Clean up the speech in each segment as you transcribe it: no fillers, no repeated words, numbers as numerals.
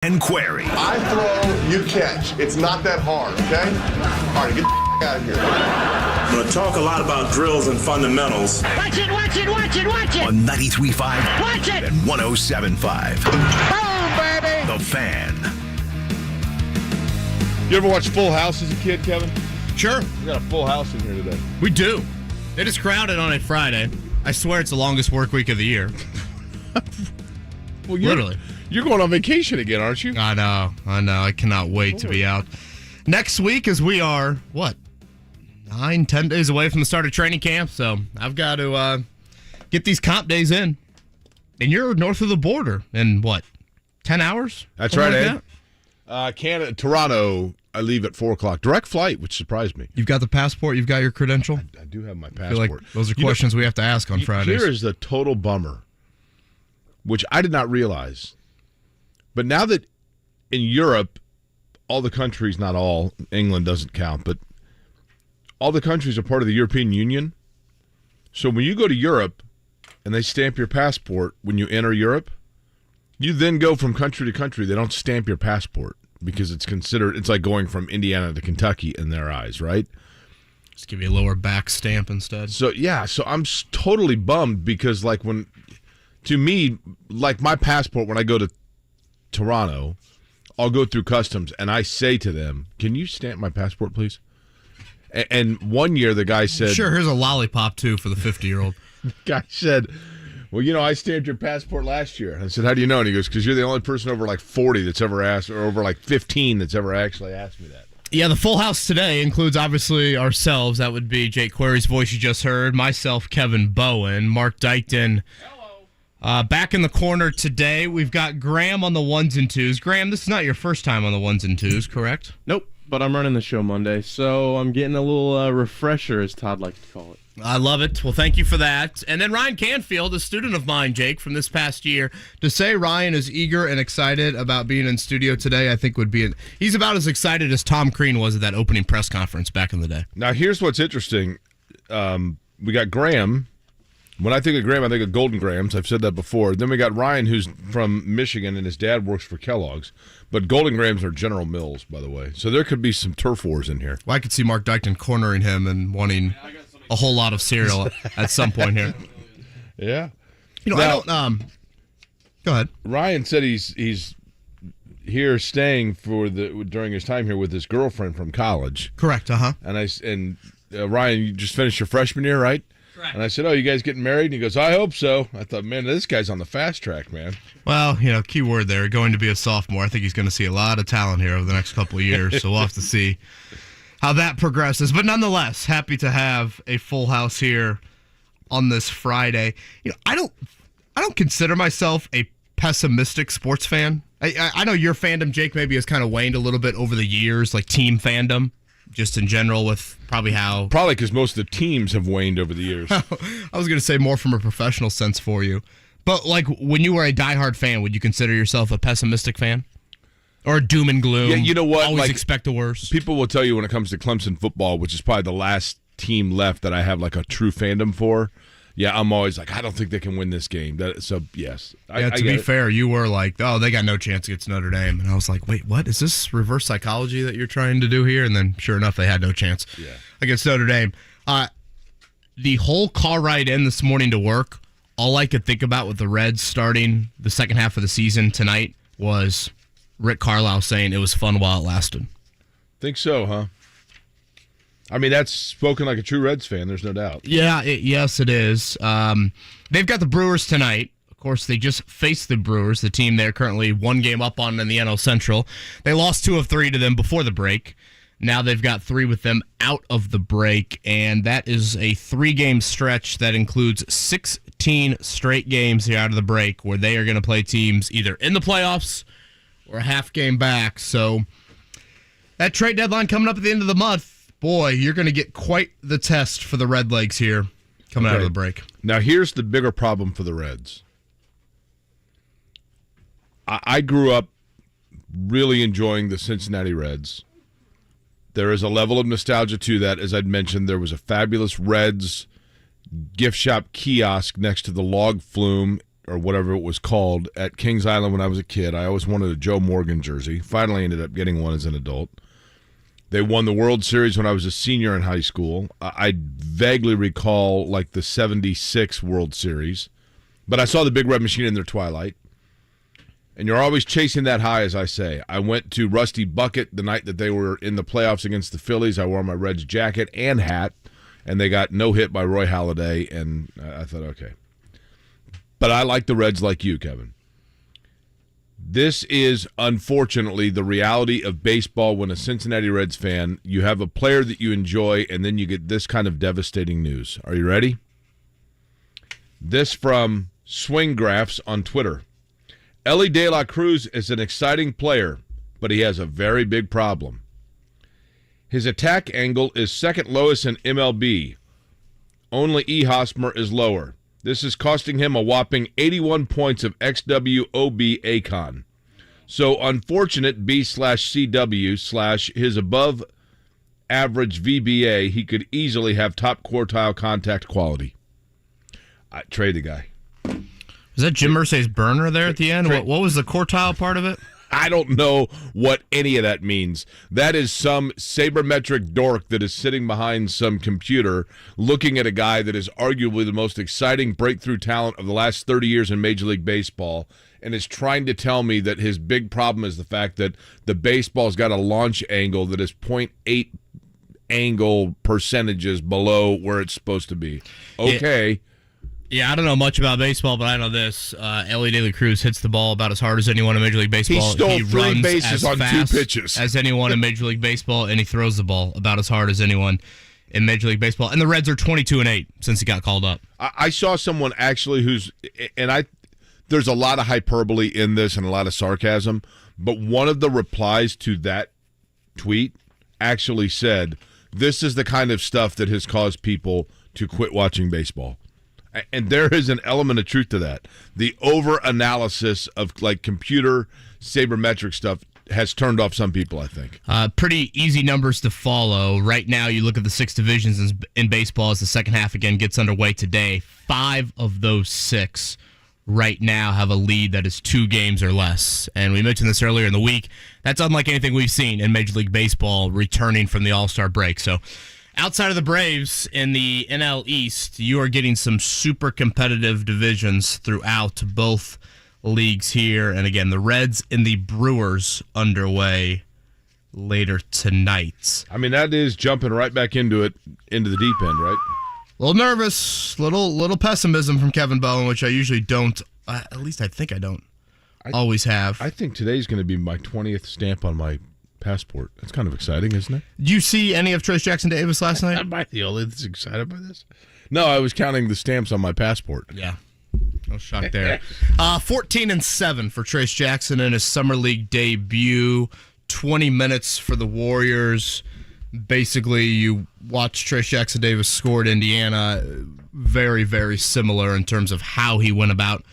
and Query. I throw, you catch. It's not that hard, okay? All right, get the out of here. I'm going to talk a lot about drills and fundamentals. Watch it, watch it, watch it, watch it. On 93.5 Watch it. and 107.5. Boom, baby. The Fan. You ever watch Full House as a kid, Kevin? Sure. We got a full house in here today. We do. It is crowded on a Friday. I swear it's the longest work week of the year. Well, Literally. You're going on vacation again, aren't you? I know. I cannot wait to be out. Next week, as we are, 9-10 days away from the start of training camp, so I've got to get these comp days in. And you're north of the border in, 10 hours? That's Something right, like Ed. Canada, Toronto, I leave at 4 o'clock. Direct flight, which surprised me. You've got the passport? You've got your credential? I do have my I feel passport. like those are questions we have to ask on Fridays. Here is the total bummer, which I did not realize. But now that in Europe, all the countries, not all, England doesn't count, but all the countries are part of the European Union. So when you go to Europe and they stamp your passport when you enter Europe, you then go from country to country. They don't stamp your passport because it's like going from Indiana to Kentucky in their eyes, right? Just give you a lower back stamp instead. So I'm totally bummed because to me, like my passport, when I go to Toronto, I'll go through customs and I say to them, "Can you stamp my passport, please?" And one year the guy said, "Sure, here's a lollipop too for the 50-year-old." The guy said, "Well, I stamped your passport last year." And I said, "How do you know?" And he goes, "Because you're the only person over 40 that's ever asked, or over 15 that's ever actually asked me that." Yeah, the full house today includes, obviously, ourselves. That would be Jake Query's voice you just heard, myself, Kevin Bowen, Mark Dykton. Back in the corner today, we've got Graham on the ones and twos. Graham, this is not your first time on the ones and twos, correct? Nope, but I'm running the show Monday, so I'm getting a little refresher, as Todd likes to call it. I love it. Well, thank you for that. And then Ryan Canfield, a student of mine, Jake, from this past year. To say Ryan is eager and excited about being in studio today, I think would be he's about as excited as Tom Crean was at that opening press conference back in the day. Now, here's what's interesting. We got Graham. When I think of Graham, I think of Golden Grahams. I've said that before. Then we got Ryan, who's from Michigan, and his dad works for Kellogg's. But Golden Grahams are General Mills, by the way. So there could be some turf wars in here. Well, I could see Mark Dykton cornering him and wanting a whole lot of cereal at some point here. Yeah. Now, go ahead. Ryan said he's here staying during his time here with his girlfriend from college. Correct, And Ryan, you just finished your freshman year, right? Correct. And I said, "Oh, you guys getting married?" And he goes, "I hope so." I thought, man, this guy's on the fast track, man. Well, key word there, going to be a sophomore. I think he's going to see a lot of talent here over the next couple of years, so we'll have to see how that progresses. But nonetheless, happy to have a full house here on this Friday. I don't consider myself a pessimistic sports fan. I know your fandom, Jake, maybe has kind of waned a little bit over the years, like team fandom, just in general with probably because most of the teams have waned over the years. I was going to say more from a professional sense for you. But when you were a diehard fan, would you consider yourself a pessimistic fan? Or doom and gloom? Yeah, you know what? Always expect the worst. People will tell you when it comes to Clemson football, which is probably the last team left that I have a true fandom for. Yeah, I'm always I don't think they can win this game. So, yes. To be fair, you were they got no chance against Notre Dame. And I was like, wait, what? Is this reverse psychology that you're trying to do here? And then, sure enough, they had no chance against Notre Dame. The whole car ride in this morning to work, all I could think about with the Reds starting the second half of the season tonight was Rick Carlisle saying it was fun while it lasted. Think so, huh? I mean, that's spoken like a true Reds fan, there's no doubt. Yeah, yes, it is. They've got the Brewers tonight. Of course, they just faced the Brewers, the team they're currently one game up on in the NL Central. They lost 2 of 3 to them before the break. Now they've got 3 with them out of the break, and that is a 3-game stretch that includes 16 straight games here out of the break where they are going to play teams either in the playoffs or a half game back. So that trade deadline coming up at the end of the month, boy, you're going to get quite the test for the Redlegs here coming out of the break. Now, here's the bigger problem for the Reds. I grew up really enjoying the Cincinnati Reds. There is a level of nostalgia to that. As I'd mentioned, there was a fabulous Reds gift shop kiosk next to the log flume or whatever it was called at Kings Island when I was a kid. I always wanted a Joe Morgan jersey. Finally ended up getting one as an adult. They won the World Series when I was a senior in high school. I vaguely recall like the 76 World Series, but I saw the Big Red Machine in their twilight. And you're always chasing that high, as I say. I went to Rusty Bucket the night that they were in the playoffs against the Phillies. I wore my Reds jacket and hat, and they got no hit by Roy Halladay, and I thought, okay. But I like the Reds like you, Kevin. This is, unfortunately, the reality of baseball when a Cincinnati Reds fan, you have a player that you enjoy, and then you get this kind of devastating news. Are you ready? This from Swing Graphs on Twitter. Elly De La Cruz is an exciting player, but he has a very big problem. His attack angle is second lowest in MLB. Only E. Hosmer is lower. This is costing him a whopping 81 points of XWOB ACON. So unfortunate B/CW/ his above average VBA, he could easily have top quartile contact quality. I trade the guy. Is that Jim Irsay's burner there at the end? What was the quartile part of it? I don't know what any of that means. That is some sabermetric dork that is sitting behind some computer looking at a guy that is arguably the most exciting breakthrough talent of the last 30 years in Major League Baseball and is trying to tell me that his big problem is the fact that the baseball's got a launch angle that is 0.8 angle percentages below where it's supposed to be. Okay. Yeah, I don't know much about baseball, but I know this. Elly De La Cruz hits the ball about as hard as anyone in Major League Baseball. He stole 3 bases on 2 pitches. As anyone in Major League Baseball, and he throws the ball about as hard as anyone in Major League Baseball. And the Reds are 22-8 since he got called up. I saw someone actually there's a lot of hyperbole in this and a lot of sarcasm, but one of the replies to that tweet actually said, this is the kind of stuff that has caused people to quit watching baseball. And there is an element of truth to that. The over-analysis of like computer sabermetric stuff has turned off some people, I think. Pretty easy numbers to follow. Right now, you look at the 6 divisions in baseball as the second half again gets underway today. 5 of those 6 right now have a lead that is 2 games or less. And we mentioned this earlier in the week. That's unlike anything we've seen in Major League Baseball returning from the All-Star break. So outside of the Braves in the NL East, you are getting some super competitive divisions throughout both leagues here. And again, the Reds and the Brewers underway later tonight. I mean, that is jumping right back into the deep end, right? A little nervous, little pessimism from Kevin Bowen, which I usually don't. At least I think I don't always have. I think today's going to be my 20th stamp on my passport. That's kind of exciting, isn't it? Did you see any of Trace Jackson Davis last night? Am I the only that's excited by this? No, I was counting the stamps on my passport. Yeah. No shock there. 14-7 for Trace Jackson in his Summer League debut. 20 minutes for the Warriors. Basically, you watch Trace Jackson Davis score at Indiana. Very, very similar in terms of how he went about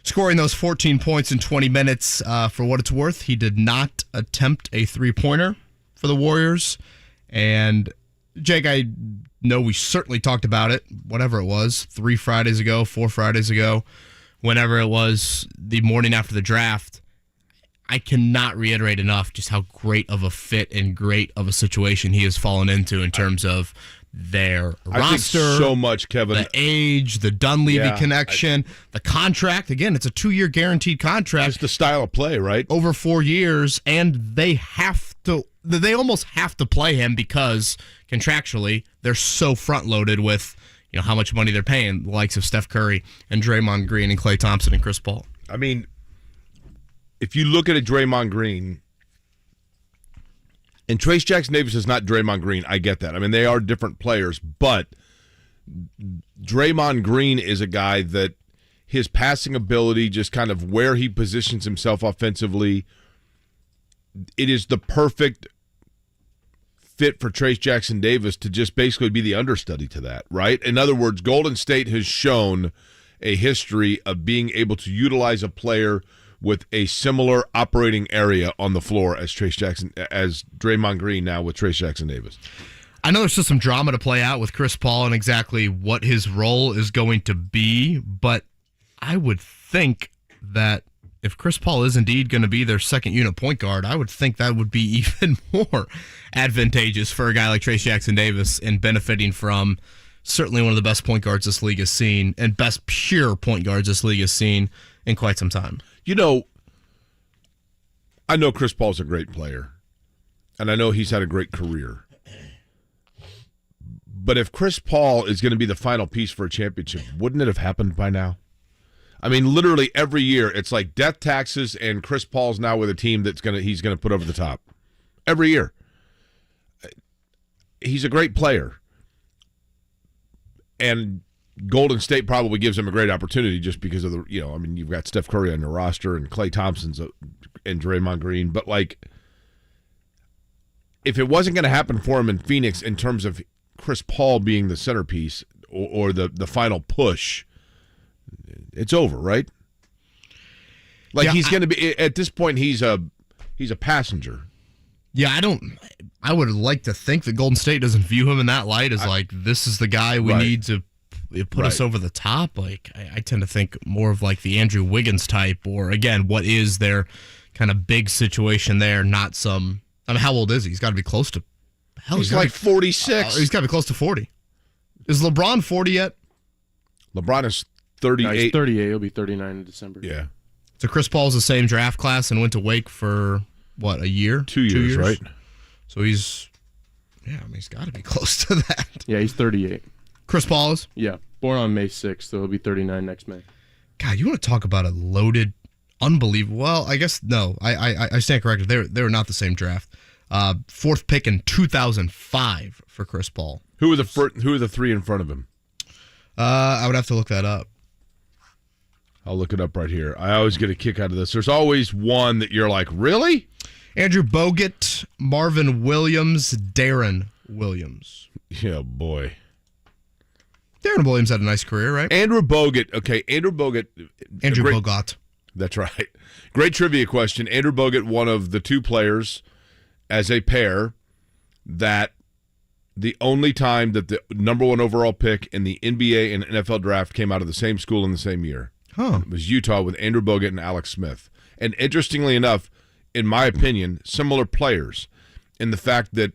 scoring those 14 points in 20 minutes. For what it's worth, he did not attempt a three-pointer for the Warriors. And, Jake, I know we certainly talked about it, whatever it was, 4 Fridays ago, whenever it was, the morning after the draft. I cannot reiterate enough just how great of a fit and great of a situation he has fallen into in terms of their roster. I think so much, Kevin. The age, the Dunleavy connection, the contract. Again, it's a 2-year guaranteed contract. It's the style of play, right? Over 4 years, and they almost have to play him because contractually they're so front-loaded with how much money they're paying the likes of Steph Curry and Draymond Green and Klay Thompson and Chris Paul. I mean, if you look at a Draymond Green, and Trace Jackson Davis is not Draymond Green, I get that. I mean, they are different players, but Draymond Green is a guy that his passing ability, just kind of where he positions himself offensively, it is the perfect fit for Trace Jackson Davis to just basically be the understudy to that, right? In other words, Golden State has shown a history of being able to utilize a player with a similar operating area on the floor as Draymond Green now with Trace Jackson Davis. I know there's still some drama to play out with Chris Paul and exactly what his role is going to be, but I would think that if Chris Paul is indeed going to be their second unit point guard, I would think that would be even more advantageous for a guy like Trace Jackson Davis and benefiting from certainly one of the best point guards this league has seen and best pure point guards this league has seen in quite some time. You know, I know Chris Paul's a great player, and I know he's had a great career. But if Chris Paul is going to be the final piece for a championship, wouldn't it have happened by now? I mean, literally every year, it's like death taxes, and Chris Paul's now with a team he's gonna put over the top. Every year, he's a great player, and Golden State probably gives him a great opportunity just because of you've got Steph Curry on your roster and Klay Thompson's and Draymond Green, but like, if it wasn't going to happen for him in Phoenix in terms of Chris Paul being the centerpiece or the final push, it's over, right? Like, he's going to be at this point. He's a passenger. Yeah, I would like to think that Golden State doesn't view him in that light as like, this is the guy we need to put us over the top. Like, I tend to think more of like the Andrew Wiggins type, or again, what is their kind of big situation there? Not some. I mean, how old is he? He's got to be close to. He's like 46. He's got to be close to 40. Is LeBron 40 yet? LeBron is 38. No, he's 38. He'll be 39 in December. Yeah. So Chris Paul's the same draft class and went to Wake for what, a year? 2 years, right? So he's got to be close to that. Yeah, he's 38. Chris Paul is? Yeah, born on May 6th, so he'll be 39 next May. God, you want to talk about a loaded, unbelievable? Well, I guess no. I stand corrected. They were not the same draft. Fourth pick in 2005 for Chris Paul. Who were the three in front of him? I would have to look that up. I'll look it up right here. I always get a kick out of this. There's always one that you're like, really? Andrew Bogut, Marvin Williams, Darren Williams. Yeah, boy. Darren Williams had a nice career, right? Andrew Bogut. Okay, Andrew Bogut. Andrew Bogut. That's right. Great trivia question. Andrew Bogut, one of the two players as a pair that the only time that the number one overall pick in the NBA and NFL draft came out of the same school in the same year. Huh. It was Utah with Andrew Bogut and Alex Smith. And interestingly enough, in my opinion, similar players in the fact that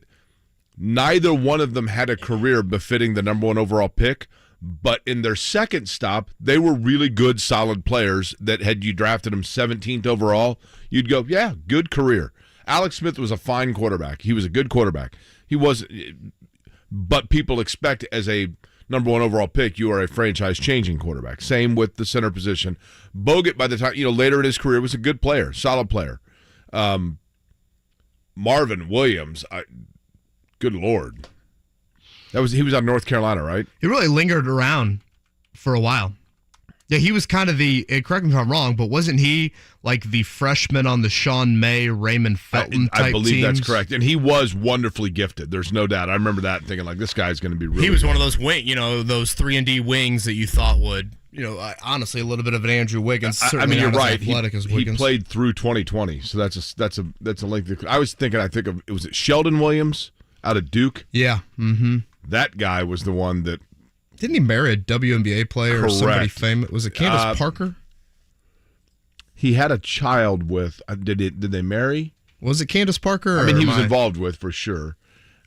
neither one of them had a career befitting the number one overall pick, but in their second stop, they were really good, solid players that had you drafted them 17th overall, you'd go, yeah, good career. Alex Smith was a fine quarterback. He was a good quarterback. He was, but people expect as a number one overall pick, you are a franchise-changing quarterback. Same with the center position. Bogut, by the time, later in his career, was a good player, solid player. Marvin Williams, good Lord. He was out of North Carolina, right? He really lingered around for a while. Yeah, he was kind of correct me if I'm wrong, but wasn't he like the freshman on the Sean May, Raymond Felton type I believe teams? That's correct. And he was wonderfully gifted. There's no doubt. I remember that thinking, like, this guy's going to be really He was good. one of those those 3-and-D wings that you thought would, honestly, a little bit of an Andrew Wiggins. I mean, you're right. Athletic as He Wiggins. played through 2020, so that's a lengthy. I think of was it Sheldon Williams out of Duke? Yeah. Mm-hmm. That guy was the one that. Didn't he marry a WNBA player or somebody Correct. famous? Was it Candace Parker? He had a child with. Did they marry? Was it Candace Parker? I mean, he was involved with for sure.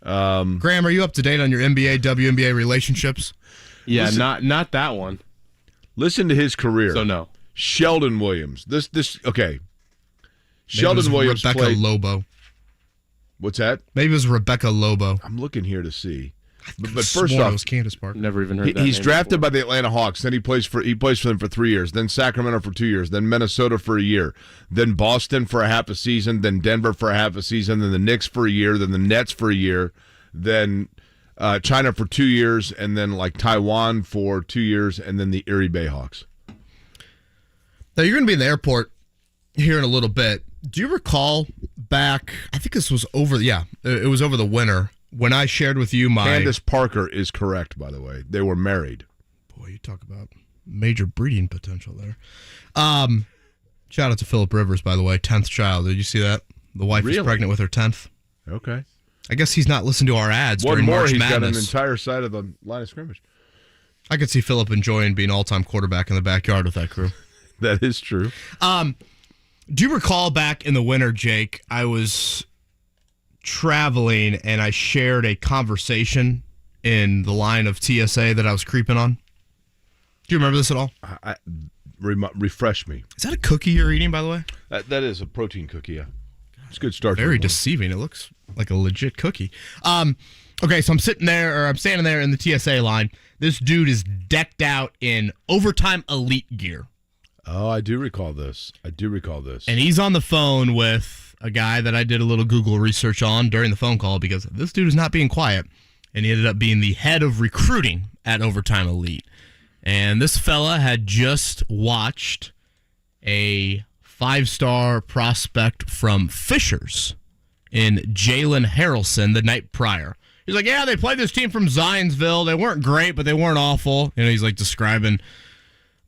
Graham, are you up to date on your NBA, WNBA relationships? Yeah, not that one. Listen to his career. So no. Sheldon Williams. This okay. Maybe Sheldon it was Williams Rebecca played. Lobo. What's that? Maybe it was Rebecca Lobo. I'm looking here to see. But Sworn first it off, was Candace Parker. Never even heard that he's name drafted before. by the Atlanta Hawks. Then he plays for them for 3 years. Then Sacramento for 2 years. Then Minnesota for a year. Then Boston for a half a season. Then Denver for a half a season. Then the Knicks for a year. Then the Nets for a year. Then China for 2 years. And then like Taiwan for 2 years. And then the Erie Bayhawks. Now, you're going to be in the airport here in a little bit. Do you recall back, I think this was it was over the winter, when I shared with you my... Candace Parker is correct, by the way. They were married. Boy, you talk about major breeding potential there. Shout out to Philip Rivers, by the way, 10th child. Did you see that? The wife is pregnant with her 10th. Okay. I guess he's not listened to our ads One during more, March he's Madness. got an entire side of the line of scrimmage. I could see Philip enjoying being all-time quarterback in the backyard with that crew. That is true. Do you recall back in the winter, Jake, I was traveling and I shared a conversation in the line of TSA that I was creeping on? Do you remember this at all? Refresh me. Is that a cookie you're eating, by the way? That is a protein cookie, yeah. It's a good start. Very deceiving. It looks like a legit cookie. Okay, so I'm standing there in the TSA line. This dude is decked out in overtime elite gear. Oh, I do recall this. And he's on the phone with a guy that I did a little Google research on during the phone call because this dude is not being quiet. And he ended up being the head of recruiting at Overtime Elite. And this fella had just watched a 5-star prospect from Fishers in Jalen Harrelson the night prior. He's like, yeah, they played this team from Zionsville. They weren't great, but they weren't awful. You know, he's like describing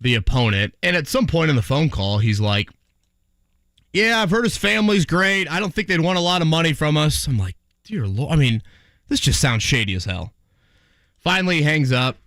the opponent. And at some point in the phone call, he's like, yeah, I've heard his family's great. I don't think they'd want a lot of money from us. I'm like, dear Lord. I mean, this just sounds shady as hell. Finally, he hangs up.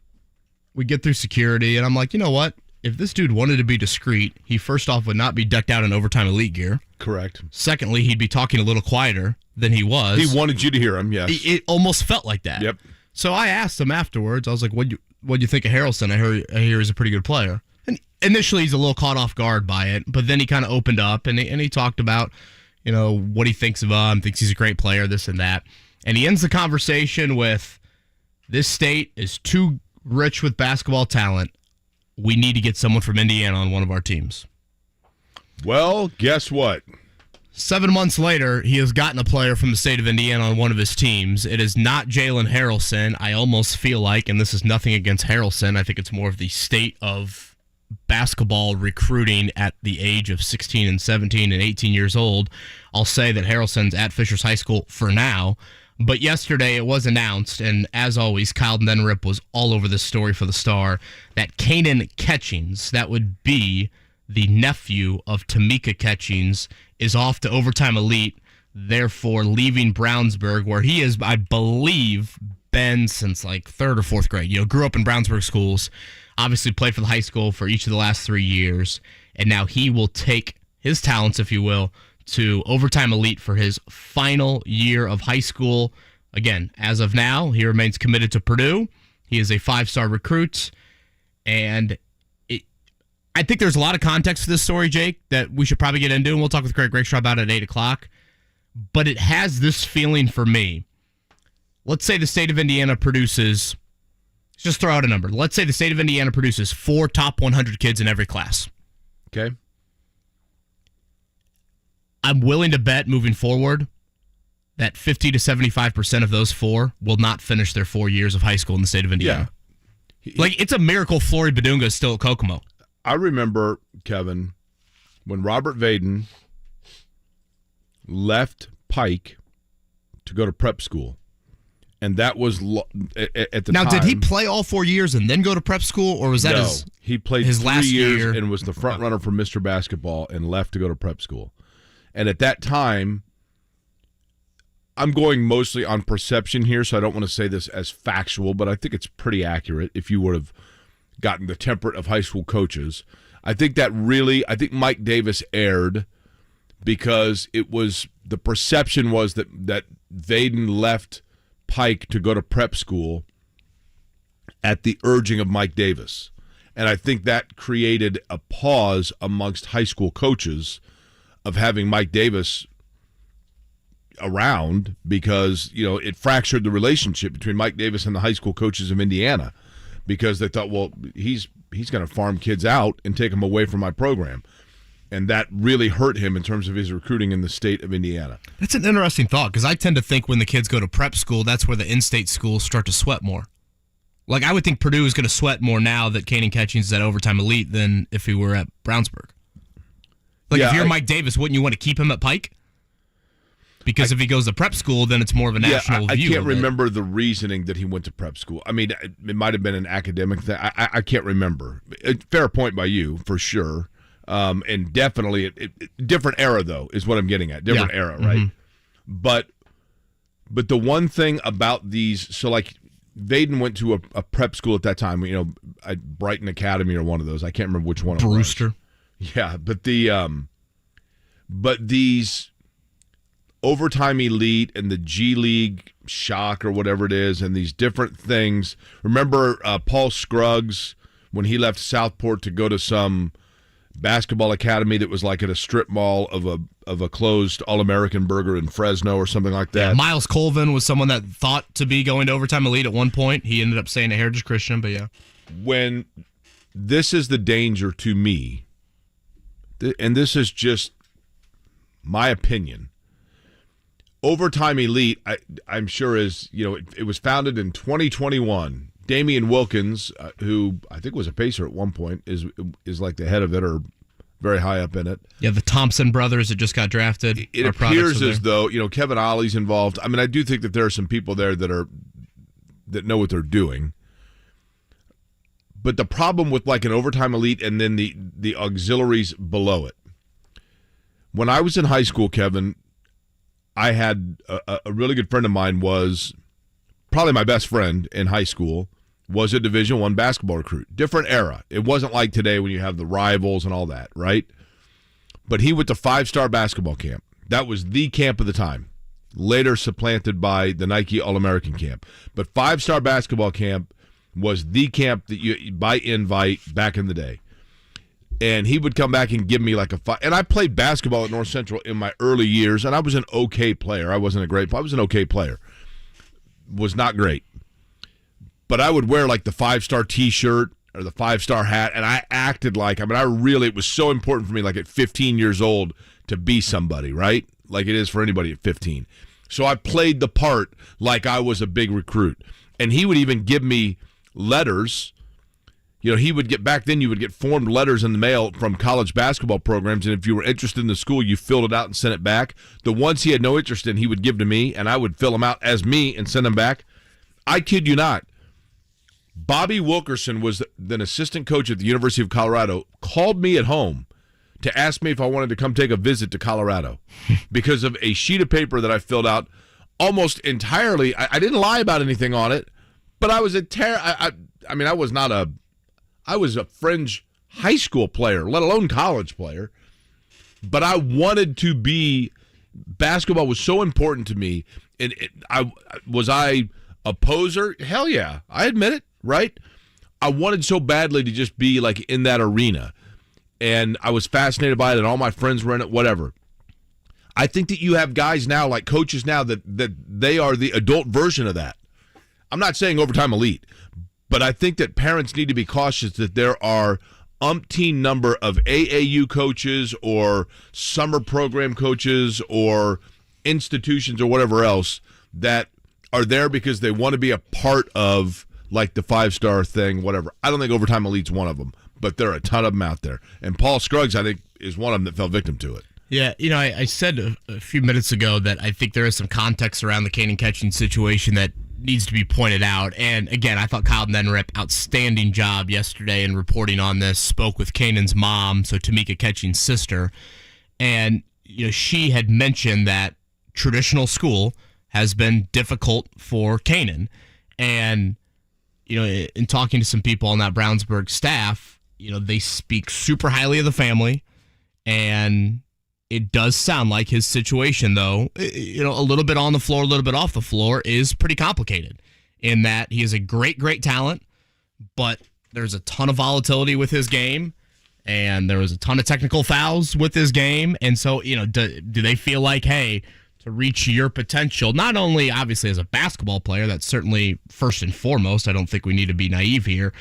We get through security, and I'm like, you know what? If this dude wanted to be discreet, he first off would not be decked out in overtime elite gear. Correct. Secondly, he'd be talking a little quieter than he was. He wanted you to hear him, yes. It almost felt like that. Yep. So I asked him afterwards. I was like, what'd you think of Harrelson? I hear he's a pretty good player. And initially, he's a little caught off guard by it, but then he kind of opened up, and he talked about, you know, what he thinks of him, thinks he's a great player, this and that. And he ends the conversation with, this state is too rich with basketball talent. We need to get someone from Indiana on one of our teams. Well, guess what? 7 months later, he has gotten a player from the state of Indiana on one of his teams. It is not Jalen Harrelson. I almost feel like, and this is nothing against Harrelson, I think it's more of the state of basketball recruiting at the age of 16 and 17 and 18 years old. I'll say that Harrelson's at Fishers High School for now. But yesterday it was announced, and as always, Kyle Denrip was all over this story for the Star, that Kanan Catchings, that would be the nephew of Tamika Catchings, is off to Overtime Elite, therefore leaving Brownsburg, where he has, I believe, been since like 3rd or 4th grade. You know, grew up in Brownsburg schools, obviously played for the high school for each of the last 3 years, and now he will take his talents, if you will, to Overtime Elite for his final year of high school. Again, as of now, he remains committed to Purdue. He is a 5-star recruit. And I think there's a lot of context to this story, Jake, that we should probably get into, and we'll talk with Greg Rakestraw about it at 8 o'clock. But it has this feeling for me. Let's say the state of Indiana produces, just throw out a number. Let's say the state of Indiana produces 4 top 100 kids in every class. Okay. I'm willing to bet moving forward that 50 to 75% of those 4 will not finish their 4 years of high school in the state of Indiana. Yeah. Like, it's a miracle Flory Badunga is still at Kokomo. I remember, Kevin, when Robert Vaden left Pike to go to prep school, and that was at the time. Now, did he play all 4 years and then go to prep school, or was that he played his 3 last years year and was the front runner for Mr. Basketball and left to go to prep school? And at that time, I'm going mostly on perception here, so I don't want to say this as factual, but I think it's pretty accurate if you would have gotten the temperate of high school coaches. I think Mike Davis erred because the perception was that Vaden left Pike to go to prep school at the urging of Mike Davis. And I think that created a pause amongst high school coaches of having Mike Davis around because, you know, it fractured the relationship between Mike Davis and the high school coaches of Indiana because they thought, well, he's going to farm kids out and take them away from my program. And that really hurt him in terms of his recruiting in the state of Indiana. That's an interesting thought because I tend to think when the kids go to prep school, that's where the in-state schools start to sweat more. Like, I would think Purdue is going to sweat more now that Kanan Catchings is at Overtime Elite than if he were at Brownsburg. Like, if you're Mike Davis, wouldn't you want to keep him at Pike? Because if he goes to prep school, then it's more of a national view. I can't remember the reasoning that he went to prep school. I mean, it might have been an academic thing. I can't remember. Fair point by you, for sure. And definitely, different era, though, is what I'm getting at. Different era, right? Mm-hmm. But the one thing about these, so like Vaden went to a prep school at that time. Brighton Academy or one of those. I can't remember which one. Brewster. Yeah, but these Overtime Elite and the G League Shock or whatever it is, and these different things. Remember Paul Scruggs when he left Southport to go to some basketball academy that was like at a strip mall of a closed All-American Burger in Fresno or something like that. Yeah, Miles Colvin was someone that thought to be going to Overtime Elite at one point. He ended up staying at Heritage Christian, but yeah. When this is the danger to me, and this is just my opinion, Overtime Elite, I'm sure it was founded in 2021. Damian Wilkins, who I think was a Pacer at one point, is like the head of it or very high up in it. Yeah, the Thompson brothers that just got drafted. It appears as though Kevin Ollie's involved. I mean, I do think that there are some people there that know what they're doing. But the problem with like an Overtime Elite and then the auxiliaries below it. When I was in high school, Kevin, I had a really good friend of mine was probably my best friend in high school. Was a Division I basketball recruit. Different era. It wasn't like today when you have the rivals and all that, right? But he went to 5-star basketball camp. That was the camp of the time. Later supplanted by the Nike All-American camp. But 5-star basketball camp was the camp that you by invite back in the day. And he would come back and give me like a 5. And I played basketball at North Central in my early years, and I was an okay player. I wasn't a great player. I was an okay player. Was not great. But I would wear like the 5-star T-shirt or the 5-star hat, and I acted like, it was so important for me, like at 15 years old, to be somebody, right? Like it is for anybody at 15. So I played the part like I was a big recruit. And he would even give me letters. He would get, back then you would get formed letters in the mail from college basketball programs, and if you were interested in the school, you filled it out and sent it back. The ones he had no interest in, he would give to me, and I would fill them out as me and send them back. I kid you not. Bobby Wilkerson was an assistant coach at the University of Colorado, called me at home to ask me if I wanted to come take a visit to Colorado because of a sheet of paper that I filled out almost entirely. I didn't lie about anything on it, but I was I was a fringe high school player, let alone college player, but I wanted to be, basketball was so important to me. And was I a poser? Hell yeah, I admit it. Right? I wanted so badly to just be like in that arena. And I was fascinated by it, and all my friends were in it, whatever. I think that you have guys now, like coaches now, that they are the adult version of that. I'm not saying Overtime Elite, but I think that parents need to be cautious that there are umpteen number of AAU coaches or summer program coaches or institutions or whatever else that are there because they want to be a part of like the 5-star thing, whatever. I don't think Overtime Elite's one of them, but there are a ton of them out there. And Paul Scruggs, I think, is one of them that fell victim to it. Yeah, I said a few minutes ago that I think there is some context around the Kanan Ketching situation that needs to be pointed out. And again, I thought Kyle Nenrep, outstanding job yesterday in reporting on this, spoke with Kanan's mom, so Tamika Ketching's sister. And she had mentioned that traditional school has been difficult for Kanan. And in talking to some people on that Brownsburg staff, they speak super highly of the family, and it does sound like his situation, though, a little bit on the floor, a little bit off the floor, is pretty complicated in that he is a great, great talent, but there's a ton of volatility with his game, and there was a ton of technical fouls with his game, and so, do they feel like, hey, to reach your potential, not only obviously as a basketball player, that's certainly first and foremost, I don't think we need to be naive here,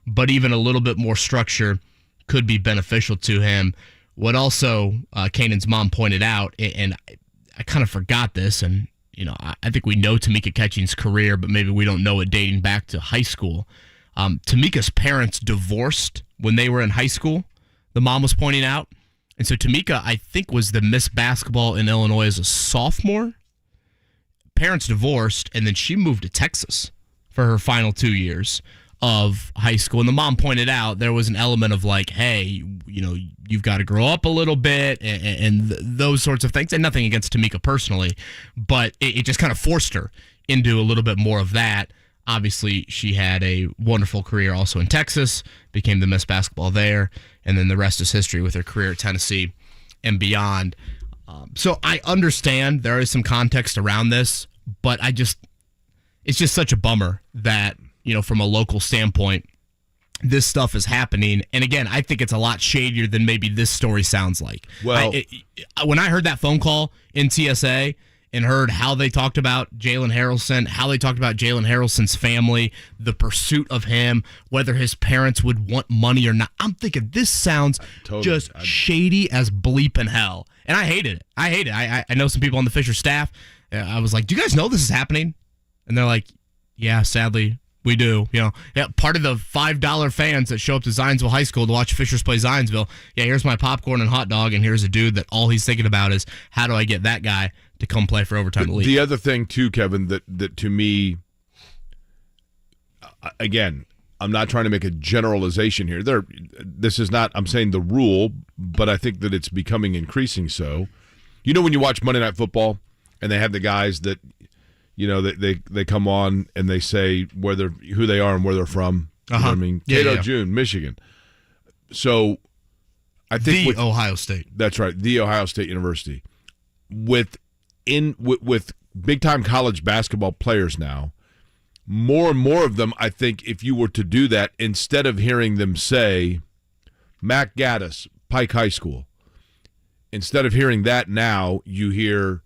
but even a little bit more structure could be beneficial to him. What also Kanan's mom pointed out, and I kind of forgot this, and I think we know Tamika Ketching's career, but maybe we don't know it dating back to high school. Tamika's parents divorced when they were in high school, the mom was pointing out. And so Tamika, I think, was the Miss Basketball in Illinois as a sophomore. Parents divorced, and then she moved to Texas for her final 2 years of high school. And the mom pointed out there was an element of like, hey, you've got to grow up a little bit and those sorts of things. And nothing against Tamika personally, but it just kind of forced her into a little bit more of that. Obviously, she had a wonderful career also in Texas, became the Miss Basketball there, and then the rest is history with her career at Tennessee and beyond. So I understand there is some context around this, but it's just such a bummer that, from a local standpoint, this stuff is happening. And again, I think it's a lot shadier than maybe this story sounds like. Well, when I heard that phone call in TSA and heard how they talked about Jalen Harrelson, how they talked about Jalen Harrelson's family, the pursuit of him, whether his parents would want money or not, I'm thinking this sounds shady as bleep in hell. And I hated it. I know some people on the Fisher staff. I was like, do you guys know this is happening? And they're like, yeah, sadly, we do. Part of the $5 fans that show up to Zionsville High School to watch Fishers play Zionsville. Yeah, here's my popcorn and hot dog, and here's a dude that all he's thinking about is how do I get that guy to come play for overtime league. The other thing too, Kevin, that to me, again, I'm not trying to make a generalization here. This is not, I'm saying the rule, but I think that it's becoming increasing so. When you watch Monday Night Football and they have the guys that, they come on and they say who they are and where they're from. You know what I mean? Cato June, Michigan. So I think Ohio State. That's right, the Ohio State University. With big-time college basketball players now, more and more of them, I think, if you were to do that, instead of hearing them say, Mac Gaddis, Pike High School, instead of hearing that now, you hear,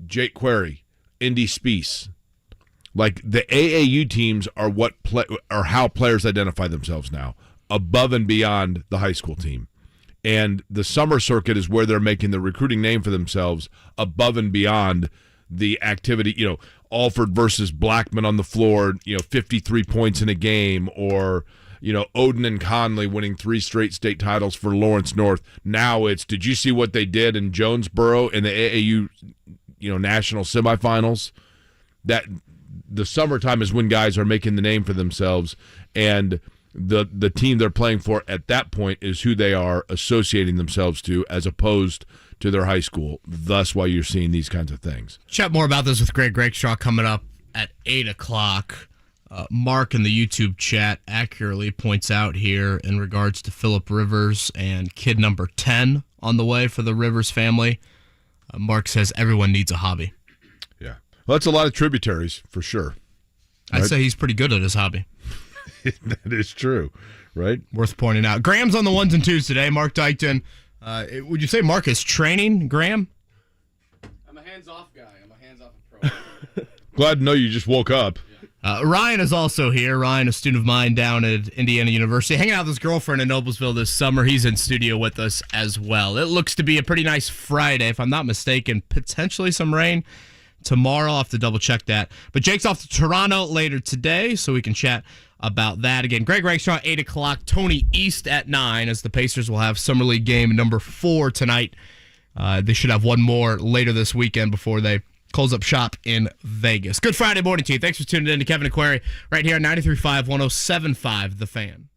Jake Query, Indy Speece. Like, the AAU teams are how players identify themselves now, above and beyond the high school team. And the summer circuit is where they're making the recruiting name for themselves above and beyond the activity, Alford versus Blackman on the floor, 53 points in a game, or, Odin and Conley winning 3 straight state titles for Lawrence North. Now it's, did you see what they did in Jonesboro in the AAU, national semifinals? That the summertime is when guys are making the name for themselves, and the team they're playing for at that point is who they are associating themselves to, as opposed to their high school. Thus why you're seeing these kinds of things. Chat more about this with Greg Rakestraw coming up at 8 o'clock. Mark in the YouTube chat accurately points out here in regards to Phillip Rivers and kid number 10 on the way for the Rivers family. Mark says everyone needs a hobby. Yeah. Well, that's a lot of tributaries for sure. I'd say he's pretty good at his hobby. That is true, right? Worth pointing out. Graham's on the 1s and 2s today. Mark Dykton. Would you say Mark is training, Graham? I'm a hands-off guy. I'm a hands-off pro. Glad to know you just woke up. Ryan is also here. Ryan, a student of mine down at Indiana University, hanging out with his girlfriend in Noblesville this summer. He's in studio with us as well. It looks to be a pretty nice Friday, if I'm not mistaken. Potentially some rain tomorrow. I'll have to double-check that. But Jake's off to Toronto later today, so we can chat about that. Again, Greg Rakestraw, 8 o'clock. Tony East at 9, as the Pacers will have Summer League game number 4 tonight. They should have one more later this weekend before they close up shop in Vegas. Good Friday morning to you. Thanks for tuning in to Kevin Aquari right here on 93.5, 107.5 The Fan.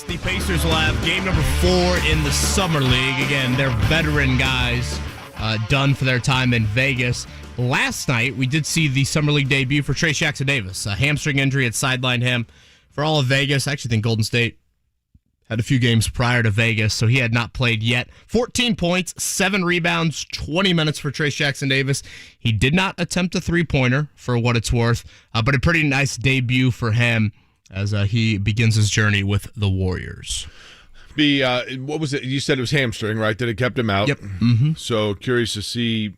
The Pacers will have game number 4 in the Summer League. Again, they're veteran guys done for their time in Vegas. Last night, we did see the Summer League debut for Trayce Jackson-Davis. A hamstring injury had sidelined him for all of Vegas. I actually think Golden State had a few games prior to Vegas, so he had not played yet. 14 points, 7 rebounds, 20 minutes for Trayce Jackson-Davis. He did not attempt a three-pointer, for what it's worth, but a pretty nice debut for him as he begins his journey with the Warriors. What was it? You said it was hamstring, right? That it kept him out. Yep. Mm-hmm. So curious to see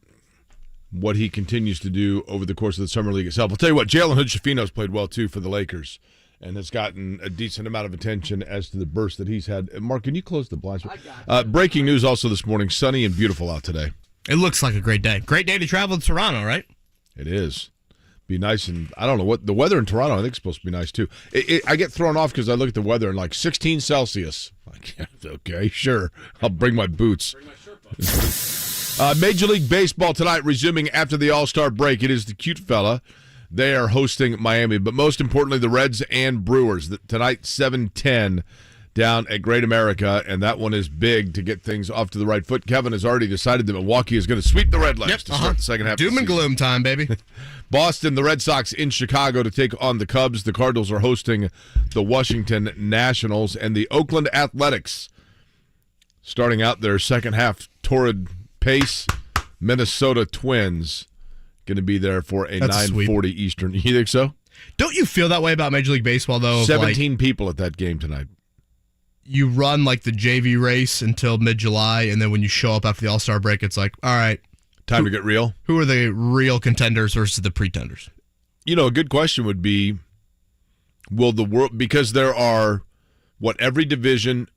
what he continues to do over the course of the Summer League itself. I'll tell you what, Jalen Hood-Schifino's played well, too, for the Lakers, and has gotten a decent amount of attention as to the burst that he's had. Mark, can you close the blinds? Breaking news also this morning, sunny and beautiful out today. It looks like a great day. Great day to travel to Toronto, right? It is. Be nice, and I don't know what the weather in Toronto, I think, is supposed to be nice, too. I get thrown off because I look at the weather and like 16 Celsius. Like, okay, sure. I'll bring my boots. Major League Baseball tonight resuming after the All-Star break. It is the cute fella. They are hosting Miami, but most importantly, the Reds and Brewers. Tonight, 7:10 down at Great America, and that one is big to get things off to the right foot. Kevin has already decided that Milwaukee is going to sweep the Redlegs to start the second half. Doom and gloom time, baby. Boston, the Red Sox in Chicago to take on the Cubs. The Cardinals are hosting the Washington Nationals, and the Oakland Athletics starting out their second half torrid pace. Minnesota Twins going to be there for a 9:40 Eastern. You think so? Don't you feel that way about Major League Baseball, though? 17 people at that game tonight. You run like the JV race until mid-July, and then when you show up after the All-Star break, it's like, all right. Time to get real. Who are the real contenders versus the pretenders? You know, a good question would be, will the world, because there are, every division,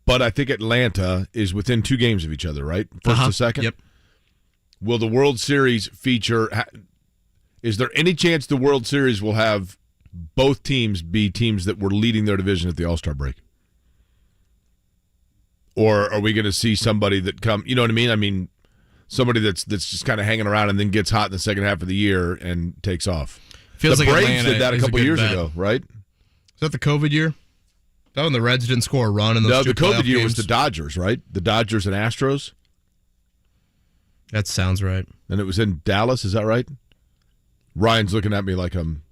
but I think Atlanta is within 2 games of each other, right? First to second? Yep. Will the World Series feature, is there any chance the World Series will have both teams be teams that were leading their division at the All-Star break? Or are we going to see somebody that you know what I mean? I mean, somebody that's just kind of hanging around and then gets hot in the second half of the year and takes off. Feels the like Braves Atlanta did that a couple years ago, right? Is that the COVID year? Is that when the Reds didn't score a run in those two the COVID year games? was the Dodgers, right? The Dodgers and Astros. That sounds right. And it was in Dallas, is that right? Ryan's looking at me like I'm...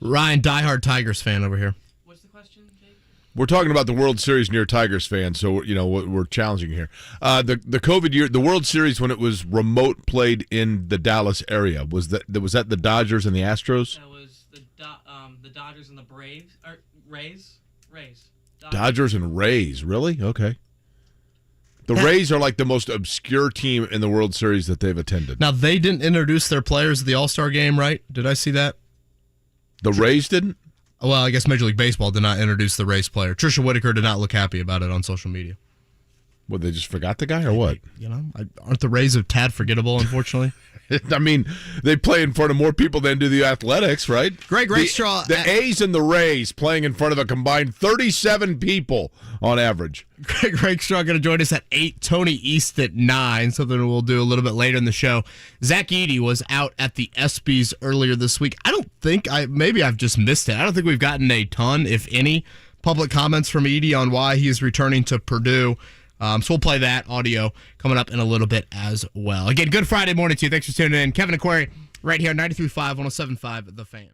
Ryan, diehard Tigers fan over here. What's the question, Jake? We're talking about the World Series and you're a Tigers fan, so you know we're challenging here. The COVID year, the World Series when it was remote played in the Dallas area, was that the Dodgers and the Astros? That was the Dodgers and the Braves or Rays. Dodgers and Rays, really? Okay. The Rays are like the most obscure team in the World Series that they've attended. Now, they didn't introduce their players at the All-Star game, right? Did I see that? The Rays didn't? Well, I guess Major League Baseball did not introduce the Rays player. Trisha Whitaker did not look happy about it on social media. What, they just forgot the guy or what? You know, aren't the Rays a tad forgettable, unfortunately? I mean, they play in front of more people than do the Athletics, right? Greg Rakestraw. The A's and the Rays playing in front of a combined 37 people on average. Greg Rakestraw going to join us at 8, Tony East at 9, something we'll do a little bit later in the show. Zach Edey was out at the ESPYs earlier this week. I don't think, maybe I've just missed it. I don't think we've gotten a ton, if any, public comments from Edey on why he is returning to Purdue. So we'll play that audio coming up in a little bit as well. Again, good Friday morning to you. Thanks for tuning in. Kevin Aquari right here, 93.5, 107.5, The Fan.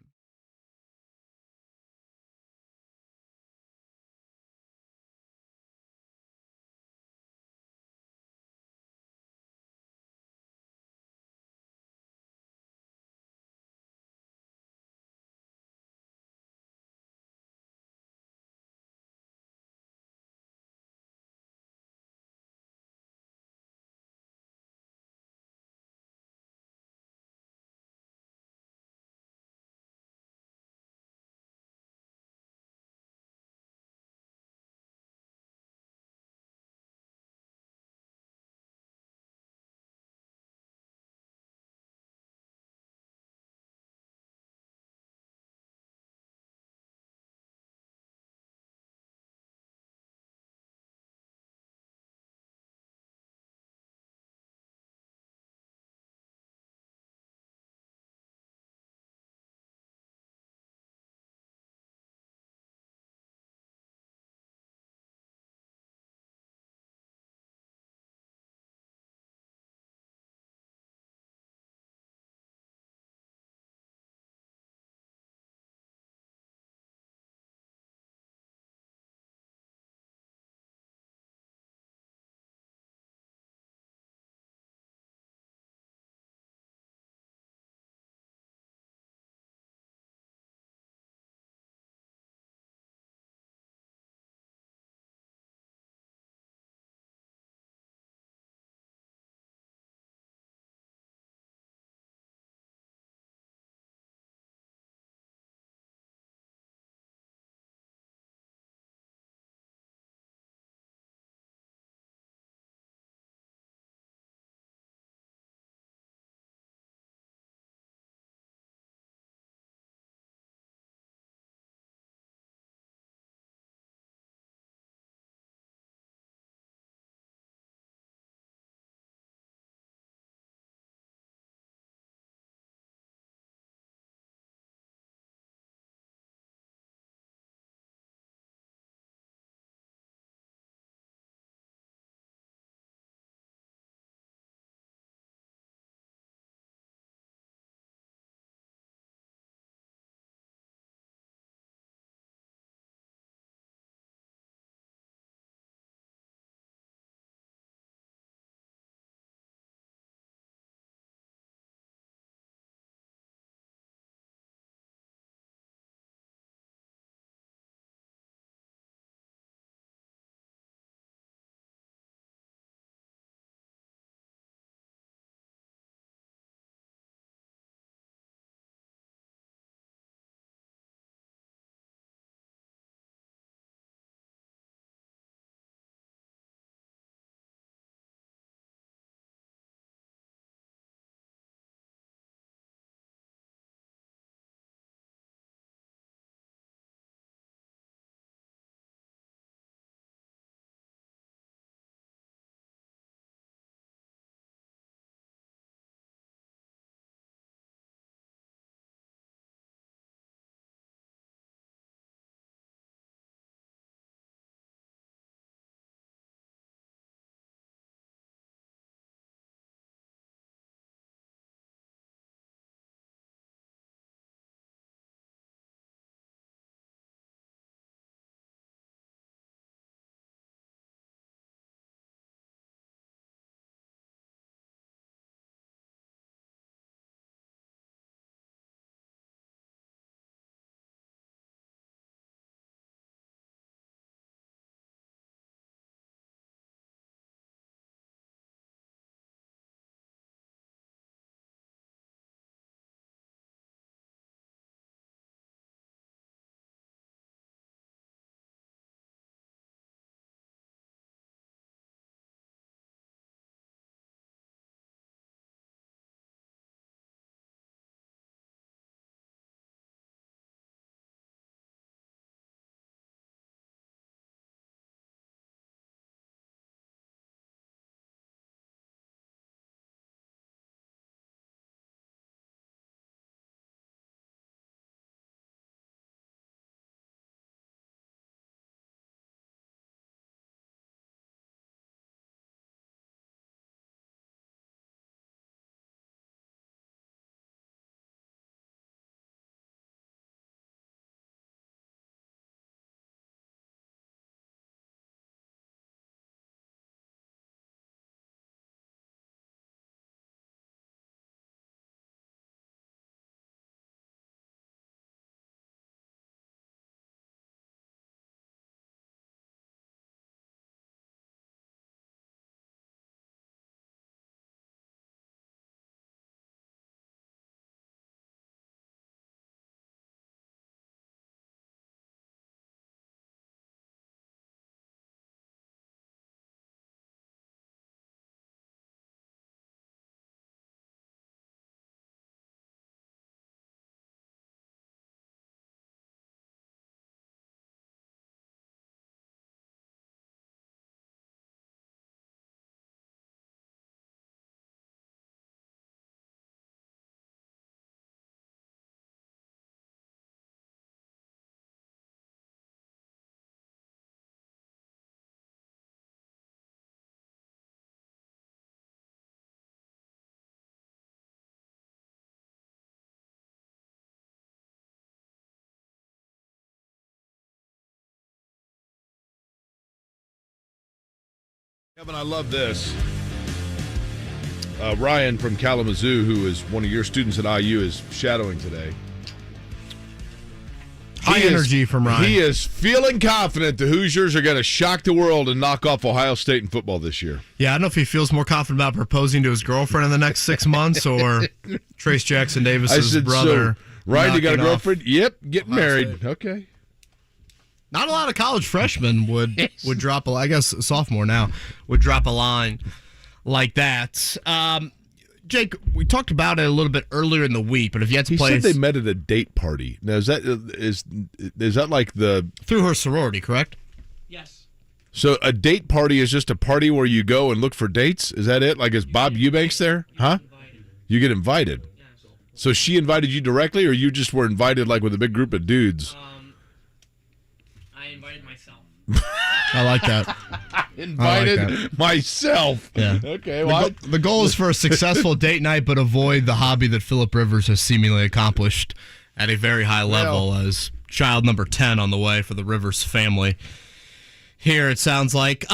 Kevin, I love this. Ryan from Kalamazoo, who is one of your students at IU, is shadowing today. High energy from Ryan. He is feeling confident the Hoosiers are going to shock the world and knock off Ohio State in football this year. Yeah, I don't know if he feels more confident about proposing to his girlfriend in the next 6 months or Trace Jackson Davis's brother. So, Ryan, you got a girlfriend? Yep, getting Ohio married. State. Okay. Not a lot of college freshmen would drop I guess sophomore now, would drop a line like that. Jake, we talked about it a little bit earlier in the week, but if you had to play... He said they met at a date party. Now, is that like the... Through her sorority, correct? Yes. So a date party is just a party where you go and look for dates? Is that it? Like, is Bob Eubanks there? Huh? You get invited. So she invited you directly, or you just were invited like with a big group of dudes? I invited myself. I like that. Invited myself. Yeah. Okay. Well, the goal is for a successful date night, but avoid the hobby that Phillip Rivers has seemingly accomplished at a very high level as child number 10 on the way for the Rivers family. Here it sounds like.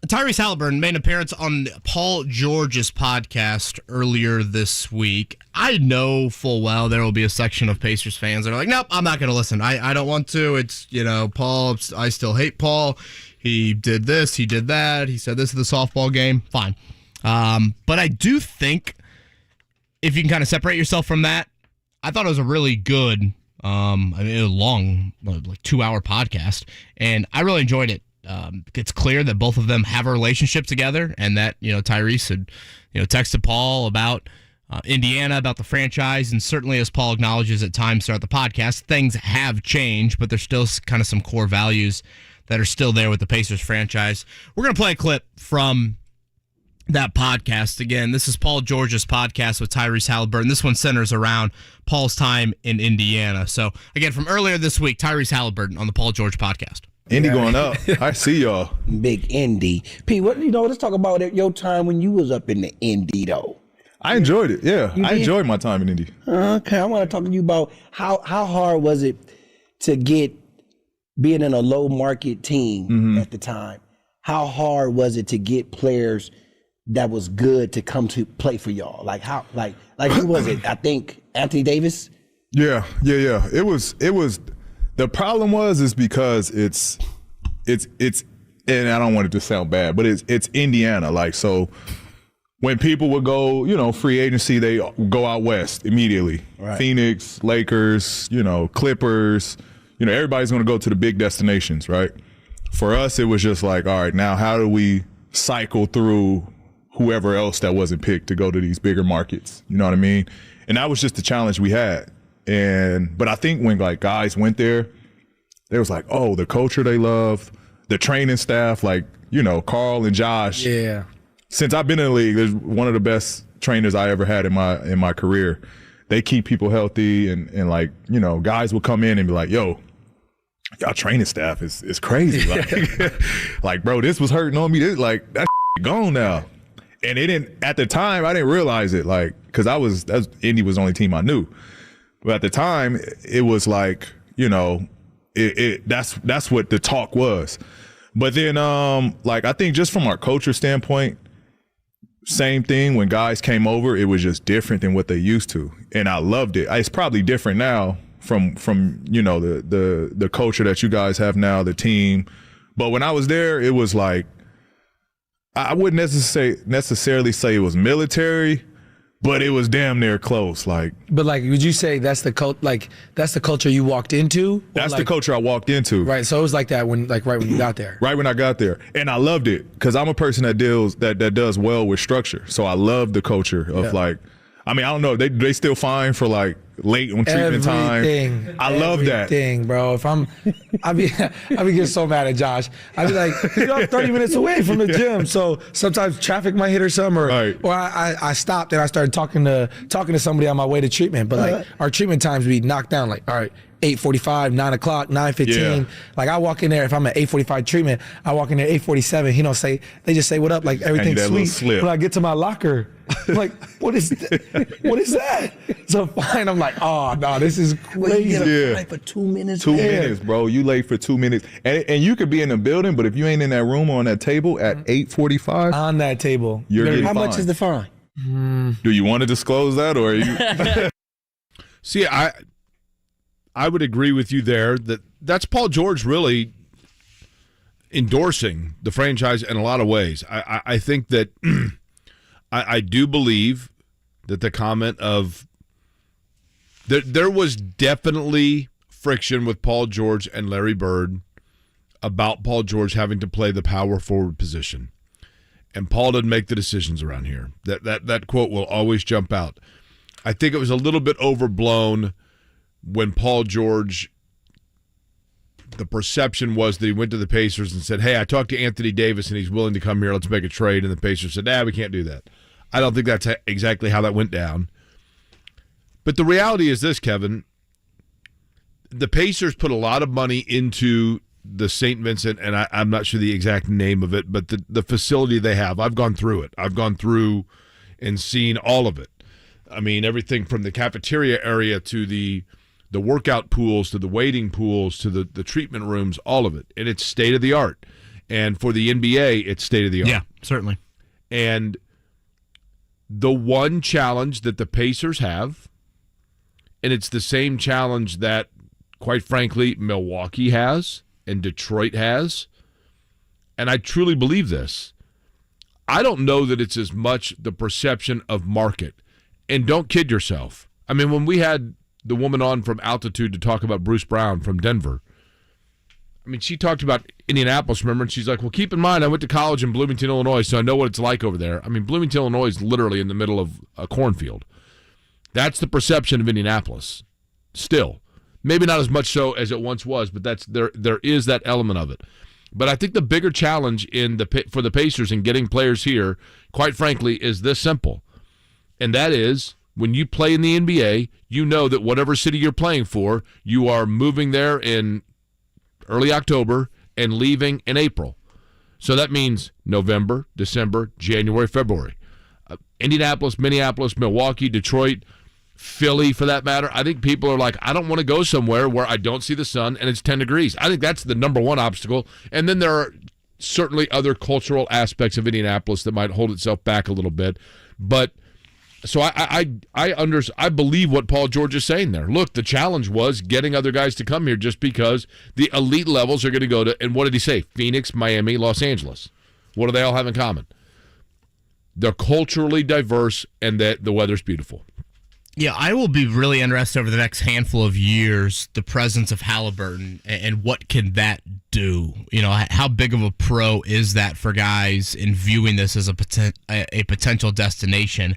Tyrese Halliburton made an appearance on Paul George's podcast earlier this week. I know full well there will be a section of Pacers fans that are like, nope, I'm not going to listen. I don't want to. It's, Paul, I still hate Paul. He did this, he did that. He said this at the softball game. Fine. But I do think if you can kind of separate yourself from that, I thought it was a really good, it was a long, like 2-hour podcast, and I really enjoyed it. It's clear that both of them have a relationship together, and that Tyrese had texted Paul about Indiana, about the franchise, and certainly, as Paul acknowledges at times throughout the podcast, things have changed, but there's still kind of some core values that are still there with the Pacers franchise. We're going to play a clip from that podcast. Again, this is Paul George's podcast with Tyrese Halliburton. This one centers around Paul's time in Indiana. So, again, from earlier this week, Tyrese Halliburton on the Paul George podcast. Indy going up. I see y'all. Big Indy. P, let's talk about your time when you was up in the Indy, though. I enjoyed it. Yeah, I enjoyed my time in Indy. Okay, I want to talk to you about how hard was it to being in a low market team at the time. How hard was it to get players that was good to come to play for y'all? Like who was it? I think Anthony Davis. Yeah. It was. The problem is because it's, and I don't want it to sound bad, but it's Indiana. Like, so when people would go, free agency, they go out west immediately. Right. Phoenix, Lakers, Clippers, everybody's going to go to the big destinations, right? For us, it was just like, all right, now how do we cycle through whoever else that wasn't picked to go to these bigger markets? You know what I mean? And that was just the challenge we had. But I think when like guys went there, they was like, oh, the culture they love, the training staff, like, Carl and Josh. Yeah. Since I've been in the league, they're one of the best trainers I ever had in my career. They keep people healthy and like, guys will come in and be like, yo, y'all training staff is crazy. Like, bro, this was hurting on me. This, like, that's gone now. And it didn't, at the time, I didn't realize it, like, because Indy was the only team I knew. But at the time, it was like, that's what the talk was. But then, I think just from our culture standpoint, same thing. When guys came over, it was just different than what they used to, and I loved it. It's probably different now from the culture that you guys have now, the team. But when I was there, it was like I wouldn't necessarily say it was military, but it was damn near close. But would you say that's the culture you walked into? That's the culture I walked into. Right. So it was like that right when you got there. Right when I got there, and I loved it because I'm a person that does well with structure. So I love the culture of I don't know. They still fine for late on treatment time. I love that thing, bro. I'd be getting so mad at Josh. I'd be like, you're 30 minutes away from the gym, so sometimes traffic might hit or something, or I stopped and I started talking to somebody on my way to treatment. But our treatment times be knocked down. All right, 8:45, 9 o'clock, 9:15. Yeah. Like I walk in there, if I'm at 8:45 treatment, I walk in there 8:47. He don't say, they just say what up, like everything's that little sweet. slip. When I get to my locker, I'm like, what is that? So fine, I'm like, oh no, this is crazy. You get a Yeah. flight for 2 minutes. 2 man. minutes, bro. You late for 2 minutes. And you could be in the building, but if you ain't in that room or on that table at 8:45, On that table. you're getting How much fined. is the fine? Do you want to disclose that, or are you? See, I would agree with you there that's Paul George really endorsing the franchise in a lot of ways. I think that I do believe that the comment of there was definitely friction with Paul George and Larry Bird about Paul George having to play the power forward position. And Paul didn't make the decisions around here. That quote will always jump out. I think it was a little bit overblown when Paul George, the perception was that he went to the Pacers and said, hey, I talked to Anthony Davis and he's willing to come here. Let's make a trade. And the Pacers said, we can't do that. I don't think that's exactly how that went down. But the reality is this, Kevin. The Pacers put a lot of money into the St. Vincent, and I'm not sure the exact name of it, but the facility they have. I've gone through it. I've gone through and seen all of it. I mean, everything from the cafeteria area to the workout pools to the waiting pools to the treatment rooms, all of it. And it's state-of-the-art. And for the NBA, it's state-of-the-art. Yeah, certainly. And the one challenge that the Pacers have, and it's the same challenge that, quite frankly, Milwaukee has and Detroit has, and I truly believe this, I don't know that it's as much the perception of market. And don't kid yourself. I mean, when we had the woman on from Altitude to talk about Bruce Brown from Denver, I mean, she talked about Indianapolis, remember? And she's like, well, keep in mind, I went to college in Bloomington, Illinois, so I know what it's like over there. I mean, Bloomington, Illinois is literally in the middle of a cornfield. That's the perception of Indianapolis. Still. Maybe not as much so as it once was, but there is that element of it. But I think the bigger challenge for the Pacers in getting players here, quite frankly, is this simple. And that is, when you play in the NBA, you know that whatever city you're playing for, you are moving there in early October and leaving in April. So that means November, December, January, February. Indianapolis, Minneapolis, Milwaukee, Detroit, Philly, for that matter. I think people are like, I don't want to go somewhere where I don't see the sun and it's 10 degrees. I think that's the number one obstacle. And then there are certainly other cultural aspects of Indianapolis that might hold itself back a little bit. But so I believe what Paul George is saying there. Look, the challenge was getting other guys to come here just because the elite levels are going to go to, and what did he say? Phoenix, Miami, Los Angeles. What do they all have in common? They're culturally diverse and that the weather's beautiful. Yeah, I will be really interested over the next handful of years, the presence of Halliburton and what can that do? You know, how big of a pro is that for guys in viewing this as a potential destination?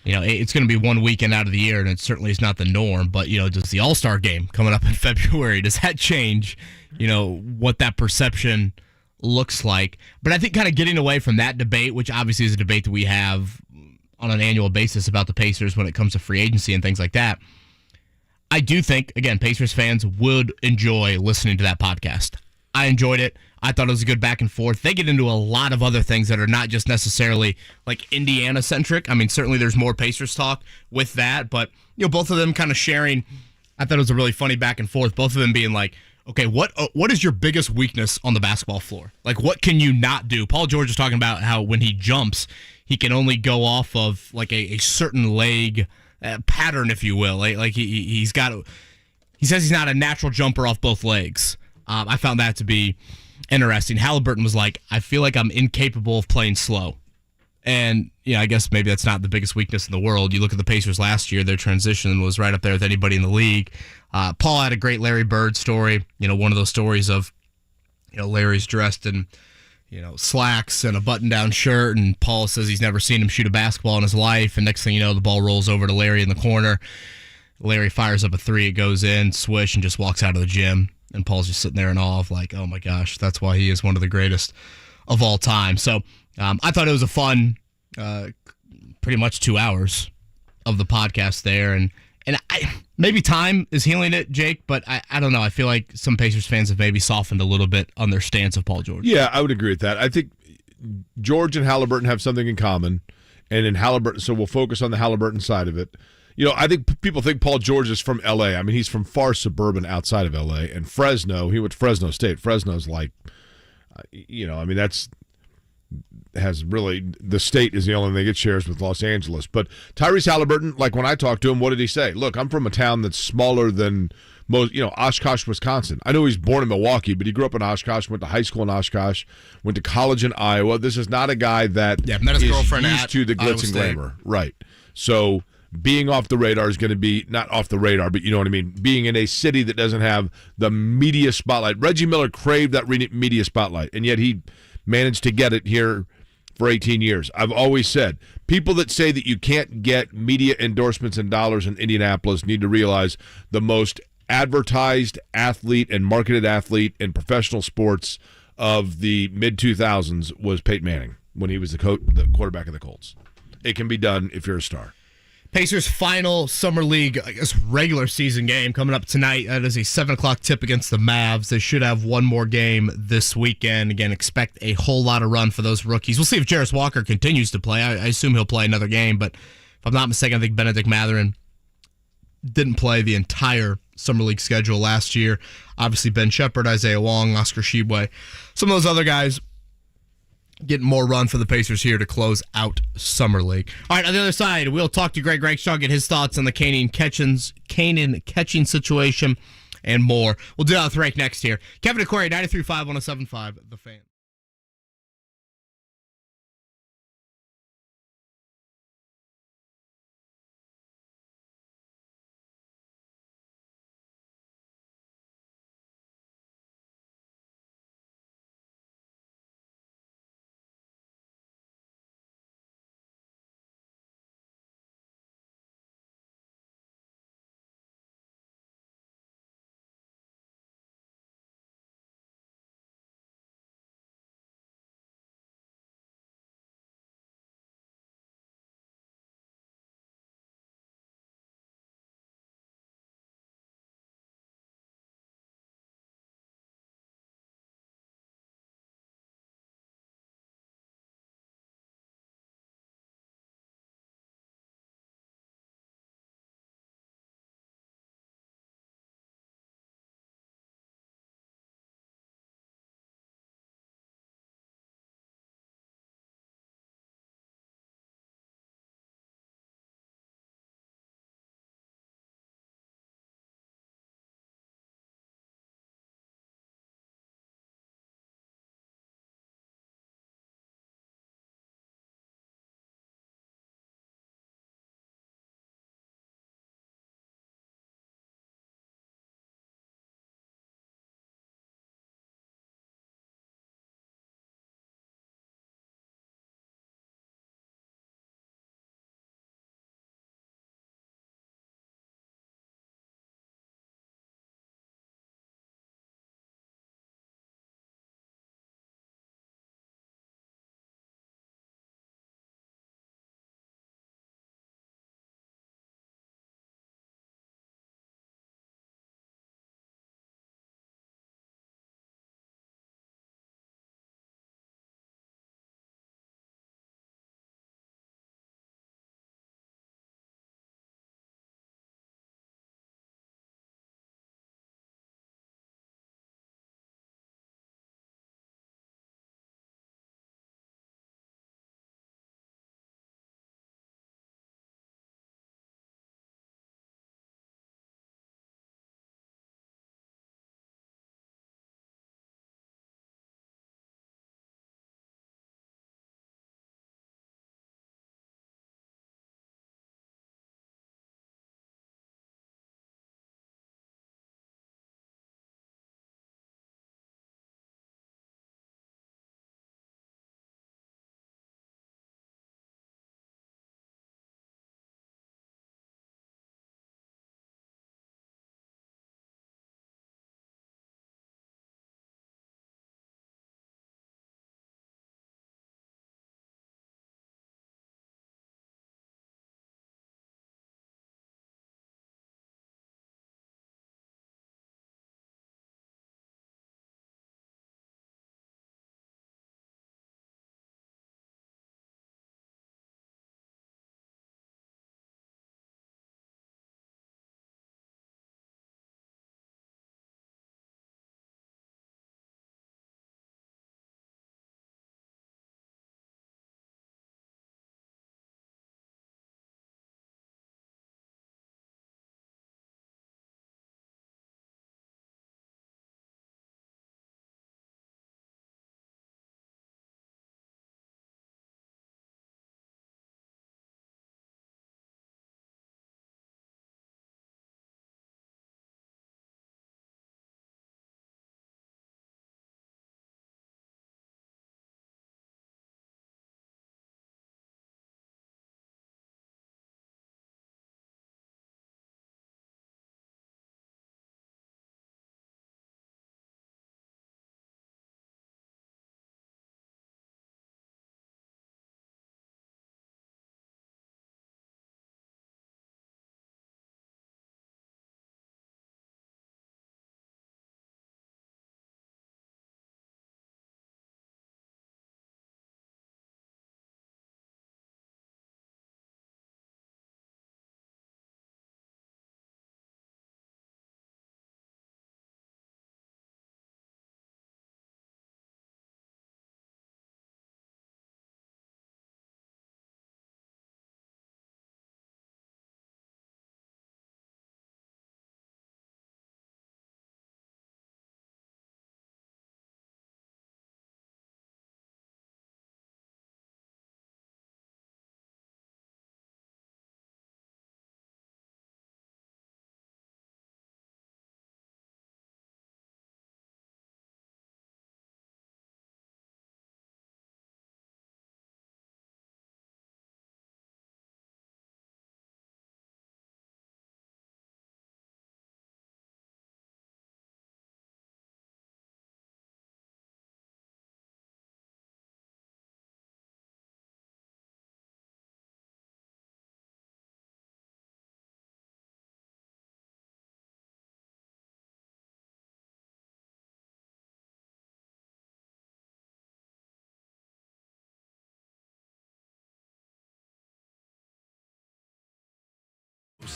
You know, it's going to be one weekend out of the year, and it certainly is not the norm. But, you know, does the All-Star game coming up in February, does that change, you know, what that perception looks like? But I think kind of getting away from that debate, which obviously is a debate that we have on an annual basis about the Pacers when it comes to free agency and things like that, I do think, again, Pacers fans would enjoy listening to that podcast. I enjoyed it. I thought it was a good back and forth. They get into a lot of other things that are not just necessarily like Indiana-centric. I mean, certainly there's more Pacers talk with that, but, you know, both of them kind of sharing, I thought it was a really funny back and forth, both of them being like, okay, what is your biggest weakness on the basketball floor? Like, what can you not do? Paul George was talking about how when he jumps, he can only go off of like a certain leg pattern, if you will. Like he says he's not a natural jumper off both legs. I found that to be interesting. Halliburton was like, I feel like I'm incapable of playing slow. And, you know, I guess maybe that's not the biggest weakness in the world. You look at the Pacers last year, their transition was right up there with anybody in the league. Paul had a great Larry Bird story, you know, one of those stories of, you know, Larry's dressed in, you know, slacks and a button-down shirt, and Paul says he's never seen him shoot a basketball in his life, and next thing you know, the ball rolls over to Larry in the corner. Larry fires up a three, it goes in, swish, and just walks out of the gym, and Paul's just sitting there in awe of like, oh my gosh, that's why he is one of the greatest of all time. So I thought it was a fun, pretty much 2 hours of the podcast there, and And maybe time is healing it, Jake, but I don't know. I feel like some Pacers fans have maybe softened a little bit on their stance of Paul George. Yeah, I would agree with that. I think George and Halliburton have something in common, and in Halliburton, so we'll focus on the Halliburton side of it. I think people think Paul George is from L.A. I mean, he's from far suburban outside of L.A. and Fresno. He went to Fresno State. Fresno's like, has really, the state is the only thing it shares with Los Angeles. But Tyrese Halliburton, like when I talked to him, what did he say? Look, I'm from a town that's smaller than most, Oshkosh, Wisconsin. I know he's born in Milwaukee, but he grew up in Oshkosh, went to high school in Oshkosh, went to college in Iowa. This is not a guy that met his girlfriend used to the glitz and glamour. Right. So being off the radar is going to be, not off the radar, but you know what I mean, being in a city that doesn't have the media spotlight. Reggie Miller craved that media spotlight, and yet he managed to get it here for 18 years. I've always said, people that say that you can't get media endorsements and dollars in Indianapolis need to realize the most advertised athlete and marketed athlete in professional sports of the mid-2000s was Peyton Manning when he was the quarterback of the Colts. It can be done if you're a star. Pacers' final summer league, regular season game coming up tonight. That is a 7 o'clock tip against the Mavs. They should have one more game this weekend. Again, expect a whole lot of run for those rookies. We'll see if Jarris Walker continues to play. I assume he'll play another game, but if I'm not mistaken, I think Benedict Mathurin didn't play the entire summer league schedule last year. Obviously, Ben Shepherd, Isaiah Wong, Oscar Tshiebwe, some of those other guys getting more run for the Pacers here to close out Summer League. All right, on the other side, we'll talk to Greg Rakestraw, get his thoughts on the Kanan catching situation and more. We'll do that with Rake next here. Kevin Aquari, 93.5, 107.5, The Fan.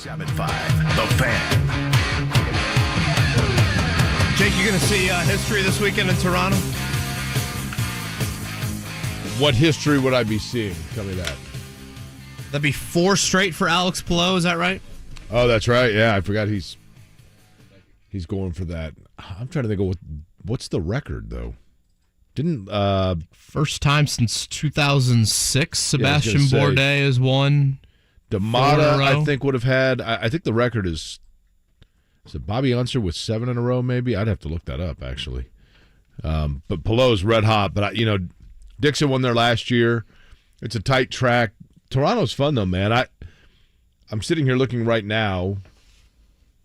107.5, The Fan. Jake, you going to see history this weekend in Toronto? What history would I be seeing? Tell me that. That'd be 4 straight for Alex Pillow, is that right? Oh, that's right. Yeah, I forgot he's going for that. I'm trying to think of what's the record, though. Didn't first time since 2006, Sebastian Bourdais has won. D'Amata, I think, would have had. I think the record is it Bobby Unser with 7 in a row, maybe? I'd have to look that up, actually. But Pelot's red hot. But, Dixon won there last year. It's a tight track. Toronto's fun, though, man. I'm sitting here looking right now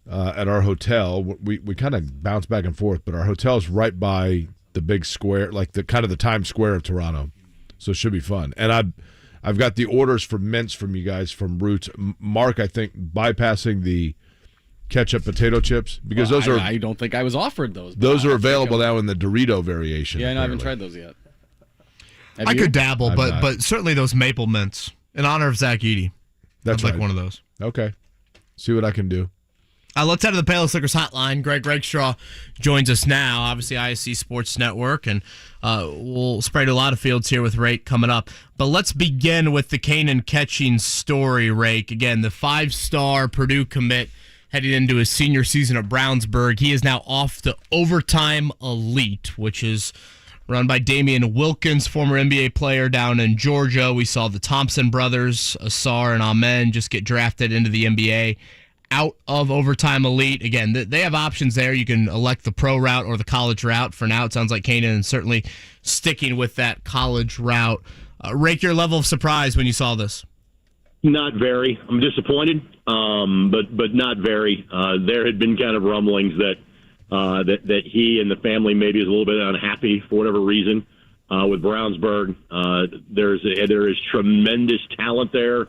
at our hotel. We kind of bounce back and forth, but our hotel's right by the big square, like the kind of the Times Square of Toronto. So it should be fun. And I've got the orders for mints from you guys from Roots. Mark, I think, bypassing the ketchup potato chips because those are. I don't think I was offered those. Those are available now in the Dorito variation. Yeah, I haven't tried those yet. I could dabble, but certainly those maple mints in honor of Zach Edey. That's like one of those. Okay, see what I can do. Let's head to the Payless Liquors hotline. Greg Rakestraw joins us now, obviously ISC Sports Network, and we'll spray to a lot of fields here with Rake coming up. But let's begin with the Kanan Ketching story, Rake. Again, the 5-star Purdue commit heading into his senior season at Brownsburg. He is now off to Overtime Elite, which is run by Damian Wilkins, former NBA player down in Georgia. We saw the Thompson brothers, Asar and Amen, just get drafted into the NBA. Out of Overtime Elite. Again, they have options there. You can elect the pro route or the college route. For now, it sounds like Kanan is certainly sticking with that college route. Rake, your level of surprise when you saw this? Not very. I'm disappointed, but not very. There had been kind of rumblings that he and the family maybe is a little bit unhappy for whatever reason with Brownsburg. There is tremendous talent there,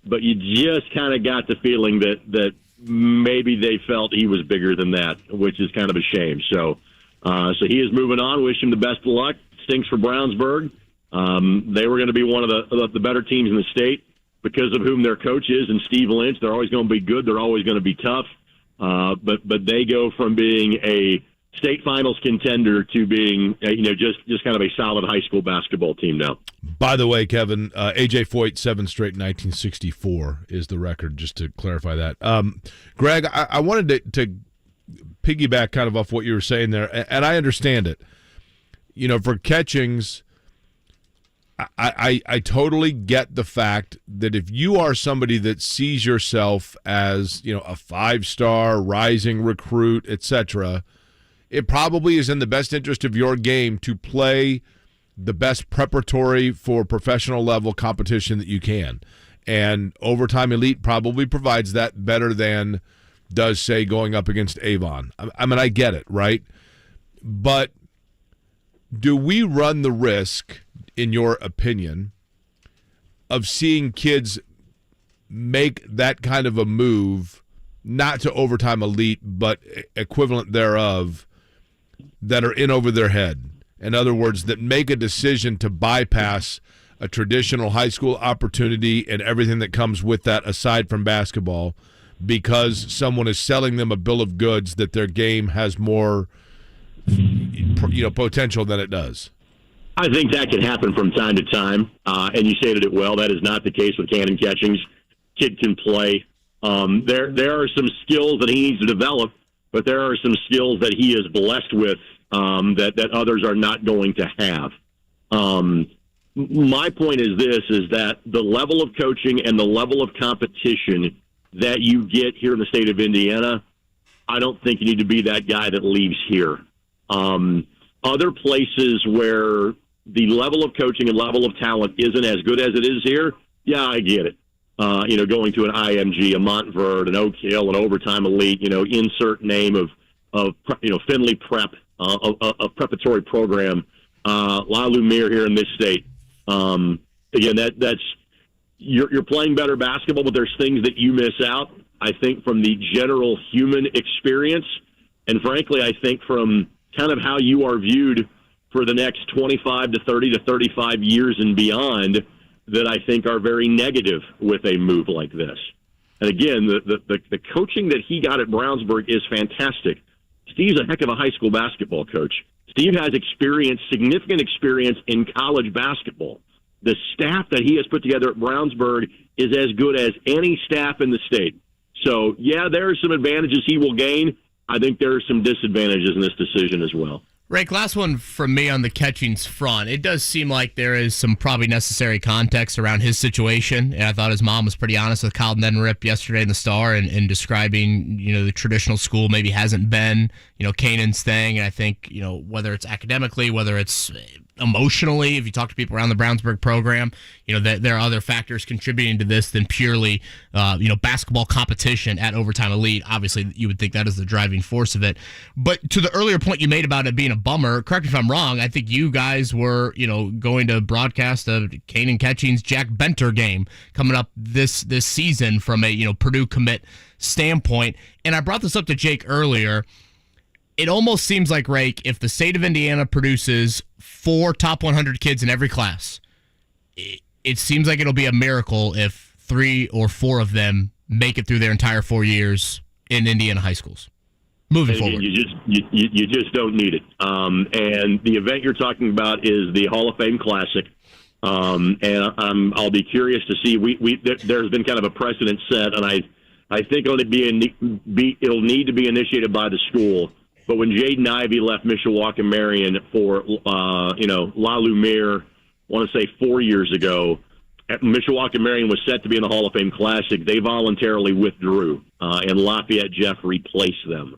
but you just kind of got the feeling that maybe they felt he was bigger than that, which is kind of a shame. So he is moving on. Wish him the best of luck. Stinks for Brownsburg. They were going to be one of the better teams in the state because of whom their coach is, and Steve Lynch. They're always going to be good. They're always going to be tough. But they go from being a state finals contender to being just kind of a solid high school basketball team now. By the way, Kevin, A.J. Foyt, 7 straight in 1964 is the record, just to clarify that. Greg, I wanted to piggyback kind of off what you were saying there, and I understand it. For Ketchings, I totally get the fact that if you are somebody that sees yourself as, a 5-star rising recruit, etc., it probably is in the best interest of your game to play the best preparatory for professional level competition that you can. And Overtime Elite probably provides that better than does, say, going up against Avon. I mean, I get it, right? But do we run the risk, in your opinion, of seeing kids make that kind of a move, not to Overtime Elite, but equivalent thereof, that are in over their head? In other words, that make a decision to bypass a traditional high school opportunity and everything that comes with that aside from basketball because someone is selling them a bill of goods that their game has more potential than it does. I think that can happen from time to time, and you stated it well. That is not the case with Kanan Ketchings. Kid can play. There are some skills that he needs to develop, but there are some skills that he is blessed with that others are not going to have. My point is that the level of coaching and the level of competition that you get here in the state of Indiana, I don't think you need to be that guy that leaves here. Other places where the level of coaching and level of talent isn't as good as it is here, yeah, I get it. Going to an IMG, a Montverde, an Oak Hill, an Overtime Elite, insert name of Finley Prep, a preparatory program, La Lumiere here in this state. Again, that's you're playing better basketball, but there's things that you miss out, I think, from the general human experience. And frankly, I think from kind of how you are viewed for the next 25 to 30 to 35 years and beyond, that I think are very negative with a move like this. And again, the coaching that he got at Brownsburg is fantastic. Steve's a heck of a high school basketball coach. Steve has significant experience in college basketball. The staff that he has put together at Brownsburg is as good as any staff in the state. So, yeah, there are some advantages he will gain. I think there are some disadvantages in this decision as well. Rake, last one from me on the catchings front. It does seem like there is some probably necessary context around his situation, and I thought his mom was pretty honest with Kyle Neddenrip yesterday in the Star and describing, the traditional school maybe hasn't been, Canaan's thing, and I think, whether it's academically, whether it's emotionally, if you talk to people around the Brownsburg program, that there are other factors contributing to this than purely, basketball competition at Overtime Elite. Obviously, you would think that is the driving force of it. But to the earlier point you made about it being a bummer, correct me if I'm wrong, I think you guys were, going to broadcast a Kanan Catchings Jack Benter game coming up this season from a, Purdue commit standpoint. And I brought this up to Jake earlier. It almost seems like, Rake, if the state of Indiana produces 4 top 100 kids in every class, it seems like it'll be a miracle if 3 or 4 of them make it through their entire 4 years in Indiana high schools. Moving forward. You just don't need it. And the event you're talking about is the Hall of Fame Classic. And I'll be curious to see. There's been kind of a precedent set, and I think it'll need to be initiated by the school. But when Jaden Ivey left Mishawaka-Marion for, La Lumiere, I want to say 4 years ago, Mishawaka-Marion was set to be in the Hall of Fame Classic. They voluntarily withdrew, and Lafayette Jeff replaced them.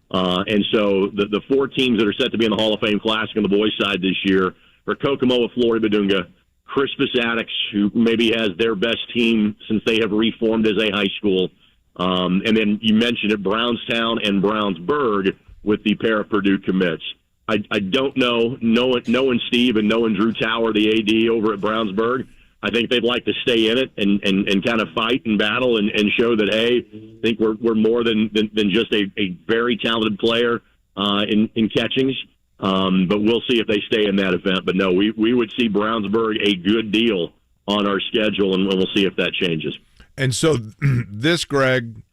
And so the 4 teams that are set to be in the Hall of Fame Classic on the boys' side this year are Kokomoa, Flory Badunga, Crispus Attucks, who maybe has their best team since they have reformed as a high school. And then you mentioned it, Brownstown and Brownsburg, with the pair of Purdue commits. I don't know, knowing Steve and knowing Drew Tower, the AD over at Brownsburg, I think they'd like to stay in it and kind of fight and battle and show that, hey, I think we're more than just a very talented player in catchings. But we'll see if they stay in that event. But no, we would see Brownsburg a good deal on our schedule, and we'll see if that changes. And so this, Greg,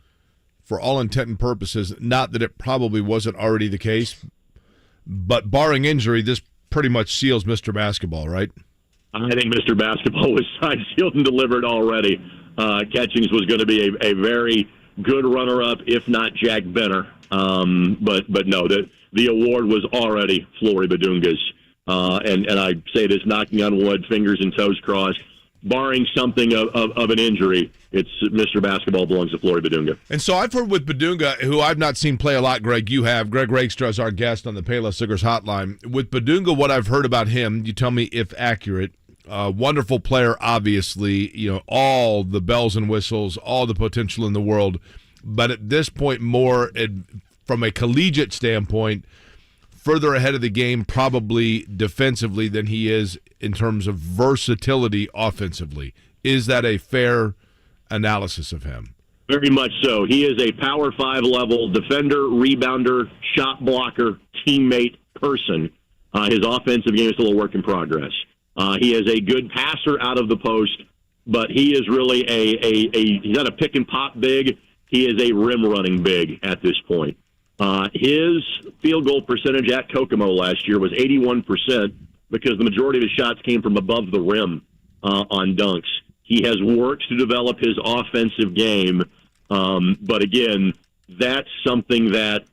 for all intent and purposes, not that it probably wasn't already the case, but barring injury, this pretty much seals Mr. Basketball, right? I think Mr. Basketball was signed, sealed, and delivered already. Catchings was going to be a very good runner-up, if not Jack Benner. But no, the award was already Flory Badunga's. And I say this knocking on wood, fingers and toes crossed. Barring something of an injury, it's Mr. Basketball belongs to Flory Badunga. And so I've heard with Badunga, who I've not seen play a lot, Greg, you have. Greg Rakestraw is our guest on the Payless Liquors Hotline. With Badunga, what I've heard about him, you tell me if accurate, wonderful player, obviously, all the bells and whistles, all the potential in the world. But at this point, more from a collegiate standpoint, further ahead of the game probably defensively than he is in terms of versatility offensively. Is that a fair analysis of him? Very much so. He is a Power 5 level defender, rebounder, shot blocker, teammate, person. His offensive game is still a work in progress. He is a good passer out of the post, but he is really he's not a pick and pop big. He is a rim running big at this point. His field goal percentage at Kokomo last year was 81% because the majority of his shots came from above the rim on dunks. He has worked to develop his offensive game, but again, that's something that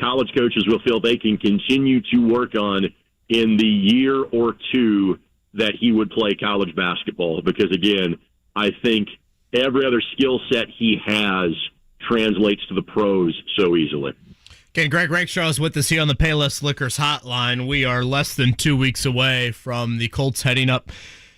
college coaches will feel they can continue to work on in the year or two that he would play college basketball. Because again, I think every other skill set he has translates to the pros so easily. Okay, Greg Rakestraw is with us here on the Payless Liquors Hotline. We are less than 2 weeks away from the Colts heading up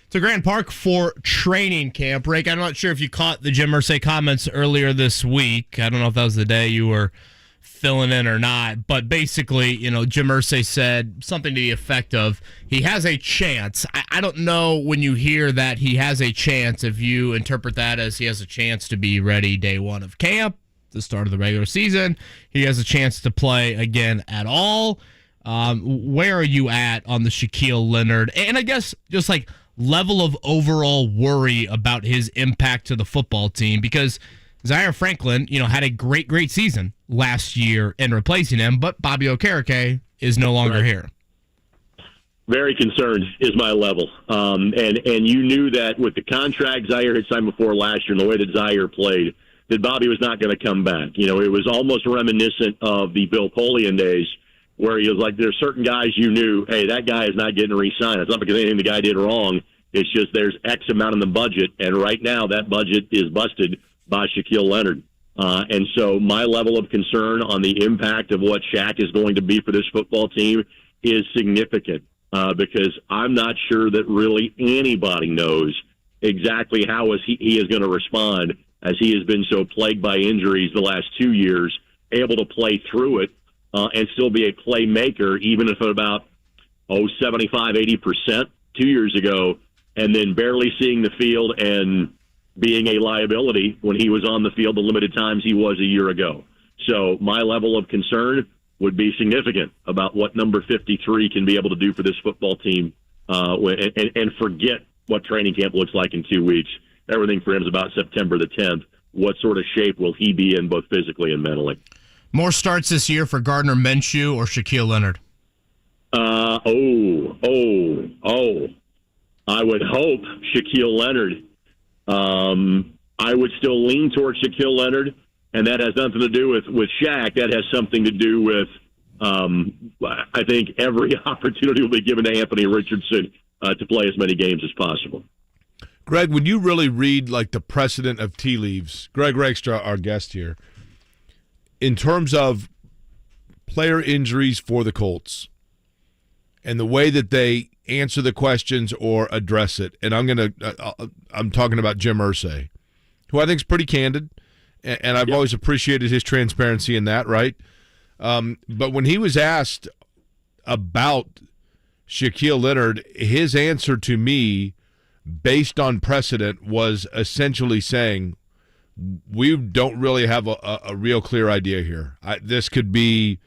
to Grand Park for training camp. Rake, I'm not sure if you caught the Jim Irsay comments earlier this week. I don't know if that was the day you were filling in or not, but basically, Jim Irsay said something to the effect of he has a chance. I don't know when you hear that he has a chance, if you interpret that as he has a chance to be ready day one of camp, the start of the regular season, he has a chance to play again at all. Where are you at on the Shaquille Leonard? And I guess just like level of overall worry about his impact to the football team, because Zaire Franklin, had a great season last year in replacing him, but Bobby Okereke is no longer here. Very concerned is my level. And you knew that with the contract Zaire had signed before last year and the way that Zaire played, that Bobby was not going to come back. It was almost reminiscent of the Bill Polian days where he was like, there's certain guys you knew, hey, that guy is not getting re-signed. It's not because anything the guy did wrong. It's just there's X amount in the budget, and right now that budget is busted by Shaquille Leonard. And so my level of concern on the impact of what Shaq is going to be for this football team is significant. Because I'm not sure that really anybody knows exactly how he is going to respond, as he has been so plagued by injuries the last 2 years, able to play through it and still be a playmaker, even if at about 75, 80% 2 years ago, and then barely seeing the field and being a liability when he was on the field the limited times he was a year ago. So my level of concern would be significant about what number 53 can be able to do for this football team, and forget what training camp looks like in 2 weeks. Everything for him is about September the 10th. What sort of shape will he be in, both physically and mentally? More starts this year for Gardner Minshew or Shaquille Leonard? I would hope Shaquille Leonard. I would still lean towards Shaquille Leonard. And that has nothing to do with Shaq. That has something to do with, I think, every opportunity will be given to Anthony Richardson to play as many games as possible. Greg, when you really read like the precedent of tea leaves, Greg Rakestraw, our guest here, in terms of player injuries for the Colts and the way that they answer the questions or address it, and I'm talking about Jim Irsay, who I think is pretty candid. And I've always appreciated his transparency in that, right? But when he was asked about Shaquille Leonard, his answer to me, based on precedent, was essentially saying, we don't really have a real clear idea here. This could be,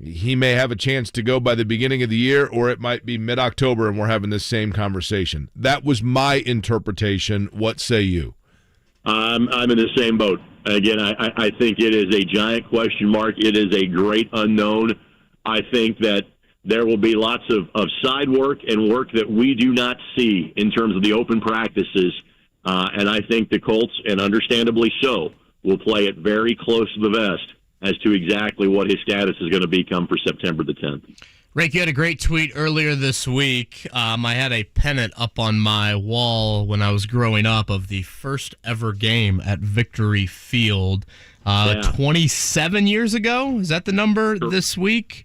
he may have a chance to go by the beginning of the year, or it might be mid-October and we're having this same conversation. That was my interpretation. What say you? I'm in the same boat. Again, I think it is a giant question mark. It is a great unknown. I think that there will be lots of side work and work that we do not see in terms of the open practices. And I think the Colts, and understandably so, will play it very close to the vest as to exactly what his status is going to become for September the 10th. Rake, you had a great tweet earlier this week. I had a pennant up on my wall when I was growing up of the first ever game at Victory Field 27 years ago. Is that the number this week?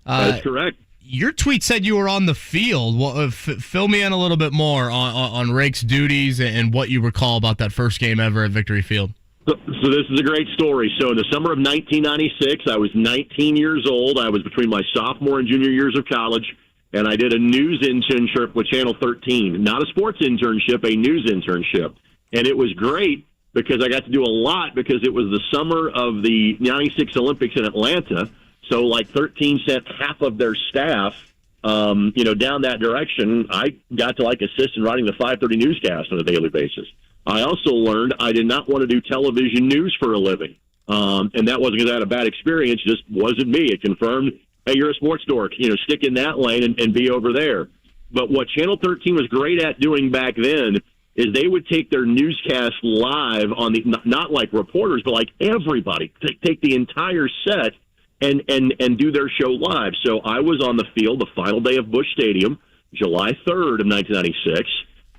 That's correct. Your tweet said you were on the field. Well, fill me in a little bit more on Rake's duties and what you recall about that first game ever at Victory Field. So this is a great story. So in the summer of 1996, I was 19 years old. I was between my sophomore and junior years of college, and I did a news internship with Channel 13. Not a sports internship, a news internship. And it was great because I got to do a lot because it was the summer of the 96 Olympics in Atlanta. So like 13 sent half of their staff, down that direction. I got to assist in writing the 5:30 newscast on a daily basis. I also learned I did not want to do television news for a living. And that wasn't because I had a bad experience, just wasn't me. It confirmed, hey, you're a sports dork, stick in that lane and be over there. But what Channel 13 was great at doing back then is they would take their newscast live on the, not like reporters, but like everybody, take the entire set and do their show live. So I was on the field the final day of Busch Stadium, July 3rd of 1996.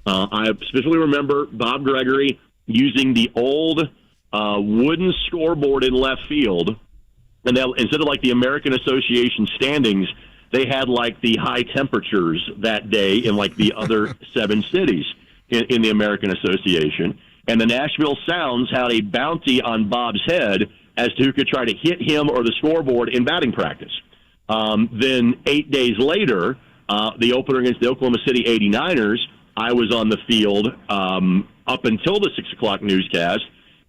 I specifically remember Bob Gregory using the old wooden scoreboard in left field, and that, instead of the American Association standings, they had the high temperatures that day in the other 7 cities in the American Association. And the Nashville Sounds had a bounty on Bob's head as to who could try to hit him or the scoreboard in batting practice. Then 8 days later, the opener against the Oklahoma City 89ers, I was on the field up until the 6 o'clock newscast,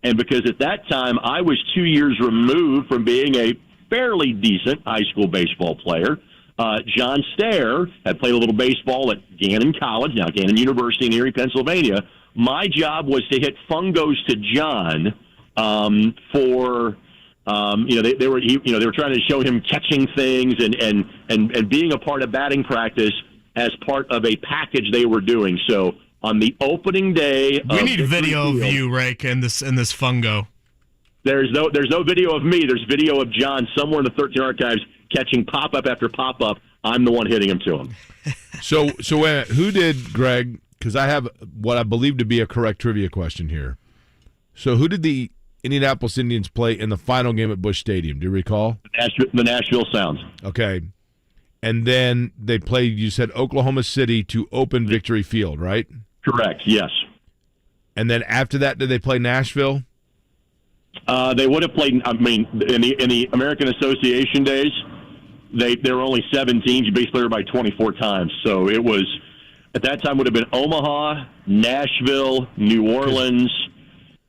and because at that time I was 2 years removed from being a fairly decent high school baseball player, John Stair had played a little baseball at Gannon College, now Gannon University in Erie, Pennsylvania. My job was to hit fungos to John for they were trying to show him catching things and being a part of batting practice as part of a package they were doing. So on the opening day, we need video of you, Rake, in this fungo. There's no video of me. There's video of John somewhere in the 13 archives catching pop up after pop up. I'm the one hitting him to him. So who did, Greg? Because I have what I believe to be a correct trivia question here. So who did the Indianapolis Indians play in the final game at Busch Stadium? Do you recall? The Nashville Sounds. Okay. And then they played, you said, Oklahoma City to open Victory Field, right? Correct, yes. And then after that, did they play Nashville? They would have played, in the American Association days, there were only 7 teams. You basically were by 24 times. So it was, at that time, would have been Omaha, Nashville, New Orleans,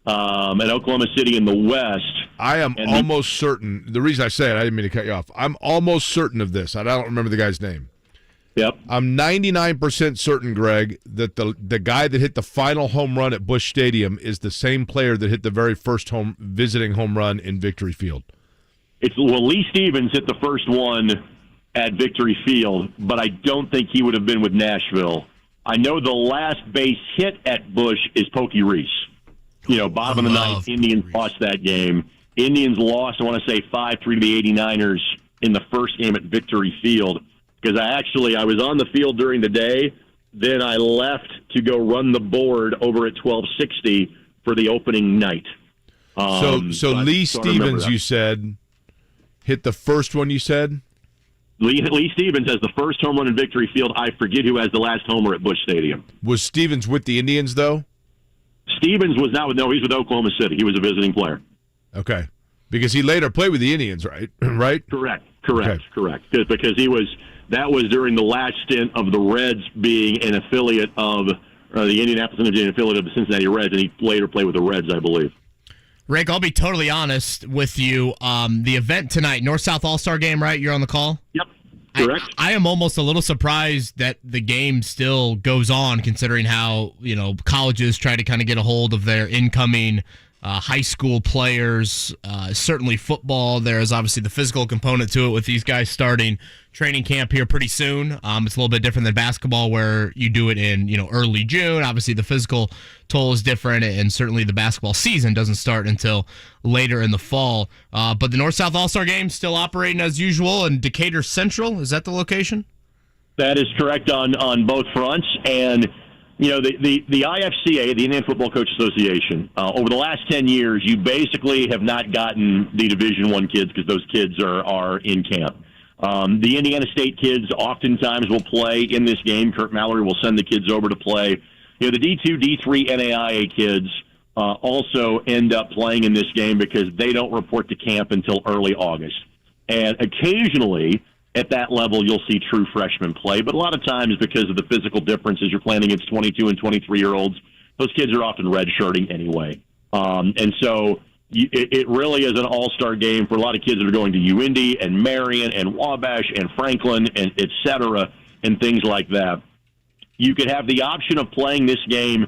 and Oklahoma City in the West. I am almost certain. The reason I say it, I didn't mean to cut you off. I'm almost certain of this. I don't remember the guy's name. Yep. I'm 99% certain, Greg, that the guy that hit the final home run at Busch Stadium is the same player that hit the very first visiting home run in Victory Field. Lee Stevens hit the first one at Victory Field, but I don't think he would have been with Nashville. I know the last base hit at Busch is Pokey Reese. Bottom of the ninth, Indians lost that game. Indians lost, I want to say, 5-3 to the 89ers in the first game at Victory Field, because I was on the field during the day. Then I left to go run the board over at 1260 for the opening night. So Lee Stevens, you said, hit the first one, you said? Lee Stevens has the first home run in Victory Field. I forget who has the last homer at Busch Stadium. Was Stevens with the Indians, though? Stevens was not he's with Oklahoma City. He was a visiting player. Okay. Because he later played with the Indians, right? Right? Correct. Because that was during the last stint of the Reds being an affiliate of the Indianapolis Indians, an affiliate of the Cincinnati Reds, and he later played with the Reds, I believe. Rick, I'll be totally honest with you. The event tonight, North-South All-Star game, right? You're on the call? Yep. Correct. I am almost a little surprised that the game still goes on, considering how colleges try to kind of get a hold of their incoming high school players. Certainly football, there is obviously the physical component to it with these guys starting training camp here pretty soon. It's a little bit different than basketball where you do it in early June. Obviously the physical toll is different, and certainly the basketball season doesn't start until later in the fall. But the North-South All-Star Game still operating as usual in Decatur Central. Is that the location? That is correct on both fronts. And the IFCA, the Indian Football Coach Association, over the last 10 years, you basically have not gotten the Division I kids because those kids are in camp. The Indiana State kids oftentimes will play in this game. Kurt Mallory will send the kids over to play. The D2, D3 NAIA kids also end up playing in this game because they don't report to camp until early August. And occasionally, at that level, you'll see true freshmen play. But a lot of times, because of the physical differences, you're playing against 22 and 23-year-olds. Those kids are often redshirting anyway. And so it really is an all-star game for a lot of kids that are going to UIndy and Marion and Wabash and Franklin and et cetera and things like that. You could have the option of playing this game,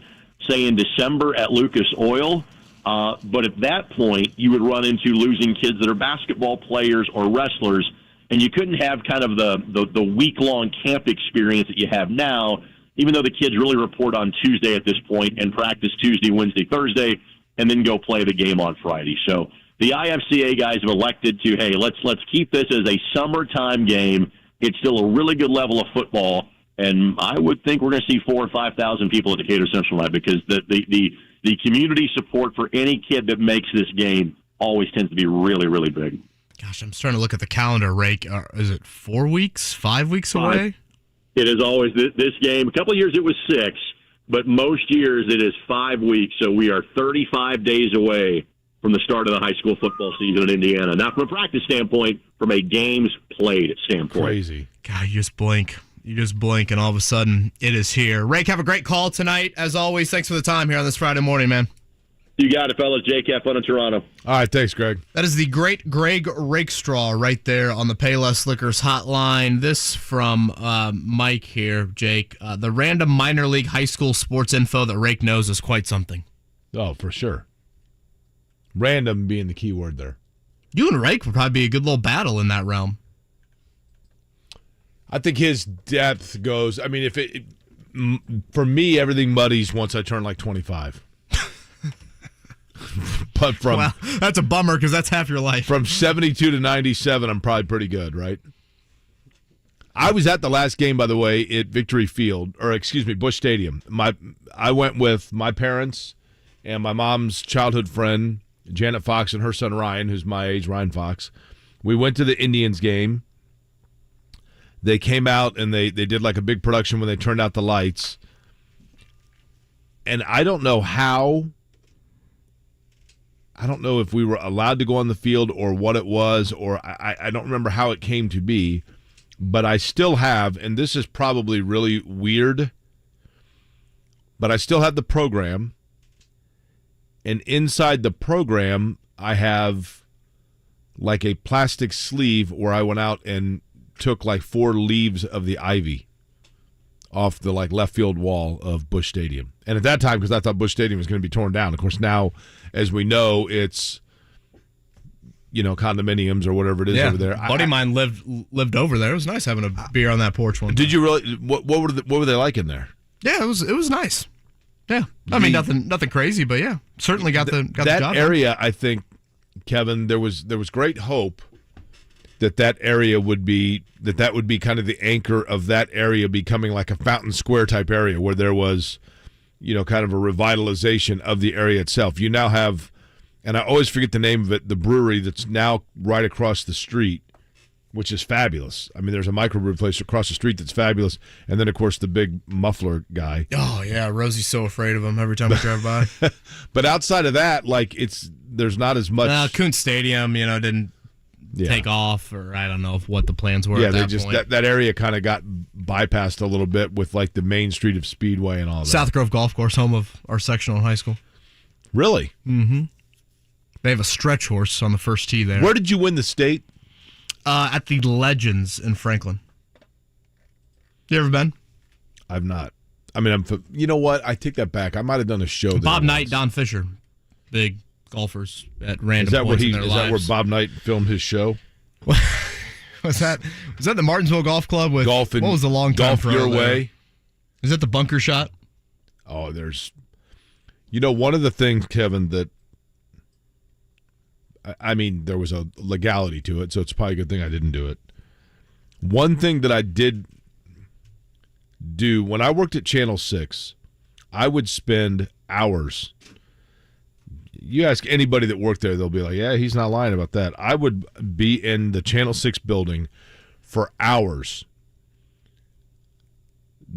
say, in December at Lucas Oil, but at that point, you would run into losing kids that are basketball players or wrestlers, and you couldn't have kind of the week-long camp experience that you have now, even though the kids really report on Tuesday at this point and practice Tuesday, Wednesday, Thursday, and then go play the game on Friday. So the IFCA guys have elected to, hey, let's keep this as a summertime game. It's still a really good level of football, and I would think we're going to see 4,000 or 5,000 people at Decatur Central tonight because the community support for any kid that makes this game always tends to be really, really big. Gosh, I'm starting to look at the calendar, Rake. Is it 4 weeks, 5 weeks away? It is always this game. A couple of years it was 6, but most years it is 5 weeks. So we are 35 days away from the start of the high school football season in Indiana. Not from a practice standpoint, from a games played standpoint. Crazy. God, you just blink. And all of a sudden it is here. Rake, have a great call tonight. As always, thanks for the time here on this Friday morning, man. You got it, fellas. Jake, have fun in Toronto. All right, thanks, Greg. That is the great Greg Rakestraw right there on the Payless Liquors hotline. This from Mike here, Jake. The random minor league high school sports info that Rake knows is quite something. Oh, for sure. Random being the key word there. You and Rake would probably be a good little battle in that realm. I think his depth goes. I mean, for me, everything muddies once I turn like 25. But well, that's a bummer because that's half your life. From 72 to 97, I'm probably pretty good, right? I was at the last game, by the way, at Victory Field, or excuse me, Busch Stadium. I went with my parents and my mom's childhood friend, Janet Fox, and her son Ryan, who's my age, Ryan Fox. We went to the Indians game. They came out and they did like a big production when they turned out the lights. And I don't know if we were allowed to go on the field or what it was, or I don't remember how it came to be, but I still have, and this is probably really weird, but I still have the program, and inside the program I have like a plastic sleeve where I went out and took like 4 leaves of the ivy off the like left field wall of Busch Stadium. And at that time, because I thought Busch Stadium was going to be torn down. Of course, now, as we know, it's, condominiums or whatever it is over there. A buddy of mine lived over there. It was nice having a beer on that porch one time. Did you really? What were they like in there? Yeah, it was nice. Yeah, I mean nothing crazy, but yeah, certainly got the job that area. I think, Kevin, there was great hope that area would be kind of the anchor of that area becoming like a Fountain Square type area where there was, kind of a revitalization of the area itself. You now have, and I always forget the name of it, the brewery that's now right across the street, which is fabulous. I mean, there's a microbrew place across the street that's fabulous, and then of course the big muffler guy. Oh yeah, Rosie's so afraid of him every time we drive by. But outside of that, like there's not as much. Kuntz Stadium, didn't take off, or I don't know what the plans were. Yeah, at that point. that area kind of got bypassed a little bit with like the main street of Speedway and all that. South Grove Golf Course, home of our sectional in high school. Really? Mm-hmm. They have a stretch horse on the first tee there. Where did you win the state? At the Legends in Franklin. You ever been? I've not. I mean, you know what? I take that back. I might have done a show there. Bob Knight, Don Fisher, big golfers at random points in their lives. Is that where Bob Knight filmed his show? Was that the Martinsville Golf Club with what was the long time Golf Your Way? Is that the bunker shot? Oh, there's one of the things, Kevin, that I mean, there was a legality to it, so it's probably a good thing I didn't do it. One thing that I did do when I worked at Channel 6, I would spend hours. You ask anybody that worked there, they'll be like, yeah, he's not lying about that. I would be in the Channel 6 building for hours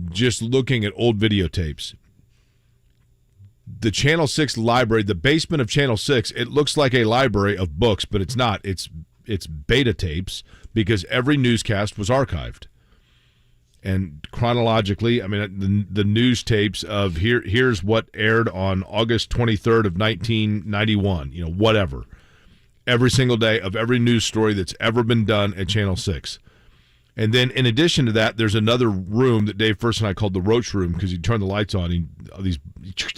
just looking at old videotapes. The Channel 6 library, the basement of Channel 6, it looks like a library of books, but it's not. It's beta tapes because every newscast was archived. And chronologically, I mean, the news tapes of here's what aired on August 23rd of 1991, whatever. Every single day of every news story that's ever been done at Channel 6. And then in addition to that, there's another room that Dave First and I called the Roach Room because he'd turn the lights on,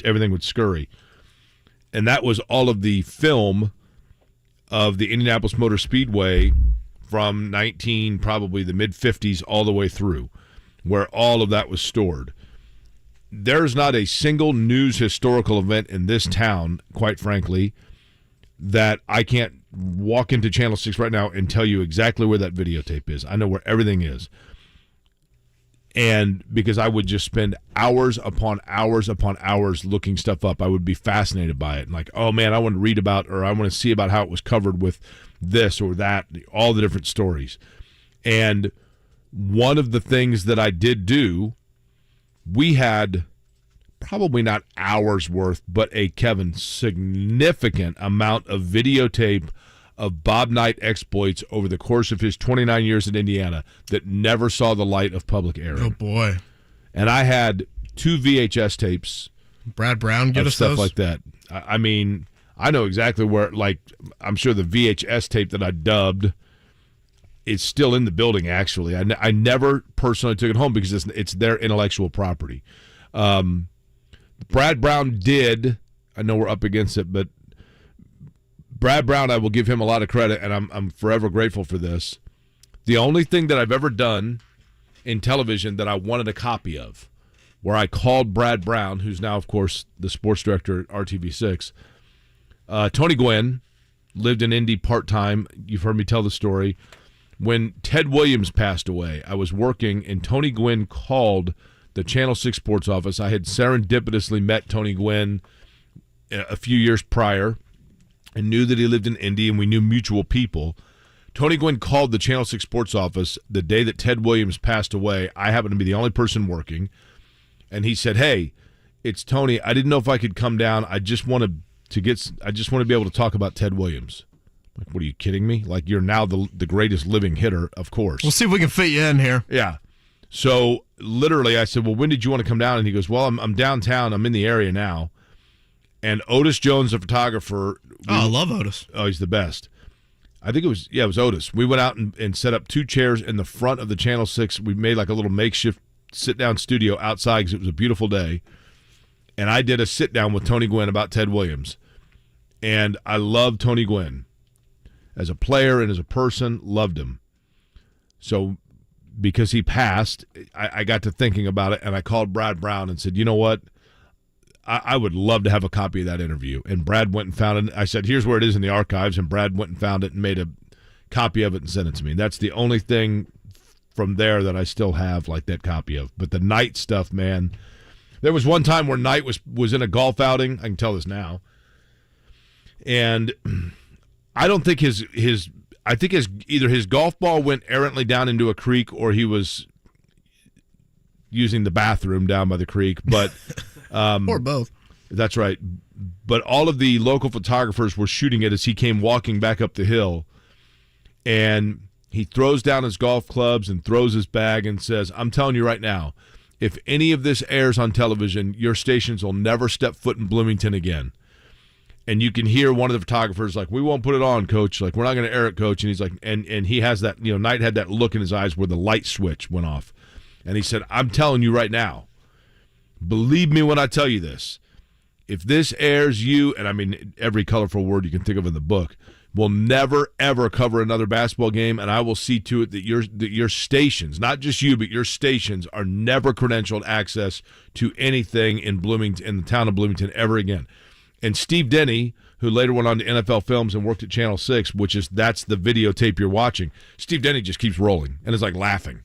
everything would scurry. And that was all of the film of the Indianapolis Motor Speedway from probably the mid-50s all the way through, where all of that was stored. There's not a single news historical event in this town, quite frankly, that I can't walk into Channel 6 right now and tell you exactly where that videotape is. I know where everything is. And because I would just spend hours upon hours upon hours looking stuff up, I would be fascinated by it. And like, oh man, I want to read about, or I want to see about how it was covered with this or that, all the different stories. And one of the things that I did do, we had probably not hours worth, but a significant amount of videotape of Bob Knight exploits over the course of his 29 years in Indiana that never saw the light of public airing. Oh boy! And I had 2 VHS tapes. Brad Brown, get us stuff those? Like that. I mean, I know exactly where. Like, I'm sure the VHS tape that I dubbed is still in the building. Actually, I never personally took it home because it's their intellectual property. Brad Brown did. I know we're up against it, but Brad Brown, I will give him a lot of credit, and I'm forever grateful for this. The only thing that I've ever done in television that I wanted a copy of, where I called Brad Brown, who's now, of course, the sports director at RTV6. Tony Gwynn lived in Indy part-time. You've heard me tell the story. When Ted Williams passed away, I was working, and Tony Gwynn called the Channel 6 sports office. I had serendipitously met Tony Gwynn a few years prior and knew that he lived in Indy, and we knew mutual people. Tony Gwynn called the Channel 6 sports office the day that Ted Williams passed away. I happened to be the only person working, and he said, "Hey, it's Tony. I didn't know if I could come down. I just want to be able to talk about Ted Williams." Like, what, are you kidding me? Like, you're now the greatest living hitter, of course. We'll see if we can fit you in here. Yeah. So literally, I said, "Well, when did you want to come down?" And he goes, "Well, I'm downtown. I'm in the area now." And Otis Jones, the photographer. I love Otis. Oh, he's the best. I think it was Otis. We went out and set up 2 chairs in the front of the Channel 6. We made like a little makeshift sit-down studio outside because it was a beautiful day. And I did a sit-down with Tony Gwynn about Ted Williams. And I love Tony Gwynn. As a player and as a person, loved him. So because he passed, I got to thinking about it, and I called Brad Brown and said, "You know what? I would love to have a copy of that interview." And Brad went and found it. I said, "Here's where it is in the archives." And Brad went and found it and made a copy of it and sent it to me. That's the only thing from there that I still have like that copy of. But the Knight stuff, man. There was one time where Knight was in a golf outing. I can tell this now. And I don't think either his golf ball went errantly down into a creek or he was using the bathroom down by the creek. But or both. That's right. But all of the local photographers were shooting it as he came walking back up the hill. And he throws down his golf clubs and throws his bag and says, "I'm telling you right now, if any of this airs on television, your stations will never step foot in Bloomington again." And you can hear one of the photographers like, "We won't put it on, Coach. Like, we're not going to air it, Coach." And he's like, and he has that, Knight had that look in his eyes where the light switch went off. And he said, "I'm telling you right now, believe me when I tell you this, if this airs, you," and I mean every colorful word you can think of in the book, "will never, ever cover another basketball game, and I will see to it that your stations, not just you, but your stations, are never credentialed access to anything in Bloomington, in the town of Bloomington, ever again." And Steve Denny, who later went on to NFL Films and worked at Channel 6, that's the videotape you're watching, Steve Denny just keeps rolling and is like laughing.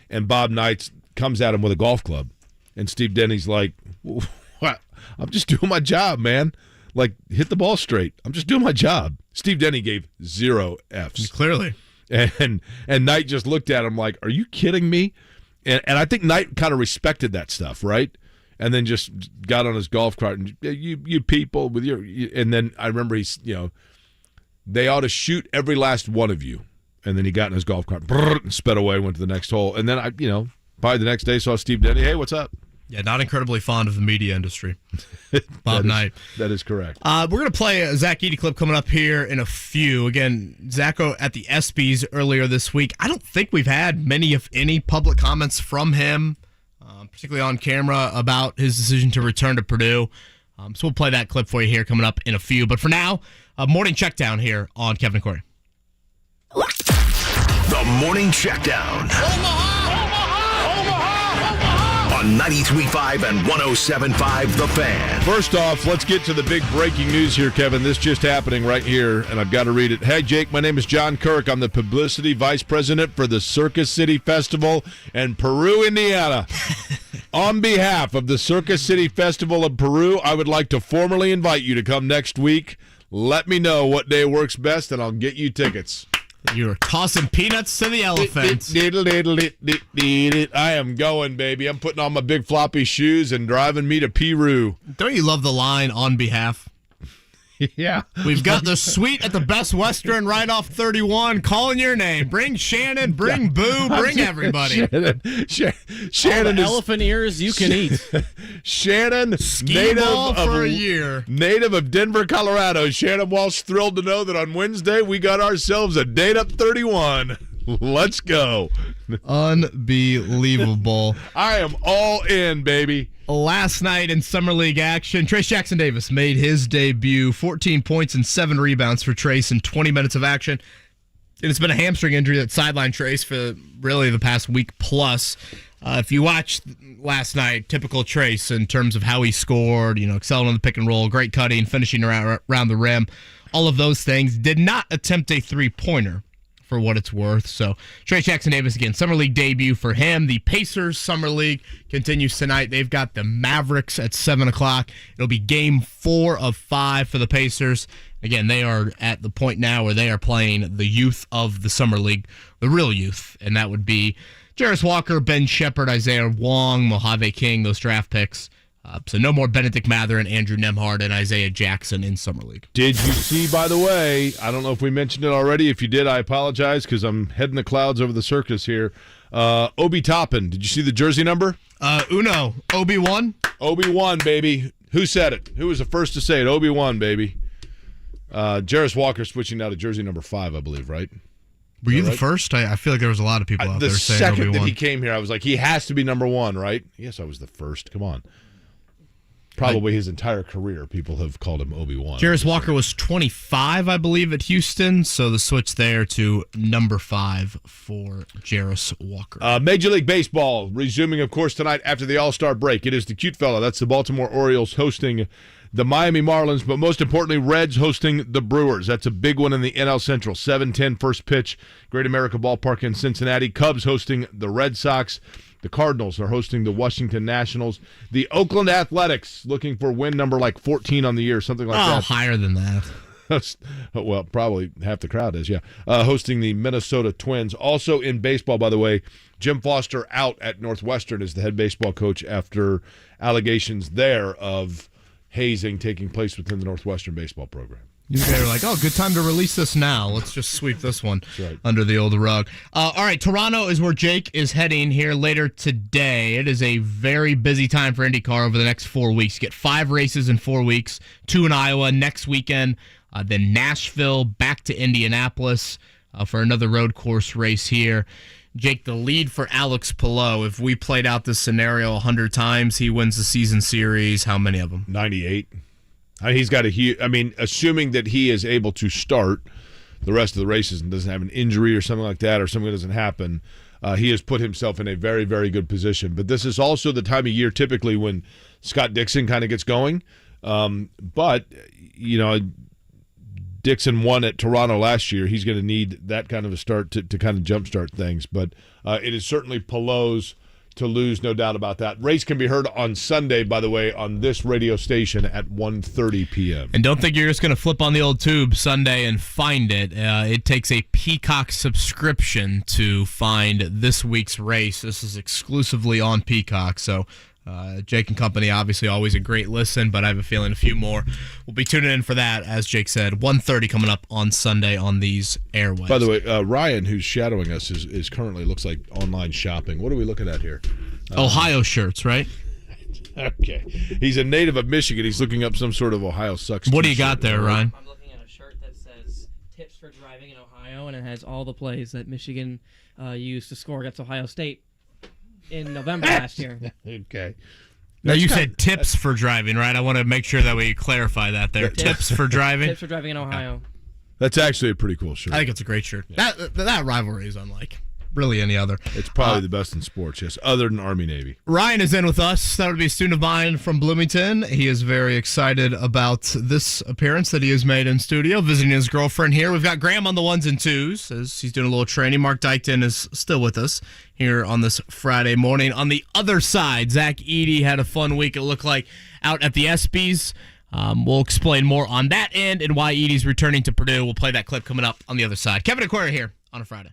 And Bob Knight comes at him with a golf club. And Steve Denny's like, "What? I'm just doing my job, man. Like, hit the ball straight. I'm just doing my job." Steve Denny gave 0 Fs. Clearly. And Knight just looked at him like, "Are you kidding me?" And I think Knight kind of respected that stuff, right? And then just got on his golf cart and, you people with your, and then I remember they ought to shoot every last one of you. And then he got in his golf cart, and sped away, went to the next hole. And then probably the next day saw Steve Denny. "Hey, what's up?" Yeah, not incredibly fond of the media industry. Bob Knight. That is correct. We're going to play a Zach Edey clip coming up here in a few. Again, Zacho at the ESPYs earlier this week. I don't think we've had many, if any, public comments from him, particularly on camera, about his decision to return to Purdue. So we'll play that clip for you here coming up in a few. But for now, a morning check down here on Kevin and Corey. The Morning Checkdown. On 93.5 and 107.5 The Fan. First off, let's get to the big breaking news here, Kevin. This just happening right here, and I've got to read it. "Hey, Jake, my name is John Kirk. I'm the publicity vice president for the Circus City Festival in Peru, Indiana. On behalf of the Circus City Festival of Peru, I would like to formally invite you to come next week. Let me know what day works best, and I'll get you tickets." You're tossing peanuts to the elephants. I am going, baby. I'm putting on my big floppy shoes and driving me to Peru. Don't you love the line, "on behalf"? Yeah. We've got the suite at the Best Western right off 31 calling your name. Bring Shannon, bring Boo, bring everybody. Shannon is elephant ears you can eat. Shannon, native of Denver, Colorado. Shannon Walsh thrilled to know that on Wednesday we got ourselves a date up 31. Let's go. Unbelievable. I am all in, baby. Last night in Summer League action, Trace Jackson Davis made his debut. 14 points and 7 rebounds for Trace in 20 minutes of action. And it's been a hamstring injury that sidelined Trace for really the past week plus. If you watched last night, typical Trace in terms of how he scored, excelling on the pick and roll, great cutting, finishing around the rim, all of those things. Did not attempt a three-pointer for what it's worth. So Trace Jackson Davis again, Summer League debut for him. The Pacers Summer League continues tonight. They've got the Mavericks at 7 o'clock. It'll be game 4 of 5 for the Pacers. Again, they are at the point now where they are playing the youth of the Summer League, the real youth, and that would be Jarris Walker, Ben Shepherd, Isaiah Wong, Mojave King, those draft picks. So no more Benedict Mathurin, Andrew Nemhard, and Isaiah Jackson in Summer League. Did you see, by the way, I don't know if we mentioned it already. If you did, I apologize because I'm heading the clouds over the circus here. Obi Toppin, did you see the jersey number? Uno, Obi-Wan. Obi-Wan, baby. Who said it? Who was the first to say it? Obi-Wan, baby. Jarris Walker switching now to jersey number 5, I believe, right? Were you the first? I feel like there was a lot of people out there saying Obi-Wan. The second Obi-Wan. that he came here, I was like, he has to be number 1, right? Yes, I was the first. Come on. Probably his entire career, people have called him Obi-Wan. Jarris Walker was 25, I believe, at Houston, so the switch there to number 5 for Jarris Walker. Major League Baseball resuming, of course, tonight after the All-Star break. It is the cute fella. That's the Baltimore Orioles hosting the Miami Marlins, but most importantly, Reds hosting the Brewers. That's a big one in the NL Central. 7:10 first pitch, Great America Ballpark in Cincinnati. Cubs hosting the Red Sox. The Cardinals are hosting the Washington Nationals. The Oakland Athletics looking for win number like 14 on the year, something like that. Oh, higher than that. Well, probably half the crowd is, yeah. Hosting the Minnesota Twins. Also in baseball, by the way, Jim Foster out at Northwestern as the head baseball coach after allegations there of hazing taking place within the Northwestern baseball program. They were like, oh, good time to release this now. Let's just sweep this one under the old rug. All right, Toronto is where Jake is heading here later today. It is a very busy time for IndyCar over the next 4 weeks. You get 5 races in 4 weeks, 2 in Iowa next weekend, then Nashville, back to Indianapolis for another road course race here. Jake, the lead for Alex Palou, if we played out this scenario 100 times, he wins the season series. How many of them? 98. He's got a huge, assuming that he is able to start the rest of the races and doesn't have an injury or something like that, or something that doesn't happen, he has put himself in a very, very good position. But this is also the time of year typically when Scott Dixon kind of gets going. But Dixon won at Toronto last year. He's going to need that kind of a start to kind of jumpstart things. But it is certainly Palou's to lose, no doubt about that. Race can be heard on Sunday, by the way, on this radio station at 1:30 p.m. And don't think you're just going to flip on the old tube Sunday and find it. It takes a Peacock subscription to find this week's race. This is exclusively on Peacock, so Jake and Company, obviously always a great listen, but I have a feeling a few more will be tuning in for that, as Jake said. 1:30 coming up on Sunday on these airwaves. By the way, Ryan, who's shadowing us, is currently looks like online shopping. What are we looking at here? Ohio shirts, right? Okay. He's a native of Michigan. He's looking up some sort of Ohio sucks. What do you got there, Ryan? I'm looking at a shirt that says tips for driving in Ohio, and it has all the plays that Michigan used to score against Ohio State in November last year. Okay. Now, you said tips for driving, right? I want to make sure that we clarify that there. Tips for driving? Tips for driving in Ohio. That's actually a pretty cool shirt. I think it's a great shirt. Yeah. That rivalry is unlike really any other. It's probably the best in sports, yes, other than Army-Navy. Ryan is in with us. That would be a student of mine from Bloomington. He is very excited about this appearance that he has made in studio, visiting his girlfriend here. We've got Graham on the ones and twos as he's doing a little training. Mark Dykton is still with us here on this Friday morning. On the other side, Zach Edey had a fun week, it looked like, out at the ESPYs. We'll explain more on that end and why Edey's returning to Purdue. We'll play that clip coming up on the other side. Kevin Aquara here on a Friday.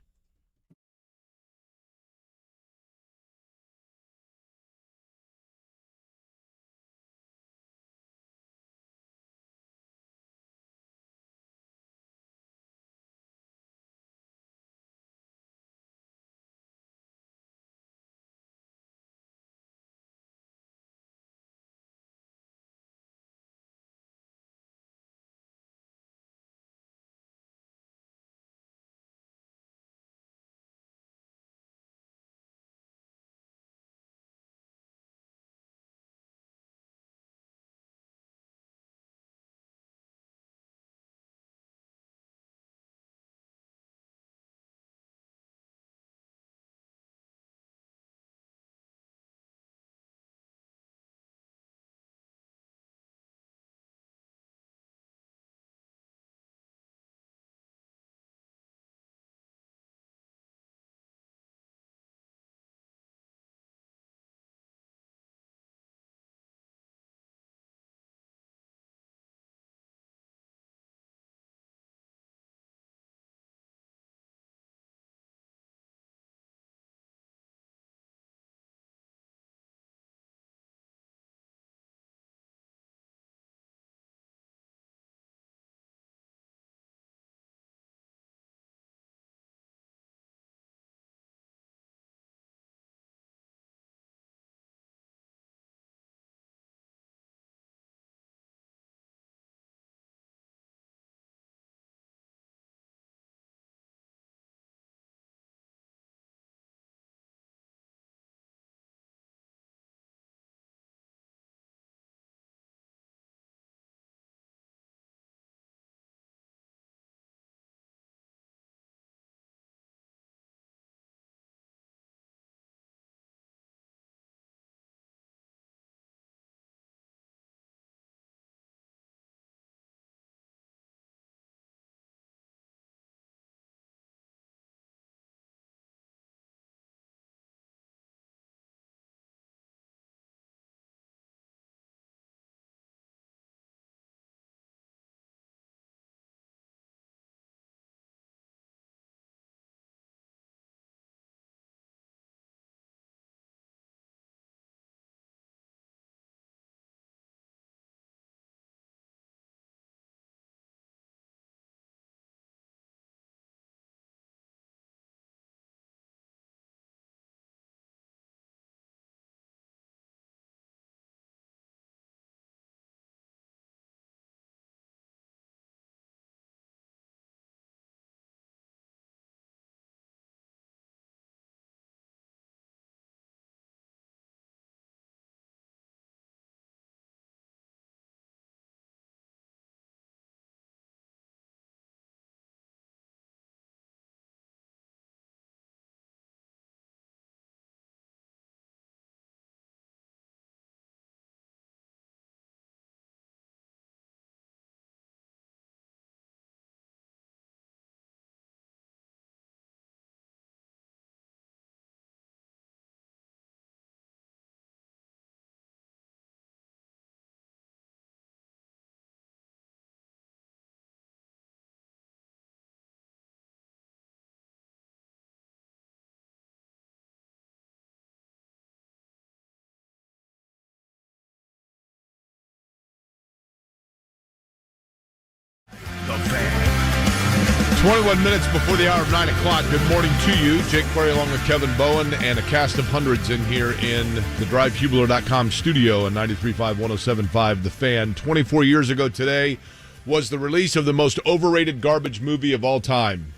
21 minutes before the hour of 9 o'clock. Good morning to you. Jake Query along with Kevin Bowen and a cast of hundreds in here in the DriveHubler.com studio on 93.5, 107.5 The Fan. 24 years ago today was the release of the most overrated garbage movie of all time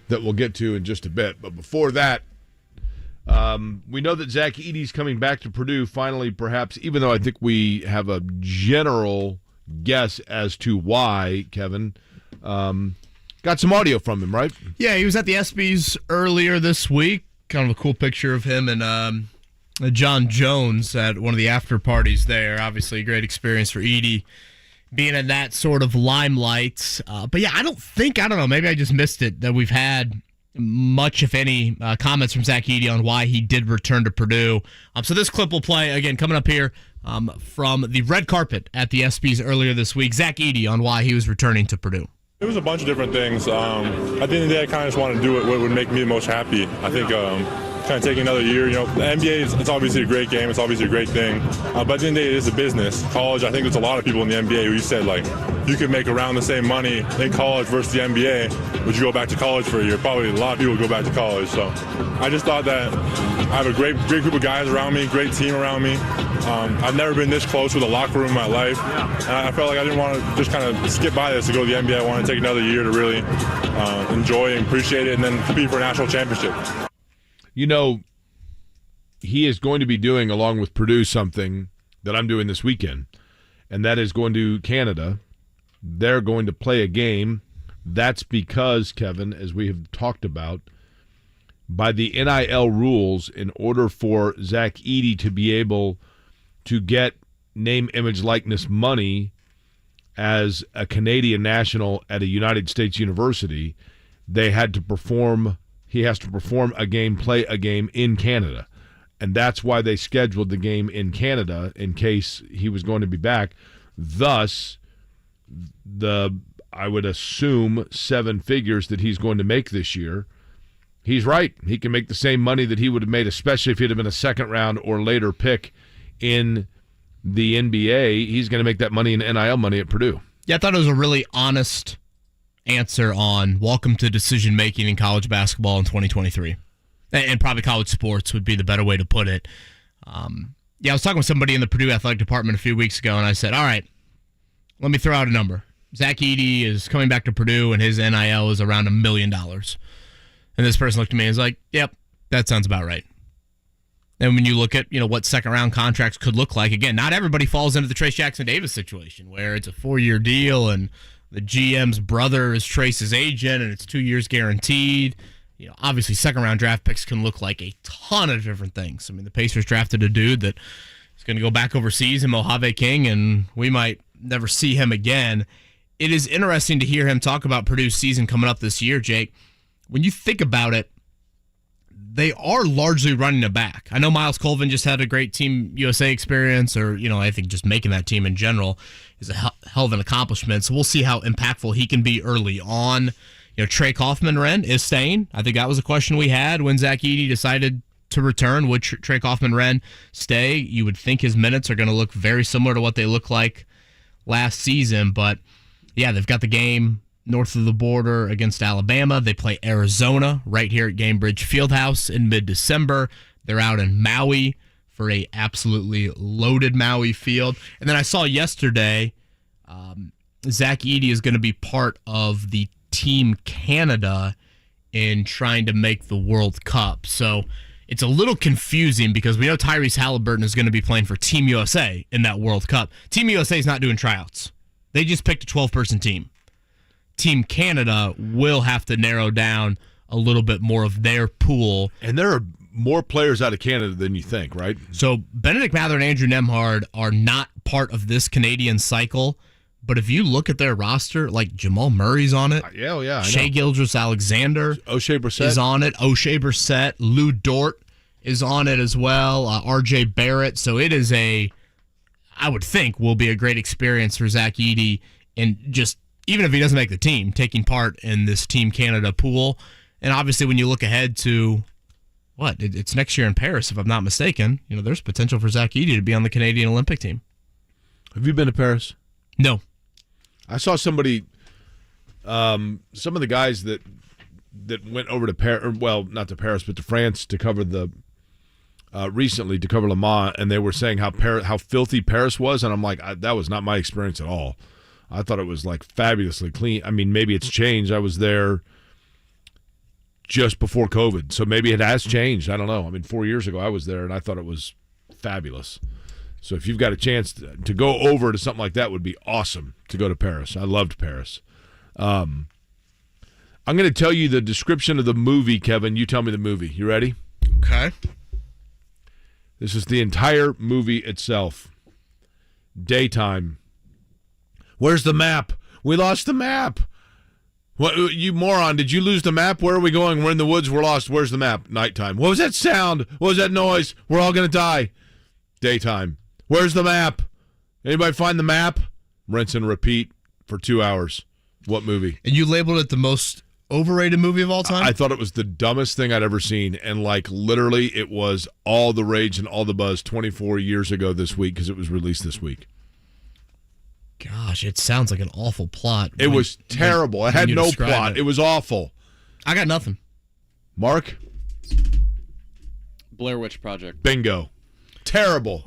that we'll get to in just a bit. But before that, we know that Zach Edey's coming back to Purdue finally, perhaps, even though I think we have a general guess as to why, Kevin. Got some audio from him, right? Yeah, he was at the ESPYs earlier this week. Kind of a cool picture of him and John Jones at one of the after parties there. Obviously, a great experience for Edey being in that sort of limelight. But yeah, I don't know, maybe I just missed it, that we've had much, if any, comments from Zach Edey on why he did return to Purdue. So this clip will play, again, coming up here from the red carpet at the ESPYs earlier this week. Zach Edey on why he was returning to Purdue. It was a bunch of different things. At the end of the day, I kind of just wanted to do what would make me the most happy. I think kind of taking another year. The NBA it's obviously a great game. It's obviously a great thing. But at the end of the day, it is a business. College, I think there's a lot of people in the NBA who said, like, you could make around the same money in college versus the NBA. Would you go back to college for a year? Probably a lot of people would go back to college. So I just thought that I have a great group of guys around me, great team around me. I've never been this close with a locker room in my life. And I felt like I didn't want to just kind of skip by this to go to the NBA. I wanted to take another year to really enjoy and appreciate it and then compete for a national championship. He is going to be doing, along with Purdue, something that I'm doing this weekend, and that is going to Canada. They're going to play a game. That's because, Kevin, as we have talked about, by the NIL rules, in order for Zach Edey to be able to get name, image, likeness money as a Canadian national at a United States university, he has to perform a game, play a game in Canada. And that's why they scheduled the game in Canada in case he was going to be back. Thus, I would assume 7 figures that he's going to make this year. He's right. He can make the same money that he would have made, especially if he'd have been a second round or later pick in the NBA. He's going to make that money in NIL money at Purdue. Yeah, I thought it was a really honest answer on welcome to decision-making in college basketball in 2023. And probably college sports would be the better way to put it. I was talking with somebody in the Purdue athletic department a few weeks ago, and I said, all right, let me throw out a number. Zach Edey is coming back to Purdue, and his NIL is around $1 million. And this person looked at me and was like, yep, that sounds about right. And when you look at, what second-round contracts could look like, again, not everybody falls into the Trace Jackson-Davis situation where it's a 4-year deal and the GM's brother is Trace's agent and it's 2 years guaranteed. Obviously, second-round draft picks can look like a ton of different things. I mean, the Pacers drafted a dude that is going to go back overseas in Mojave King, and we might never see him again. It is interesting to hear him talk about Purdue's season coming up this year, Jake. When you think about it, they are largely running it back. I know Miles Colvin just had a great Team USA experience, or, I think just making that team in general is a hell of an accomplishment. So we'll see how impactful he can be early on. Trey Kaufman-Renn is staying. I think that was a question we had when Zach Edey decided to return. Would Trey Kaufman-Renn stay? You would think his minutes are going to look very similar to what they looked like last season. But, yeah, they've got the game north of the border against Alabama. They play Arizona right here at Gainbridge Fieldhouse in mid-December. They're out in Maui for a absolutely loaded Maui field. And then I saw yesterday Zach Edey is going to be part of the Team Canada in trying to make the World Cup. So it's a little confusing because we know Tyrese Halliburton is going to be playing for Team USA in that World Cup. Team USA is not doing tryouts. They just picked a 12-person team. Team Canada will have to narrow down a little bit more of their pool. And there are more players out of Canada than you think, right? So Benedict Mather and Andrew Nembhard are not part of this Canadian cycle. But if you look at their roster, like Jamal Murray's on it. Yeah. Shai Gilgeous-Alexander O'Shea Brissett is on it. O'Shea Brissett. Lou Dort is on it as well. R.J. Barrett. So it is I would think, will be a great experience for Zach Edey. And just, even if he doesn't make the team, taking part in this Team Canada pool. And obviously when you look ahead to, it's next year in Paris, if I'm not mistaken, there's potential for Zach Edey to be on the Canadian Olympic team. Have you been to Paris? No. I saw somebody Some of the guys that went over to Paris, well, not to Paris, but to France to cover recently to cover Le Mans, and they were saying how filthy Paris was, and I'm like, that was not my experience at all. I thought it was like fabulously clean. I mean, maybe it's changed. I was there just before COVID, so maybe it has changed. I don't know. I mean, 4 years ago I was there, and I thought it was fabulous. So if you've got a chance to go over to something like that, would be awesome to go to Paris. I loved Paris. I'm going to tell you the description of the movie, Kevin. You tell me the movie. You ready? Okay. This is the entire movie itself. Daytime. Where's the map? We lost the map. What, you moron, did you lose the map? Where are we going? We're in the woods. We're lost. Where's the map? Nighttime. What was that sound? What was that noise? We're all going to die. Daytime. Where's the map? Anybody find the map? Rinse and repeat for 2 hours. What movie? And you labeled it the most overrated movie of all time? I thought it was the dumbest thing I'd ever seen, and like literally it was all the rage and all the buzz 24 years ago this week because it was released this week. Gosh, it sounds like an awful plot. It was terrible. It had no plot. It was awful. I got nothing. Mark? Blair Witch Project. Bingo. Terrible.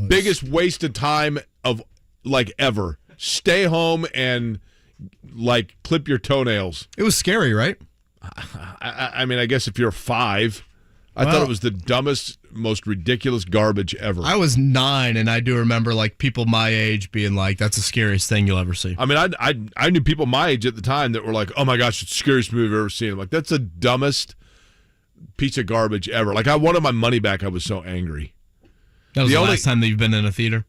Biggest waste of time of like ever. Stay home and like clip your toenails. It was scary, right? I mean, I guess if you're 5, I thought it was the dumbest, most ridiculous garbage ever. I was 9, and I do remember like people my age being like, "That's the scariest thing you'll ever see." I mean, I knew people my age at the time that were like, "Oh my gosh, it's the scariest movie I've ever seen." I'm like, that's the dumbest piece of garbage ever. Like, I wanted my money back. I was so angry. That was the last time that you've been in a theater?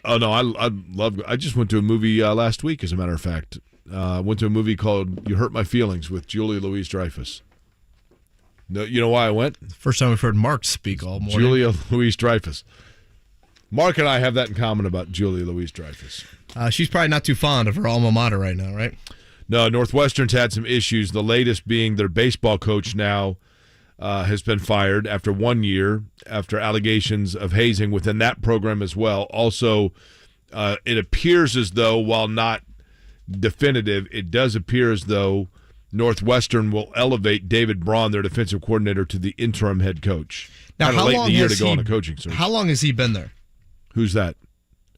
Oh no, I just went to a movie last week. As a matter of fact, went to a movie called "You Hurt My Feelings" with Julia Louis-Dreyfus. No, you know why I went? First time we've heard Mark speak all morning. Julia Louis-Dreyfus. Mark and I have that in common about Julia Louis-Dreyfus. She's probably not too fond of her alma mater right now, right? No, Northwestern's had some issues. The latest being their baseball coach now has been fired after 1 year after allegations of hazing within that program as well. Also, it appears as though, while not definitive, it does appear as though Northwestern will elevate David Braun, their defensive coordinator, to the interim head coach. Now, how late in the year to go on a coaching search. How long has he been there? Who's that?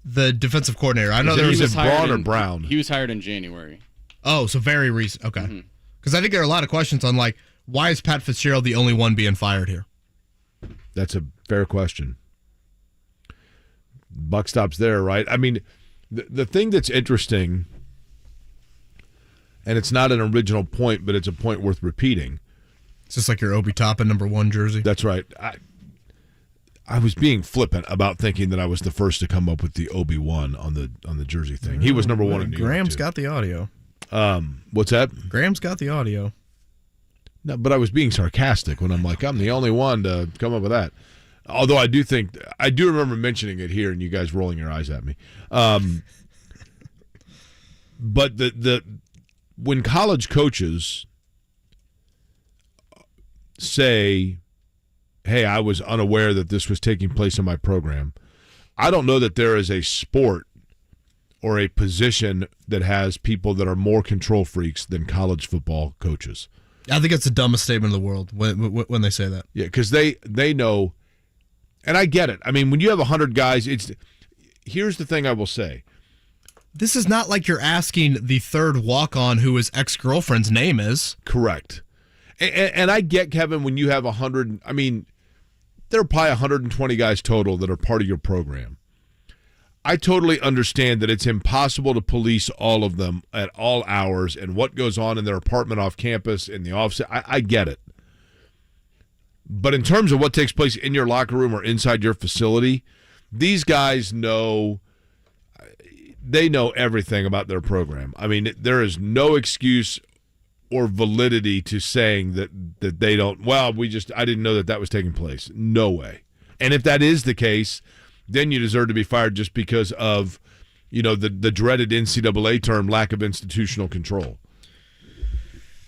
The defensive coordinator. I know there was Braun or Brown. He was hired in January. Oh, so very recent. Okay. Because I think there are a lot of questions on like, why is Pat Fitzgerald the only one being fired here? That's a fair question. Buck stops there, right? I mean, the thing that's interesting, and it's not an original point, but it's a point worth repeating. It's just like your Obi Toppin #1 jersey. That's right. I was being flippant about thinking that I was the first to come up with the Obi-Wan on the jersey thing. He was #1 in New York. Graham's got the audio. What's that? Graham's got the audio. No, but I was being sarcastic when I'm like, I'm the only one to come up with that. Although I do remember mentioning it here and you guys rolling your eyes at me. But when college coaches say, hey, I was unaware that this was taking place in my program, I don't know that there is a sport or a position that has people that are more control freaks than college football coaches. I think it's the dumbest statement in the world when they say that. Yeah, because they know, and I get it. I mean, when you have 100 guys, here's the thing I will say. This is not like you're asking the third walk-on who his ex-girlfriend's name is. Correct. And I get, Kevin, when you have 100, I mean, there are probably 120 guys total that are part of your program. I totally understand that it's impossible to police all of them at all hours and what goes on in their apartment off campus, in the office. I get it. But in terms of what takes place in your locker room or inside your facility, these guys know, they know everything about their program. I mean, there is no excuse or validity to saying that they don't, well, I didn't know that was taking place. No way. And if that is the case, then you deserve to be fired just because of, the dreaded NCAA term, lack of institutional control.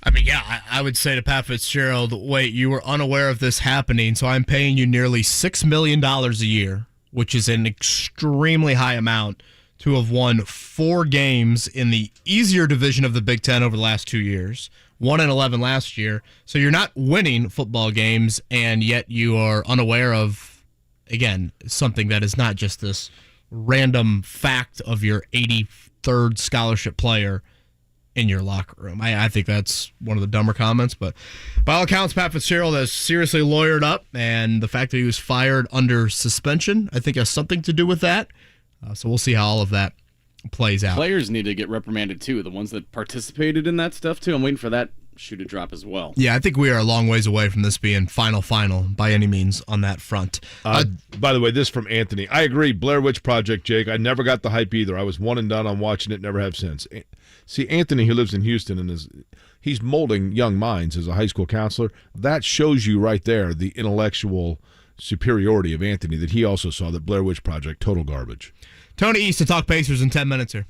I mean, yeah, I would say to Pat Fitzgerald, wait, you were unaware of this happening, so I'm paying you nearly $6 million a year, which is an extremely high amount to have won 4 games in the easier division of the Big Ten over the last 2 years, 1-11 last year. So you're not winning football games, and yet you are unaware of, again, something that is not just this random fact of your 83rd scholarship player in your locker room. I think that's one of the dumber comments, but by all accounts, Pat Fitzgerald has seriously lawyered up, and the fact that he was fired under suspension, I think, has something to do with that. So we'll see how all of that plays out. Players need to get reprimanded too. The ones that participated in that stuff too. I'm waiting for that shoe to drop as well. Yeah, I think we are a long ways away from this being final by any means on that front. By the way, this from Anthony. I agree. Blair Witch Project, Jake. I never got the hype either. I was one and done on watching it. Never have since. See, Anthony, who lives in Houston, and he's molding young minds as a high school counselor. That shows you right there the intellectual superiority of Anthony, that he also saw that Blair Witch Project, total garbage. Tony East to talk Pacers in 10 minutes here.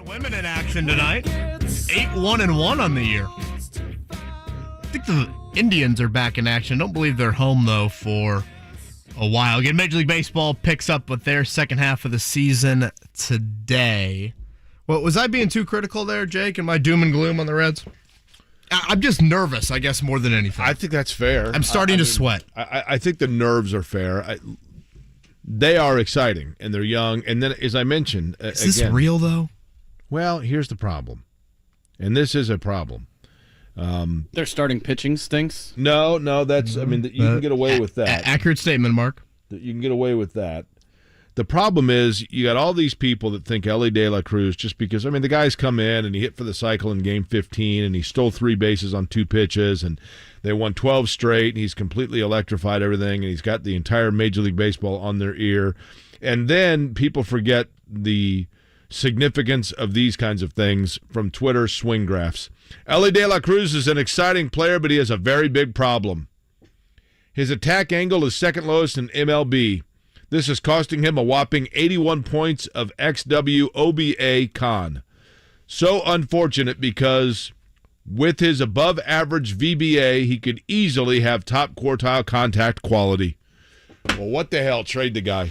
Women in action tonight. 8-1-1 on the year. I think the Indians are back in action. Don't believe they're home, though, for a while. Again, Major League Baseball picks up with their second half of the season today. Well, was I being too critical there, Jake, and my doom and gloom on the Reds? I'm just nervous, I guess, more than anything. I think that's fair. I'm starting to sweat. I think the nerves are fair. They are exciting, and they're young. And then, as I mentioned, is this real, though? Well, here's the problem, and this is a problem. Their starting pitching stinks. No, that's. I mean, you can get away with that. Accurate statement, Mark. You can get away with that. The problem is you got all these people that think Elly De La Cruz just because. I mean, the guy's come in and he hit for the cycle in Game 15, and he stole 3 bases on 2 pitches, and they won 12 straight. And he's completely electrified everything, and he's got the entire Major League Baseball on their ear. And then people forget the significance of these kinds of things from Twitter swing graphs. Elly De La Cruz is an exciting player, but he has a very big problem. His attack angle is second lowest in MLB. This is costing him a whopping 81 points of XWOBA con. So unfortunate because with his above-average VBA, he could easily have top quartile contact quality. Well, what the hell? Trade the guy.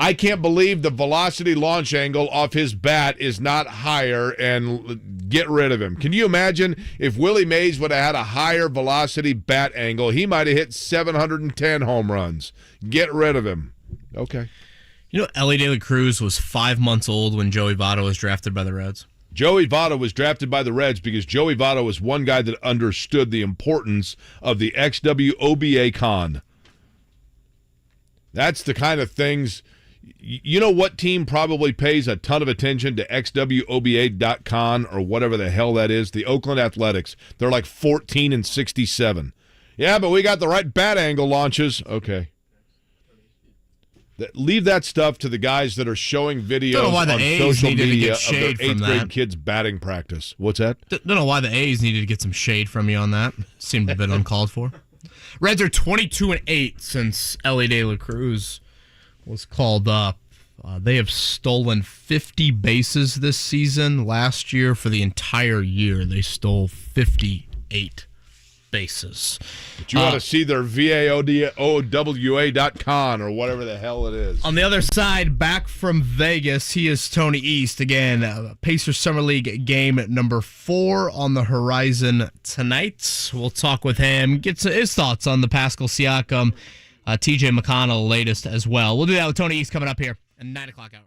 I can't believe the velocity launch angle off his bat is not higher, and get rid of him. Can you imagine if Willie Mays would have had a higher velocity bat angle? He might have hit 710 home runs. Get rid of him. Okay. You know, Elly De La Cruz was 5 months old when Joey Votto was drafted by the Reds. Joey Votto was drafted by the Reds because Joey Votto was one guy that understood the importance of the XWOBA con. That's the kind of things. You know what team probably pays a ton of attention to XWOBA.con or whatever the hell that is? The Oakland Athletics. They're like 14-67. Yeah, but we got the right bat angle launches. Okay. Leave that stuff to the guys that are showing videos on social media of their 8th grade kids' batting practice. What's that? Don't know why the A's needed to get some shade from you on that. Seemed a bit uncalled for. Reds are 22-8 since Elly De La Cruz was called up. They have stolen 50 bases this season. Last year, for the entire year, they stole 58 bases. But you ought to see their VAOWA.com or whatever the hell it is. On the other side, back from Vegas, he is Tony East. Again, Pacers Summer League game number 4 on the horizon tonight. We'll talk with him, get his thoughts on the Pascal Siakam, TJ McConnell latest as well. We'll do that with Tony East coming up here at 9 o'clock hour.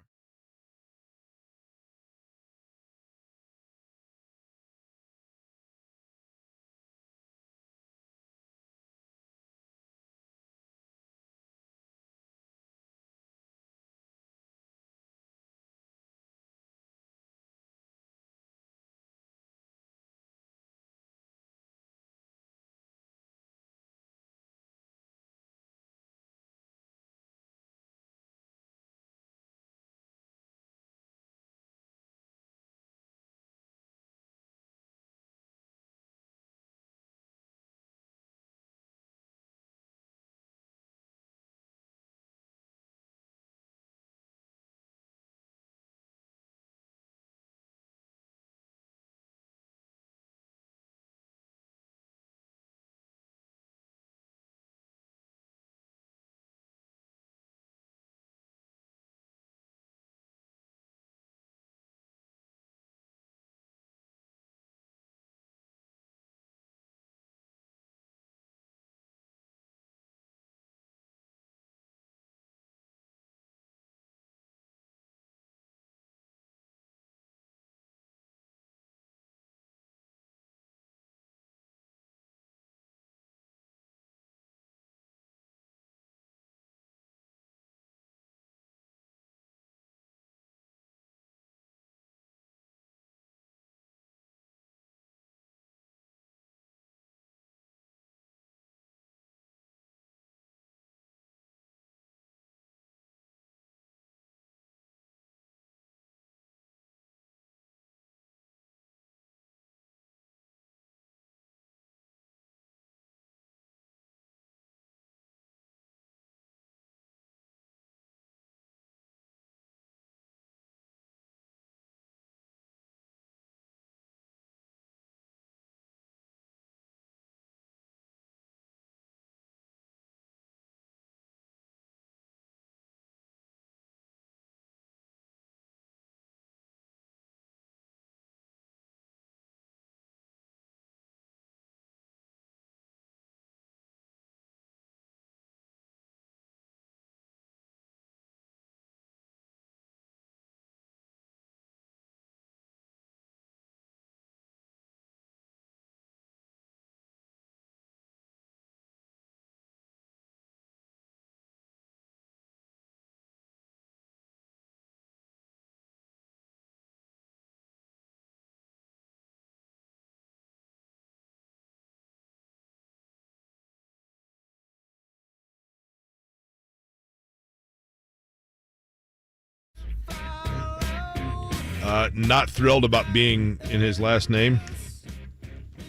not thrilled about being in his last name.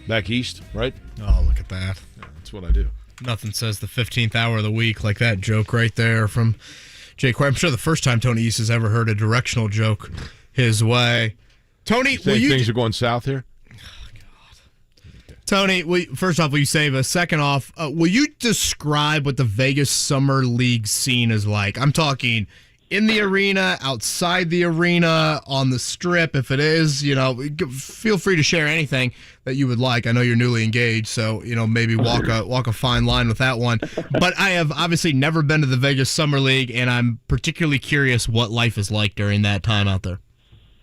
Back east, right? Oh, look at that. Yeah, that's what I do. Nothing says the 15th hour of the week like that joke right there from Jake. I'm sure the first time Tony East has ever heard a directional joke his way. Tony, things are going south here? Tony, first off, will you save us? Second off, will you describe what the Vegas Summer League scene is like? I'm talking in the arena, outside the arena, on the strip. If it is, feel free to share anything that you would like. I know you're newly engaged, so maybe walk a fine line with that one. But I have obviously never been to the Vegas Summer League, and I'm particularly curious what life is like during that time out there.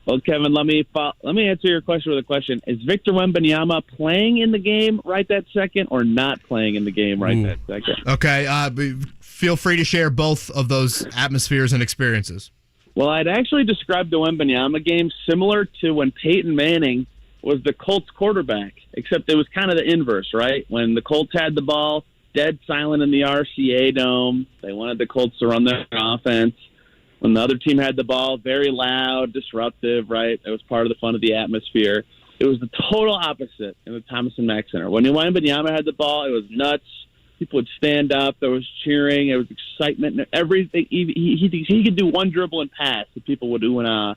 Well, Kevin, let me answer your question with a question. Is Victor Wembanyama playing in the game right that second or not playing in the game right that second? Okay, feel free to share both of those atmospheres and experiences. Well, I'd actually describe the Wembanyama game similar to when Peyton Manning was the Colts quarterback, except it was kind of the inverse, right? When the Colts had the ball, dead silent in the RCA Dome. They wanted the Colts to run their offense. When the other team had the ball, very loud, disruptive, right? It was part of the fun of the atmosphere. It was the total opposite in the Thomas and Mack Center. When Wembanyama had the ball, it was nuts. People would stand up. There was cheering. There was excitement. And everything. He could do one dribble and pass, and people would ooh and ah.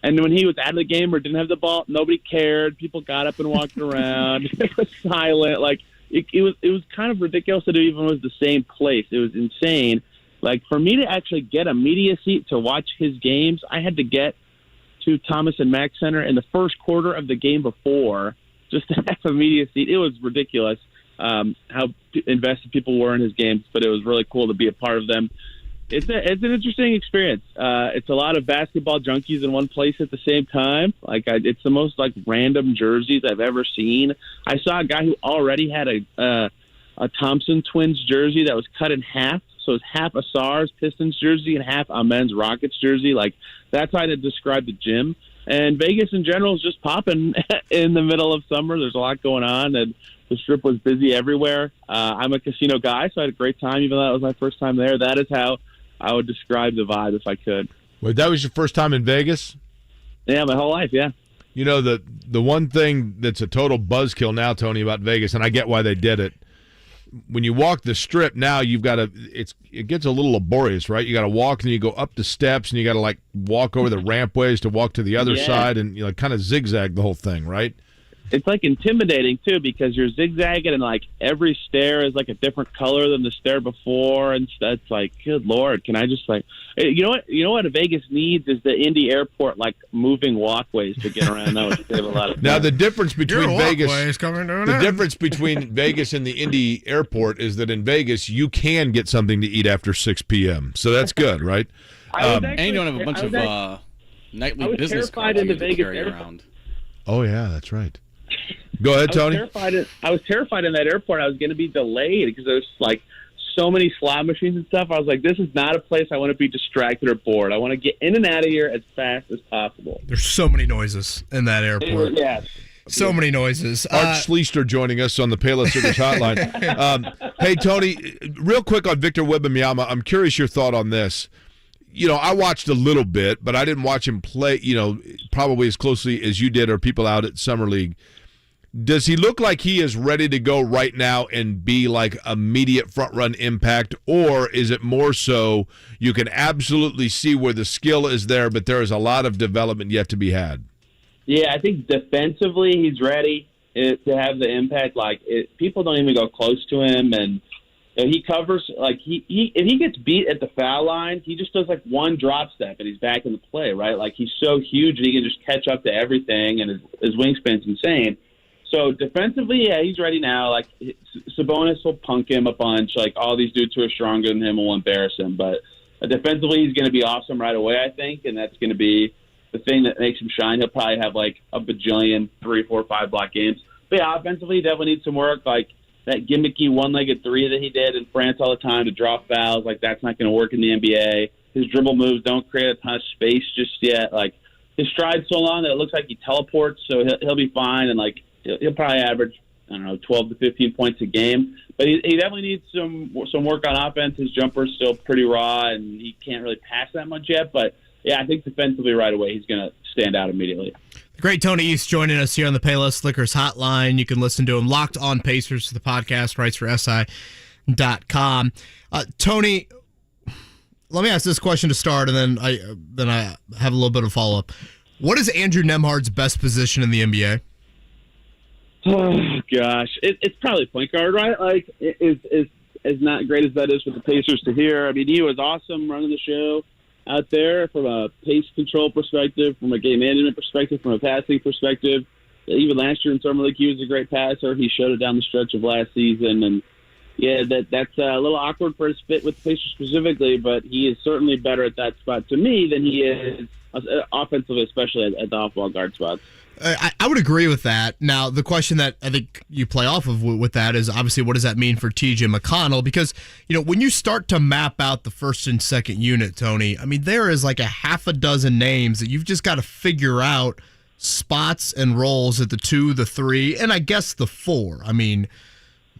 And when he was out of the game or didn't have the ball, nobody cared. People got up and walked around. It was silent. Like it was kind of ridiculous that it even was the same place. It was insane. Like, for me to actually get a media seat to watch his games, I had to get to Thomas and Mack Center in the first quarter of the game before just to have a media seat. It was ridiculous how invested people were in his games, but it was really cool to be a part of them. It's an interesting experience. It's a lot of basketball junkies in one place at the same time. It's the most random jerseys I've ever seen. I saw a guy who already had a Thompson Twins jersey that was cut in half. So it's half a SARS Pistons jersey and half a men's Rockets jersey. That's how I'd describe the gym. And Vegas in general is just popping in the middle of summer. There's a lot going on, and the strip was busy everywhere. I'm a casino guy, so I had a great time, even though that was my first time there. That is how I would describe the vibe if I could. Wait, that was your first time in Vegas? Yeah, my whole life, yeah. The one thing that's a total buzzkill now, Tony, about Vegas, and I get why they did it, when you walk the strip now, you've got to. It gets a little laborious, right? You got to walk, and you go up the steps, and you got to walk over the rampways to walk to the other side, and kind of zigzag the whole thing, right? It's intimidating too because you're zigzagging, and every stair is a different color than the stair before, and that's good Lord, can I just you know what Vegas needs is the Indy Airport moving walkways to get around. That would save a lot of time. Now the difference between Vegas difference between Vegas and the Indy Airport is that in Vegas you can get something to eat after 6 p.m. So that's good, right? And you don't have a bunch of nightly business cards you can carry around. Oh yeah, that's right. Go ahead, Tony. I was terrified in that airport. I was going to be delayed because there's so many slot machines and stuff. I was like, this is not a place I want to be distracted or bored. I want to get in and out of here as fast as possible. There's so many noises in that airport. Yes. So many noises. Art Schleister joining us on the Payless Service Hotline. Hey, Tony, real quick on Victor Wembanyama, I'm curious your thought on this. I watched a little bit, but I didn't watch him play, probably as closely as you did or people out at Summer League. Does he look like he is ready to go right now and be immediate front-run impact, or is it more so you can absolutely see where the skill is there, but there is a lot of development yet to be had? Yeah, I think defensively he's ready to have the impact. People don't even go close to him, and he covers if he gets beat at the foul line, he just does one drop step and he's back in the play, right? He's so huge and he can just catch up to everything, and his wingspan's insane. So defensively, yeah, he's ready now. Sabonis will punk him a bunch. All these dudes who are stronger than him will embarrass him. But defensively, he's going to be awesome right away, I think, and that's going to be the thing that makes him shine. He'll probably have a bajillion 3, 4, 5 block games. But yeah, offensively, he definitely needs some work. That gimmicky one-legged three that he did in France all the time to draw fouls, that's not going to work in the NBA. His dribble moves don't create a ton of space just yet. His stride's so long that it looks like he teleports, so he'll be fine, and he'll probably average, 12 to 15 points a game. But he definitely needs some work on offense. His jumper's still pretty raw, and he can't really pass that much yet. But yeah, I think defensively right away he's going to stand out immediately. The great Tony East joining us here on the Payless Liquors Hotline. You can listen to him Locked On Pacers, the podcast, writes for SI.com. Tony, let me ask this question to start, and then I have a little bit of follow-up. What is Andrew Nembhard's best position in the NBA? Oh, gosh. It's probably point guard, right? Like, is not great as that is for the Pacers to hear. I mean, he was awesome running the show out there from a pace control perspective, from a game management perspective, from a passing perspective. Even last year in Summer League, he was a great passer. He showed it down the stretch of last season. And, yeah, that's a little awkward for his fit with the Pacers specifically, but he is certainly better at that spot to me than he is offensively, especially at the off-ball guard spots. I would agree with that. Now, the question that I think you play off of with that is obviously what does that mean for TJ McConnell? Because, when you start to map out the first and second unit, Tony, I mean, there is like a half a dozen names that you've just got to figure out spots and roles at the 2, the 3, and I guess the 4. I mean,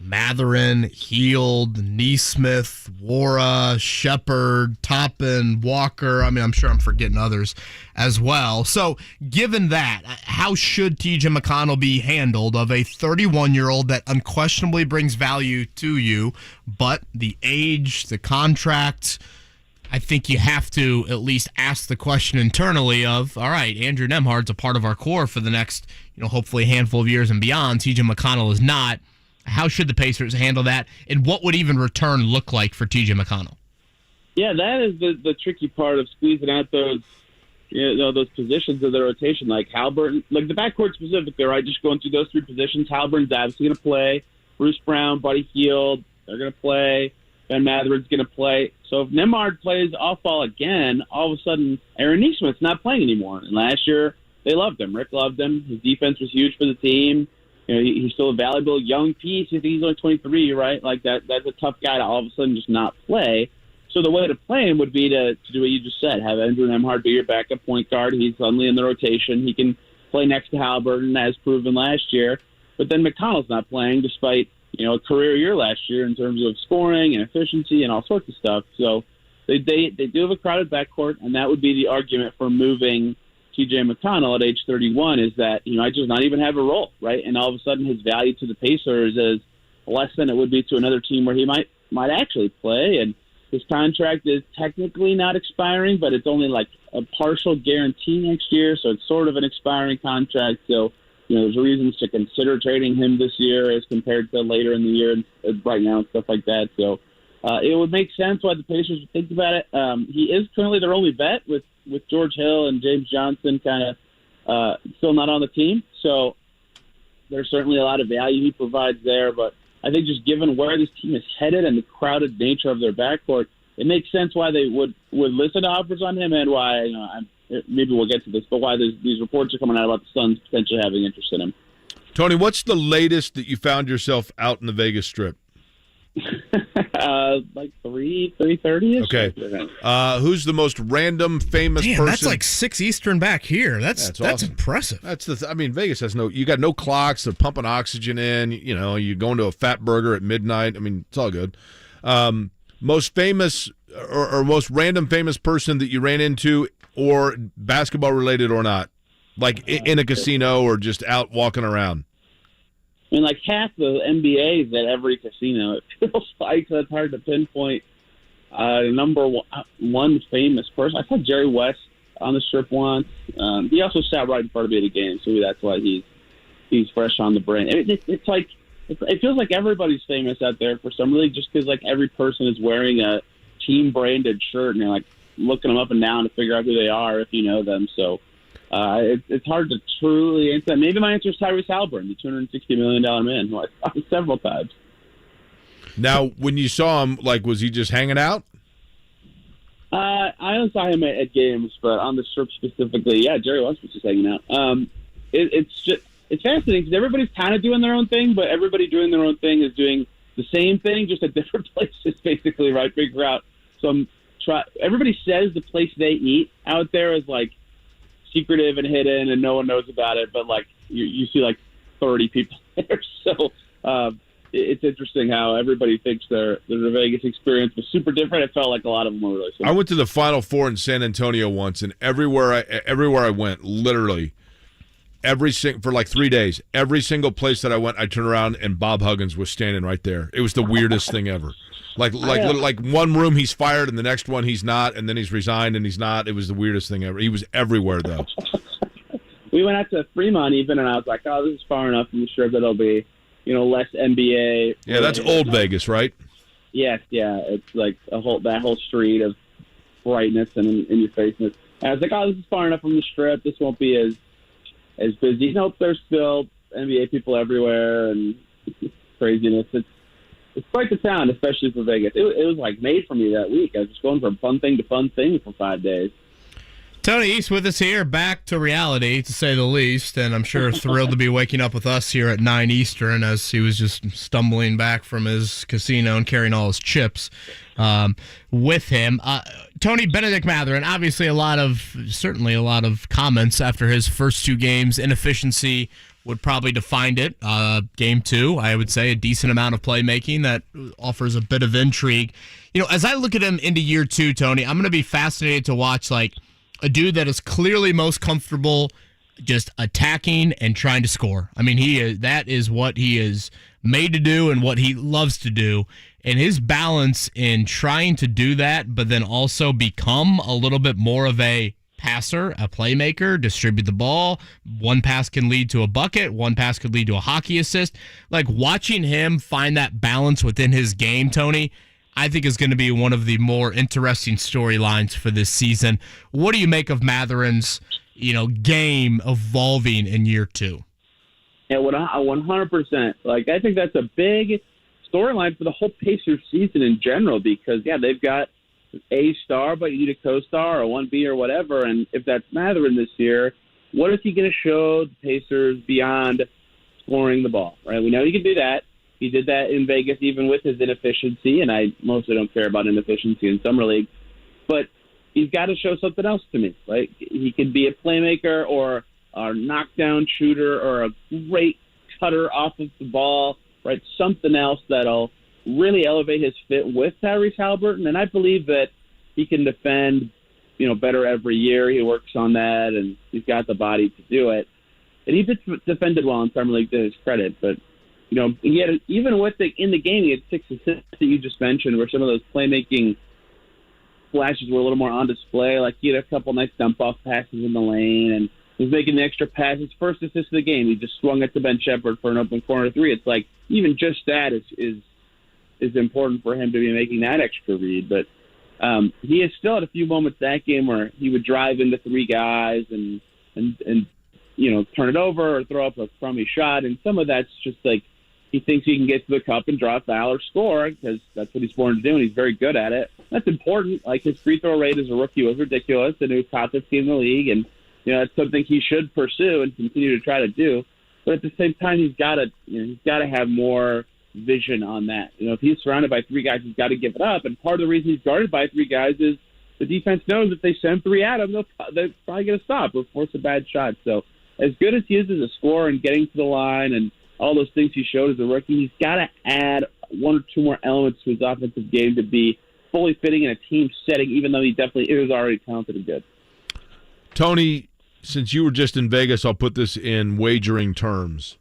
Matherin, Heald, Neesmith, Wara, Shepard, Toppin, Walker. I mean, I'm sure I'm forgetting others as well. So, given that, how should TJ McConnell be handled of a 31-year-old that unquestionably brings value to you, but the age, the contract, I think you have to at least ask the question internally of, all right, Andrew Nembhard's a part of our core for the next, hopefully a handful of years and beyond. TJ McConnell is not. How should the Pacers handle that, and what would even return look like for TJ McConnell? Yeah, that is the tricky part of squeezing out those those positions of the rotation, like Haliburton, like the backcourt specifically, right? Just going through those 3 positions. Haliburton's obviously going to play. Bruce Brown, Buddy Hield, they're going to play. Ben Matherin's going to play. So if Nembhard plays off-ball again, all of a sudden Aaron Neesmith's not playing anymore. And last year they loved him. Rick loved him. His defense was huge for the team. He's still a valuable young piece. I think he's only 23, right? Like that's a tough guy to all of a sudden just not play. So the way to play him would be to do what you just said. Have Andrew Nembhard be your backup point guard. He's suddenly in the rotation. He can play next to Haliburton, as proven last year. But then McConnell's not playing despite, a career year last year in terms of scoring and efficiency and all sorts of stuff. So they do have a crowded backcourt, and that would be the argument for moving TJ McConnell at age 31 is that, I just not even have a role, right? And all of a sudden his value to the Pacers is less than it would be to another team where he might actually play. And his contract is technically not expiring, but it's only like a partial guarantee next year, so it's sort of an expiring contract. So, there's reasons to consider trading him this year as compared to later in the year and right now and stuff like that. So it would make sense why the Pacers would think about it. He is currently their only vet with George Hill and James Johnson kind of still not on the team. So there's certainly a lot of value he provides there. But I think just given where this team is headed and the crowded nature of their backcourt, it makes sense why they would listen to offers on him and why, maybe we'll get to this, but why these reports are coming out about the Suns potentially having interest in him. Tony, what's the latest that you found yourself out in the Vegas Strip? Like 3:30. Okay. Who's the most random famous person? That's like 6 Eastern back here. That's awesome. Impressive. That's Vegas has you got no clocks. They're pumping oxygen in. You're going to a Fat Burger at midnight. I mean, it's all good. Most famous or most random famous person that you ran into, or basketball related or not, like in a casino or just out walking around. I mean, like half the NBA is at every casino. It feels like that's hard to pinpoint number one famous person. I saw Jerry West on the Strip once. He also sat right in front of me at a game, so maybe that's why he's fresh on the brain. It's like it feels like everybody's famous out there for some reason, just because like every person is wearing a team branded shirt, and you're like looking them up and down to figure out who they are if you know them. So. It's hard to truly answer. Maybe my answer is Tyrese Haliburton, the $260 million man, who I saw several times. Now, when you saw him, was he just hanging out? I only saw him at games, but on the Strip specifically, yeah, Jerry West was just hanging out. It's fascinating because everybody's kind of doing their own thing, but everybody doing their own thing is doing the same thing, just at different places, basically, right? Figure out everybody says the place they eat out there is like secretive and hidden and no one knows about it, but like you see like 30 people there. So it's interesting how everybody thinks their Vegas experience was super different. It felt like a lot of them were really similar. I went to the Final Four in San Antonio once, and everywhere I went, literally, for like 3 days, every single place that I went, I turned around and Bob Huggins was standing right there. It was the weirdest thing ever. Like one room he's fired, and the next one he's not, and then he's resigned and he's not. It was the weirdest thing ever. He was everywhere though. We went out to Fremont even, and I was like, oh, this is far enough from the Strip that it'll be, less NBA. Yeah, that's old Vegas, right? Yes, yeah. It's like that whole street of brightness and in your faceness. And I was like, oh, this is far enough from the Strip. This won't be as busy. Nope, there's still NBA people everywhere and craziness. It's quite the town, especially for Vegas. It was like made for me that week. I was just going from fun thing to fun thing for 5 days. Tony East with us here, back to reality, to say the least, and I'm sure thrilled to be waking up with us here at 9 Eastern as he was just stumbling back from his casino and carrying all his chips with him. Tony, Benedict Mathurin, obviously certainly a lot of comments after his first 2 games. Inefficiency would probably define it. Game 2, I would say, a decent amount of playmaking that offers a bit of intrigue. As I look at him into year 2, Tony, I'm going to be fascinated to watch, a dude that is clearly most comfortable just attacking and trying to score. I mean, that is what he is made to do and what he loves to do. And his balance in trying to do that, but then also become a little bit more of a passer, a playmaker, distribute the ball. One pass can lead to a bucket. One pass could lead to a hockey assist. Watching him find that balance within his game, Tony, I think is going to be one of the more interesting storylines for this season. What do you make of Mathurin's, game evolving in year 2? Yeah, 100%. I think that's a big storyline for the whole Pacers season in general because, they've got a star, but you need a co-star or 1B or whatever. And if that's Mathurin this year, what is he going to show the Pacers beyond scoring the ball? Right? We know he can do that. He did that in Vegas even with his inefficiency, and I mostly don't care about inefficiency in summer league. But he's got to show something else to me. He could be a playmaker or a knockdown shooter or a great cutter off of the ball, right? Something else that'll really elevate his fit with Tyrese Haliburton. And I believe that he can defend, better every year. He works on that, and he's got the body to do it. And he defended well in summer league to his credit, but he had even in the game, he had 6 assists that you just mentioned, where some of those playmaking flashes were a little more on display. He had a couple nice dump-off passes in the lane, and he was making the extra pass. His first assist of the game, he just swung it to Ben Shepherd for an open corner 3. It's even just that is important for him to be making that extra read. But he has still had a few moments that game where he would drive into 3 guys and turn it over or throw up a crummy shot, and some of that's just he thinks he can get to the cup and draw a foul or score because that's what he's born to do, and he's very good at it. That's important. His free throw rate as a rookie was ridiculous, and he was top 15 in the league, and that's something he should pursue and continue to try to do. But at the same time, he's got to have more vision on that. If he's surrounded by 3 guys, he's got to give it up. And part of the reason he's guarded by 3 guys is the defense knows if they send 3 at him, they're probably going to stop or force a bad shot. So as good as he is as a scorer and getting to the line and all those things he showed as a rookie, he's got to add 1 or 2 more elements to his offensive game to be fully fitting in a team setting, even though he definitely is already talented and good. Tony, since you were just in Vegas, I'll put this in wagering terms.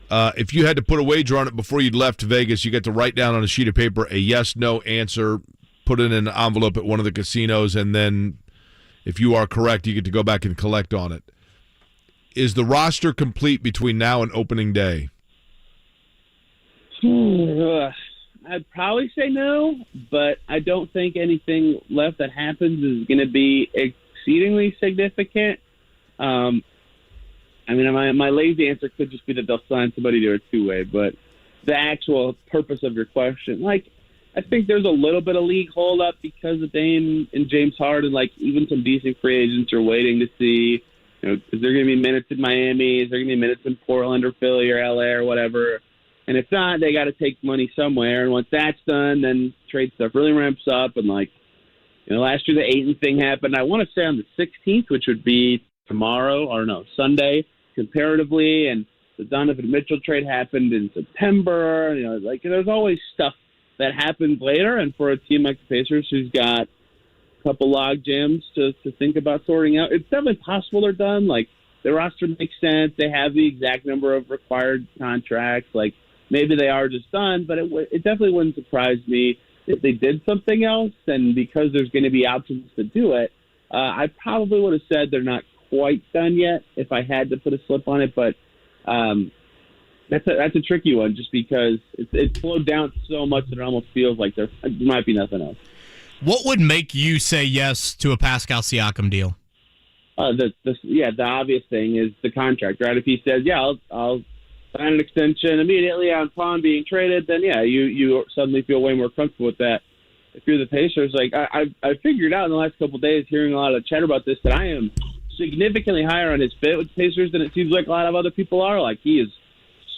If you had to put a wager on it before you left Vegas, you get to write down on a sheet of paper a yes-no answer, put it in an envelope at one of the casinos, and then if you are correct, you get to go back and collect on it. Is the roster complete between now and opening day? I'd probably say no, but I don't think anything left that happens is going to be exceedingly significant. My lazy answer could just be that they'll sign somebody to a 2-way, but the actual purpose of your question, I think there's a little bit of league holdup because of Dame and James Harden. Even some decent free agents are waiting to see, because they're going to be minutes in Miami, they're going to be minutes in Portland or Philly or LA or whatever. And if not, they got to take money somewhere. And once that's done, then trade stuff really ramps up. And last year the Ayton thing happened. I want to say on the 16th, which would be Sunday, comparatively. And The Donovan Mitchell trade happened in September. There's always stuff that happens later. And for a team like the Pacers, who's got a couple log jams to think about sorting out, it's definitely possible they're done. The roster makes sense. They have the exact number of required contracts. Maybe they are just done, but it definitely wouldn't surprise me if they did something else. And because there's going to be options to do it, I probably would have said they're not quite done yet if I had to put a slip on it. But that's a tricky one just because it's slowed down so much that it almost feels like there might be nothing else. What would make you say yes to a Pascal Siakam deal? The obvious thing is the contract, right? If he says, I'll sign an extension immediately upon being traded, then you suddenly feel way more comfortable with that. If you're the Pacers, I figured out in the last couple of days, hearing a lot of chatter about this, that I am significantly higher on his fit with the Pacers than it seems like a lot of other people are. He is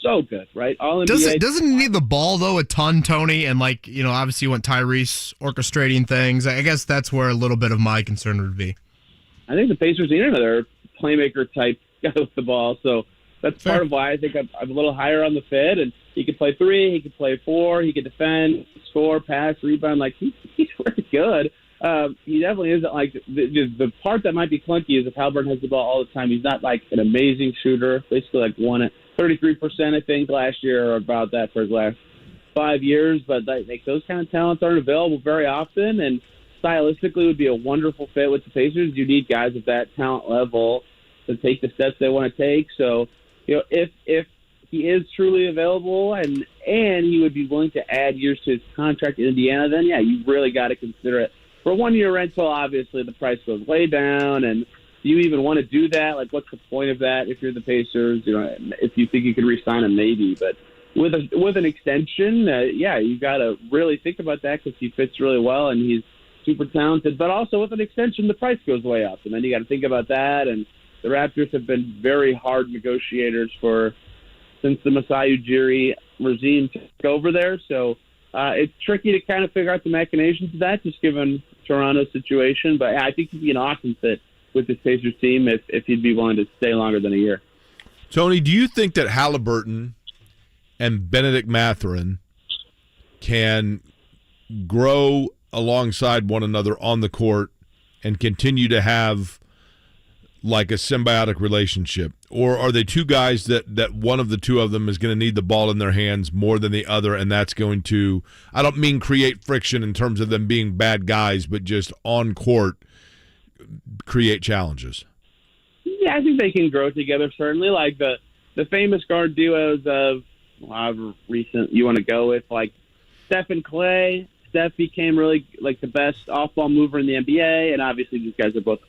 so good, right? All NBA. Doesn't he need the ball though a ton, Tony? And obviously you want Tyrese orchestrating things. I guess that's where a little bit of my concern would be. I think the Pacers need another playmaker type guy with the ball, so that's part of why I think I'm a little higher on the fit. And he could play 3, he could play 4, he could defend, score, pass, rebound. He's pretty good. He definitely isn't the part that might be clunky is if Haliburton has the ball all the time. He's not an amazing shooter. Basically, won at 33%, I think, last year, or about that for his last 5 years. But those kind of talents aren't available very often, and stylistically would be a wonderful fit with the Pacers. You need guys at that talent level to take the steps they want to take. So, if he is truly available and he would be willing to add years to his contract in Indiana, then you really got to consider it. For a 1-year rental, obviously the price goes way down, and do you even want to do that? What's the point of that if you're the Pacers? If you think you could re-sign him, maybe, but with an extension, you got to really think about that because he fits really well and he's super talented. But also with an extension, the price goes way up, and then you got to think about that. And the Raptors have been very hard negotiators since the Masai Ujiri regime took over there. So it's tricky to kind of figure out the machinations of that, just given Toronto's situation. But I think he'd be an awesome fit with this Pacers team if he'd be willing to stay longer than a year. Tony, do you think that Haliburton and Benedict Mathurin can grow alongside one another on the court and continue to have a symbiotic relationship? Or are they two guys that one of the two of them is going to need the ball in their hands more than the other, and that's going to, I don't mean create friction in terms of them being bad guys, but just on court create challenges? Yeah, I think they can grow together, certainly. The famous guard duos of however recent you want to go with, Steph and Clay. Steph became really the best off-ball mover in the NBA, and obviously these guys are both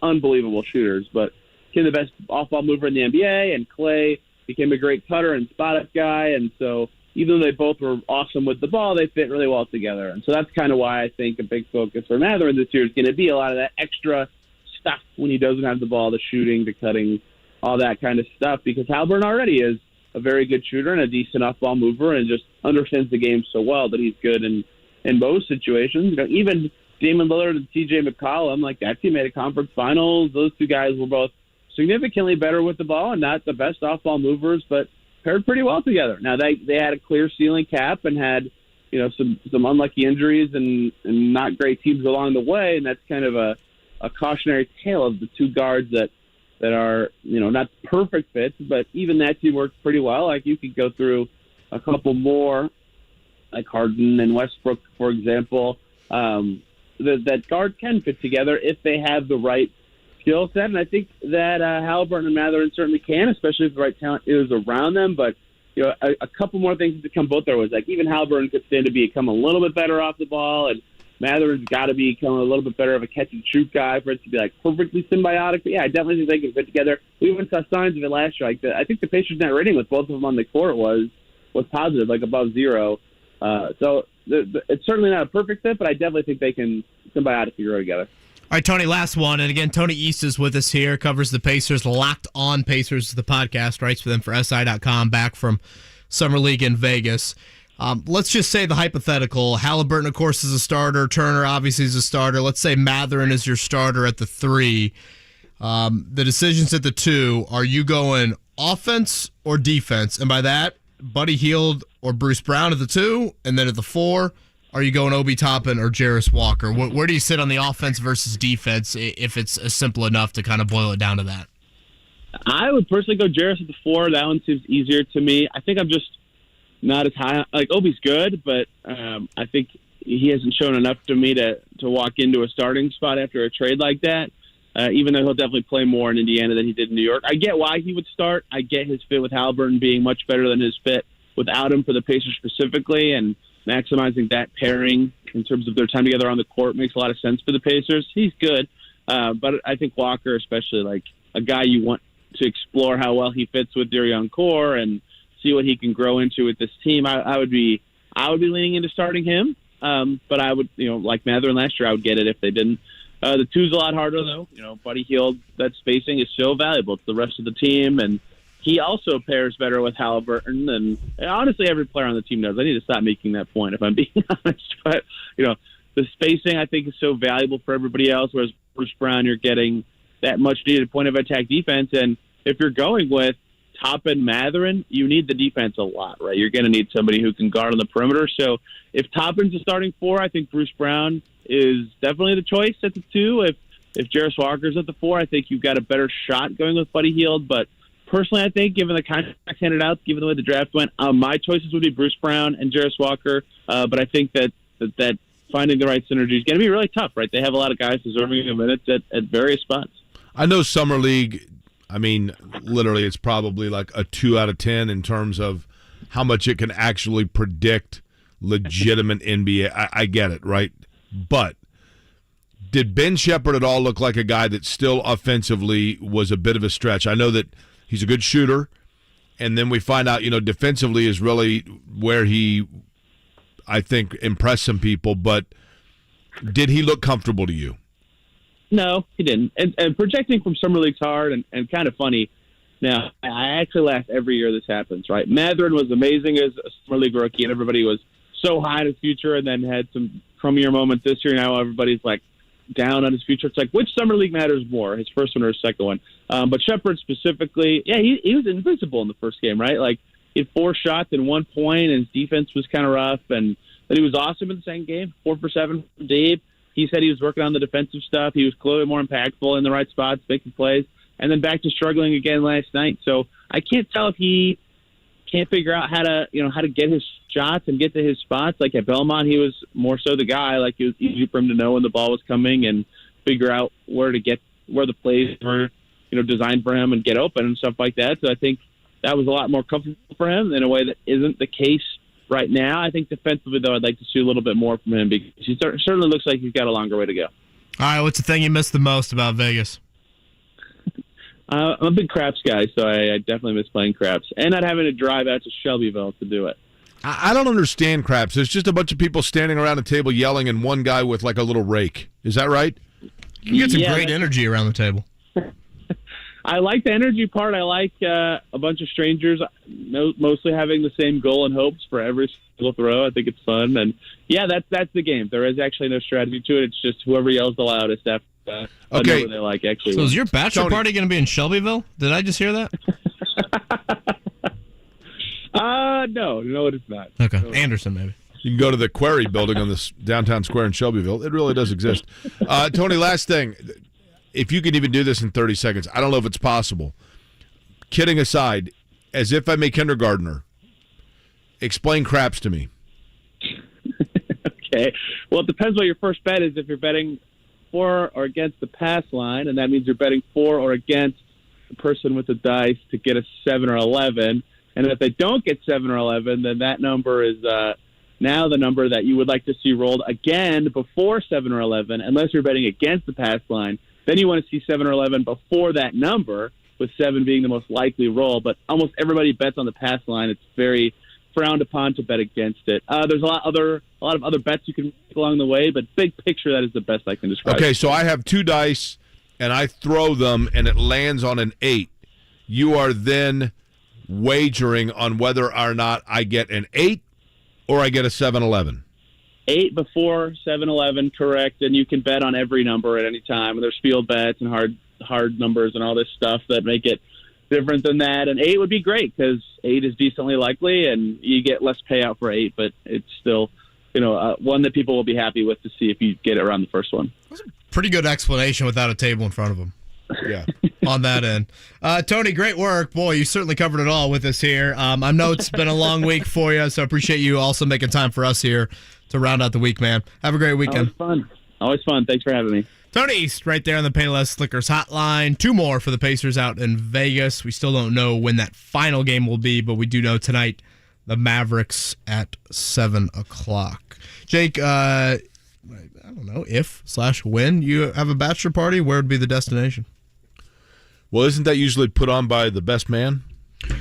unbelievable shooters, but became the best off-ball mover in the NBA, and Clay became a great cutter and spot-up guy, and so even though they both were awesome with the ball, they fit really well together. And so that's kind of why I think a big focus for Mathurin this year is going to be a lot of that extra stuff when he doesn't have the ball, the shooting, the cutting, all that kind of stuff, because Haliburton already is a very good shooter and a decent off-ball mover and just understands the game so well that he's good in most situations. Even Damian Lillard and T.J. McCollum, that team made a conference finals. Those two guys were both significantly better with the ball and not the best off-ball movers, but paired pretty well together. Now, they had a clear ceiling cap and had some unlucky injuries and not great teams along the way, and that's kind of a cautionary tale of the two guards that are not perfect fits, but even that team works pretty well. You could go through a couple more, like Harden and Westbrook, for example. That guard can fit together if they have the right skill set, and I think that Haliburton and Mathurin certainly can, especially if the right talent is around them. But a couple more things to come both their ways. Even Haliburton could stand to become a little bit better off the ball, and Mathurin's got to become a little bit better of a catch-and-shoot guy for it to be perfectly symbiotic. But I definitely think they can fit together. We even saw signs of it last year. I think the Pacers' net rating with both of them on the court was positive, above 0. So it's certainly not a perfect fit, but I definitely think they can symbiotically grow together. All right, Tony, last one. And again, Tony East is with us here, covers the Pacers, Locked On Pacers, the podcast, writes for them for SI.com, back from Summer League in Vegas. Let's just say the hypothetical. Haliburton, of course, is a starter. Turner, obviously, is a starter. Let's say Mathurin is your starter at the 3. The decision's at the 2. Are you going offense or defense? And by that, Buddy Hield or Bruce Brown at the 2, and then at the 4, are you going Obi Toppin or Jarris Walker? Where do you sit on the offense versus defense if it's simple enough to kind of boil it down to that? I would personally go Jarris at the 4. That one seems easier to me. I think I'm just not as high. Like, Obi's good, but I think he hasn't shown enough to me to walk into a starting spot after a trade like that, even though he'll definitely play more in Indiana than he did in New York. I get why he would start. I get his fit with Halliburton being much better than his fit without him for the Pacers specifically, and maximizing that pairing in terms of their time together on the court makes a lot of sense for the Pacers. He's good, but I think Walker, especially like a guy you want to explore how well he fits with your young core and see what he can grow into with this team. I would be leaning into starting him, but I would, like Mathurin last year, I would get it if they didn't. The 2's a lot harder though. Buddy Hield, that spacing is so valuable to the rest of the team, and he also pairs better with Halliburton, and honestly, every player on the team knows. I need to stop making that point if I'm being honest. But, the spacing, I think, is so valuable for everybody else, whereas Bruce Brown, you're getting that much-needed point-of-attack defense. And if you're going with Toppin, Mathurin, you need the defense a lot, right? You're going to need somebody who can guard on the perimeter. So if Toppin's the starting 4, I think Bruce Brown is definitely the choice at the 2. If Jarris Walker's at the 4, I think you've got a better shot going with Buddy Hield, but personally, I think, given the contracts handed out, given the way the draft went, my choices would be Bruce Brown and Jarris Walker. But I think that finding the right synergy is going to be really tough, right? They have a lot of guys deserving of minutes at various spots. I know Summer League, literally it's probably like a 2 out of 10 in terms of how much it can actually predict legitimate NBA. I get it, right? But did Ben Shepherd at all look like a guy that still offensively was a bit of a stretch? I know that he's a good shooter, and then we find out, defensively is really where he, I think, impressed some people. But did he look comfortable to you? No, he didn't. And projecting from Summer League's hard and kind of funny. Now, I actually laugh every year this happens, right? Mathurin was amazing as a Summer League rookie, and everybody was so high in his future, and then had some crummier moments this year. Now everybody's like down on his future. It's like, which Summer League matters more, his first one or his second one? But Shepherd specifically, he was invincible in the first game, right? Like, he had 4 shots in 1 point, and his defense was kind of rough. And but he was awesome in the second game, 4 for 7 from deep. He said he was working on the defensive stuff. He was clearly more impactful in the right spots, making plays, and then back to struggling again last night. So I can't tell if he can't figure out how to get his shots and get to his spots. Like at Belmont, he was more so the guy. Like, it was easy for him to know when the ball was coming and figure out where the plays were, designed for him and get open and stuff like that. So I think that was a lot more comfortable for him in a way that isn't the case right now. I think defensively, though, I'd like to see a little bit more from him because he certainly looks like he's got a longer way to go. All right, what's the thing you missed the most about Vegas? I'm a big craps guy, so I definitely miss playing craps and not having to drive out to Shelbyville to do it. I don't understand craps. There's just a bunch of people standing around a table yelling and one guy with like a little rake. Is that right? You get some great energy around the table. I like the energy part. I like a bunch of strangers mostly having the same goal and hopes for every single throw. I think it's fun. And, yeah, that's the game. There is actually no strategy to it. It's just whoever yells the loudest after okay. they like actually. So wins. is your bachelor party going to be in Shelbyville? Did I just hear that? No, it is not. Okay, No. Anderson maybe. You can go to the Quarry building on this downtown square in Shelbyville. It really does exist. Tony, last thing. If you could even do this in 30 seconds, I don't know if it's possible. Kidding aside, as if I'm a kindergartner, explain craps to me. Okay. Well, it depends what your first bet is. If you're betting for or against the pass line, and that means you're betting for or against the person with the dice to get a 7 or 11. And if they don't get 7 or 11, then that number is now the number that you would like to see rolled again before 7 or 11, unless you're betting against the pass line. Then you want to see 7 or 11 before that number, with 7 being the most likely roll. But almost everybody bets on the pass line. It's very frowned upon to bet against it. There's a lot of other bets you can make along the way, but big picture, that is the best I can describe. Okay, so I have 2 dice, and I throw them, and it lands on an 8. You are then wagering on whether or not I get an 8 or I get a 7-11. 8 before 7-11, correct, and you can bet on every number at any time. And there's field bets and hard numbers and all this stuff that make it different than that. And 8 would be great because 8 is decently likely, and you get less payout for 8, but it's still, one that people will be happy with to see if you get it around the first one. Pretty good explanation without a table in front of him. Yeah. On that end. Tony, great work. Boy, you certainly covered it all with us here. I know it's been a long week for you, so I appreciate you also making time for us here to round out the week, man. Have a great weekend. Always fun. Thanks for having me. Tony East right there on the Payless Liquors hotline. 2 more for the Pacers out in Vegas. We still don't know when that final game will be, but we do know tonight the Mavericks at 7 o'clock. Jake, I don't know, if/when you have a bachelor party, where would be the destination? Well, isn't that usually put on by the best man?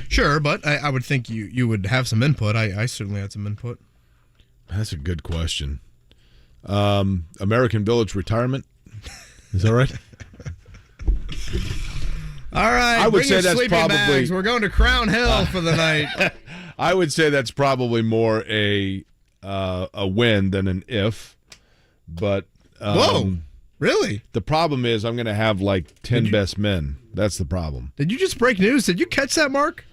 Sure, but I would think you would have some input. I certainly had some input. That's a good question. American Village Retirement. Is that right? All right. I would say that's sleeping probably. bags. We're going to Crown Hill for the night. I would say that's probably more a win than an if. But whoa, really? The problem is I'm going to have like 10 best men. That's the problem. Did you just break news? Did you catch that, Mark?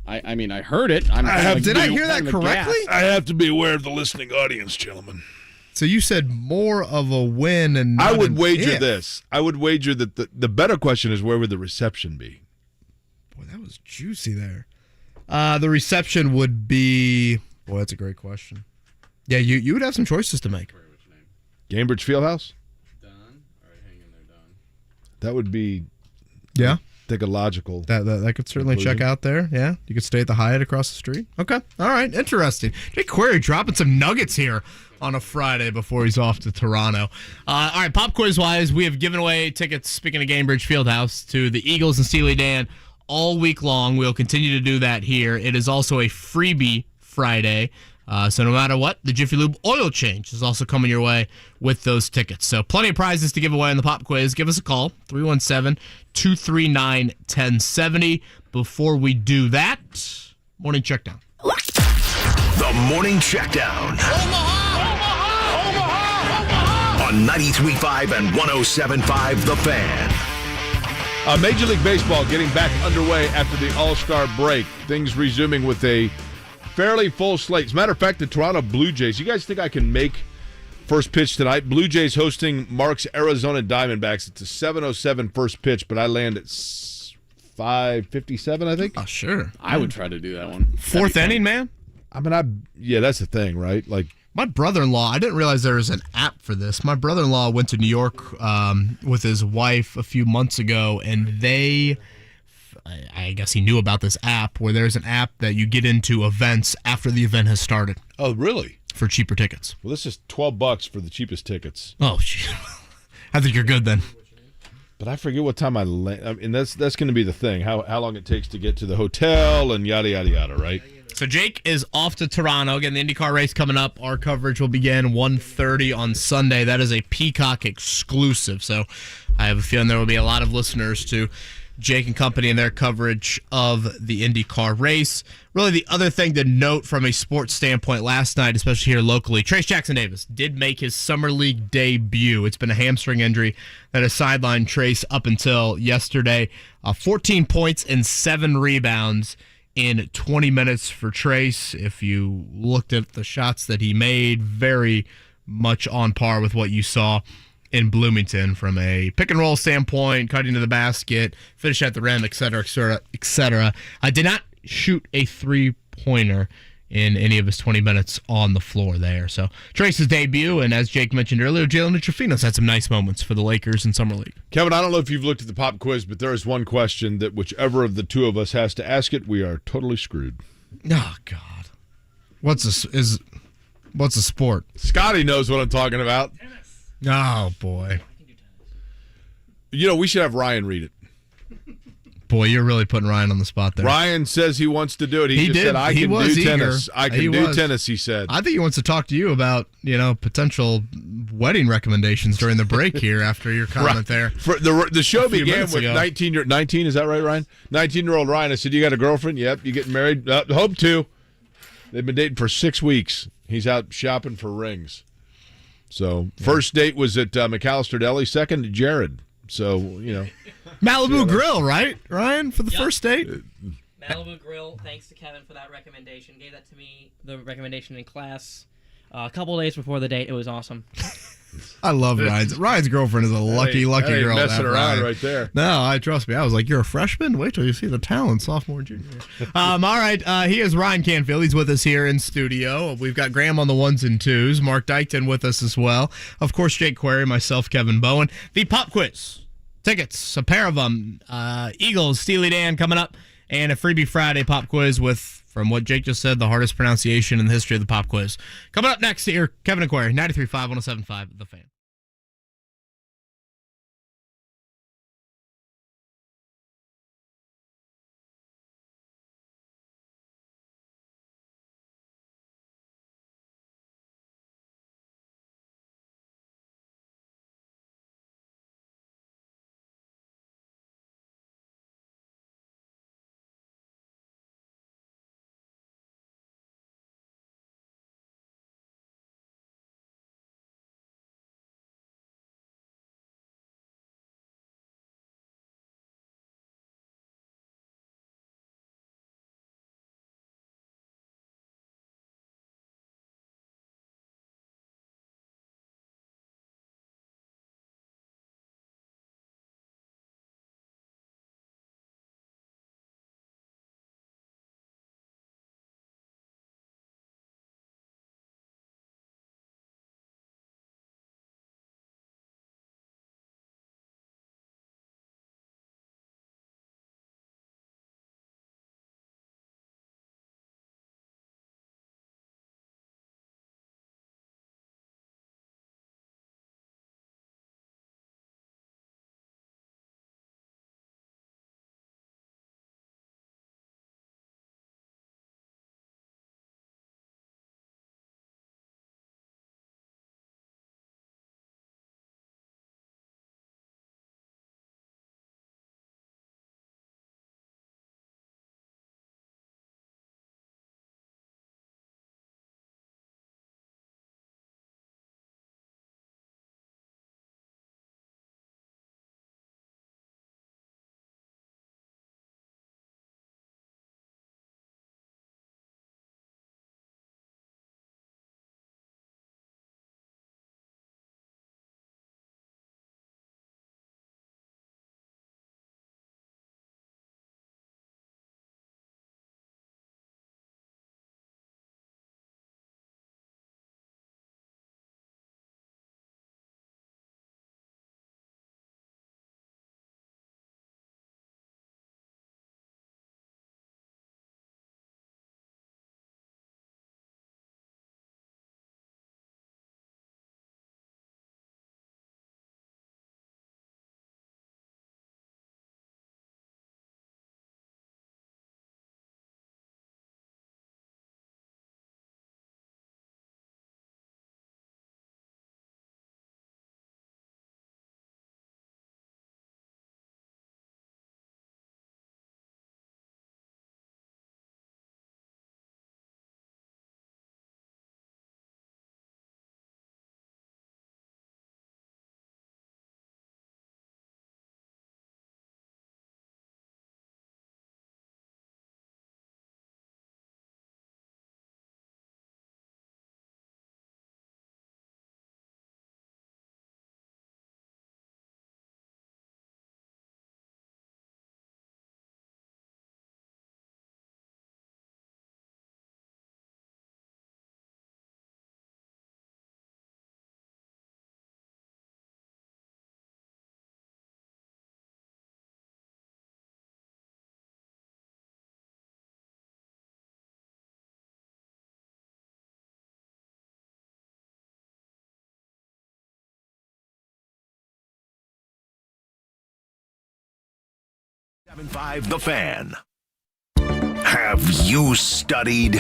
I mean, I heard it. Did I hear that correctly? I have to be aware of the listening audience, gentlemen. So you said more of a win, and I would wager if. this. I would wager that the better question is where would the reception be? Boy, that was juicy there. The reception would be. Boy, that's a great question. Yeah, you would have some choices to make. Cambridge Fieldhouse? Done. All right, hang in there, done. That would be. Yeah. I think a logical. That could certainly conclusion. check out there. Yeah, you could stay at the Hyatt across the street. Okay, all right, interesting. Jake Query dropping some nuggets here on a Friday before he's off to Toronto. All right, pop quiz wise, we have given away tickets. Speaking of Cambridge Fieldhouse, to the Eagles and Steely Dan all week long. We'll continue to do that here. It is also a freebie Friday. So no matter what, the Jiffy Lube oil change is also coming your way with those tickets. So plenty of prizes to give away on the pop quiz. Give us a call, 317-239-1070. Before we do that, morning checkdown. The Morning Checkdown. On 93.5 and 107.5 The Fan. Major League Baseball getting back underway after the All-Star break. Things resuming with a fairly full slate. As a matter of fact, the Toronto Blue Jays. You guys think I can make first pitch tonight? Blue Jays hosting Mark's Arizona Diamondbacks. It's a 7:07 first pitch, but I land at 5:57, I think. Oh, sure. I would try to do that one. Fourth inning, man? I mean, yeah, that's the thing, right? Like, my brother-in-law, I didn't realize there was an app for this. My brother-in-law went to New York with his wife a few months ago, and I guess he knew about this app where there's an app that you get into events after the event has started. Oh, really? For cheaper tickets. Well, this is $12 for the cheapest tickets. Oh, shit. I think you're good then. But I forget what time I land. I mean, that's going to be the thing. How long it takes to get to the hotel and yada, yada, yada, right? So Jake is off to Toronto. Again, the IndyCar race coming up. Our coverage will begin 1:30 on Sunday. That is a Peacock exclusive. So I have a feeling there will be a lot of listeners to Jake and company and their coverage of the IndyCar race. Really, the other thing to note from a sports standpoint last night, especially here locally, Trace Jackson-Davis did make his Summer League debut. It's been a hamstring injury that has sidelined Trace up until yesterday. 14 points and 7 rebounds in 20 minutes for Trace. If you looked at the shots that he made, very much on par with what you saw in Bloomington from a pick and roll standpoint, cutting to the basket, finish at the rim, et cetera, et cetera, et cetera. I did not shoot a three-pointer in any of his 20 minutes on the floor there. So Trace's debut, and as Jake mentioned earlier, Jalen Trofino's had some nice moments for the Lakers in Summer League. Kevin, I don't know if you've looked at the pop quiz, but there is one question that whichever of the two of us has to ask it, we are totally screwed. Oh, God. What's a sport? Scotty knows what I'm talking about. Oh, boy. You know, we should have Ryan read it. Boy, you're really putting Ryan on the spot there. Ryan says he wants to do it. He just said, I can do tennis. I can do tennis, he said. I think he wants to talk to you about, potential wedding recommendations during the break here after your comment there. For the show began with 19, is that right, Ryan? 19-year-old Ryan. I said, you got a girlfriend? Yep. You getting married? Hope to. They've been dating for 6 weeks. He's out shopping for rings. So, first date was at McAllister Deli. Second, Jared. So, Malibu Grill, right, Ryan, for the first date? Malibu Grill, thanks to Kevin for that recommendation. Gave that to me, the recommendation in class, a couple days before the date. It was awesome. I love Ryan's girlfriend is a lucky girl. Messing around right there. No, trust me. I was like, you're a freshman? Wait till you see the talent, sophomore, junior. All right, he is Ryan Canfield. He's with us here in studio. We've got Graham on the ones and twos. Mark Dykton with us as well. Of course, Jake Query, myself, Kevin Bowen. The pop quiz. Tickets, a pair of them. Eagles, Steely Dan coming up. And a Freebie Friday pop quiz with, from what Jake just said, the hardest pronunciation in the history of the pop quiz. Coming up next here, Kevin and Query, 93.5, 107.5, The Fan. .75 The Fan. Have you studied?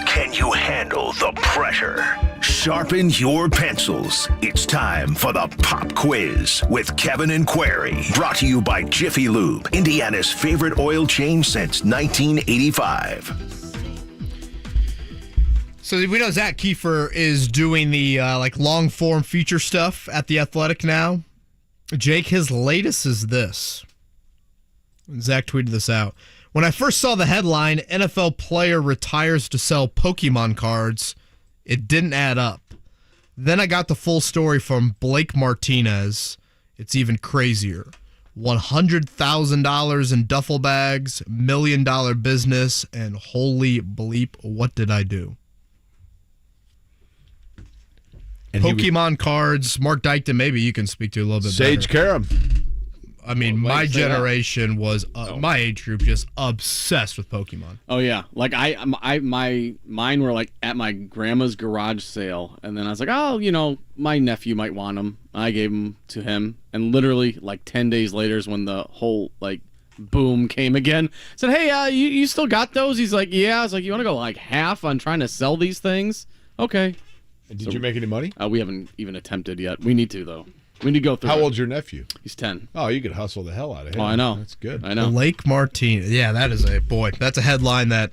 Can you handle the pressure? Sharpen your pencils. It's time for the Pop Quiz with Kevin and Query. Brought to you by Jiffy Lube, Indiana's favorite oil change since 1985. So we know Zach Kiefer is doing the long form feature stuff at The Athletic now. Jake, his latest is this. Zach tweeted this out. When I first saw the headline, NFL player retires to sell Pokemon cards, it didn't add up. Then I got the full story from Blake Martinez. It's even crazier. $100,000 in duffel bags, $1 million business, and holy bleep, what did I do? And Pokemon cards, Mark Dykton, maybe you can speak to a little bit Sage better. Karam. I mean, my generation was, my age group, just obsessed with Pokemon. Oh yeah, like mine were like at my grandma's garage sale, and then I was like, oh, my nephew might want them. I gave them to him, and literally like 10 days later is when the whole like boom came again. I said, hey, you still got those? He's like, yeah. I was like, you want to go like half on trying to sell these things? Okay. And did you make any money? We haven't even attempted yet. We need to though. We need to go through. How old's your nephew? He's 10. Oh, you could hustle the hell out of him. Oh, I know. That's good. I know. Blake Martinez. Yeah, that is that's a headline that,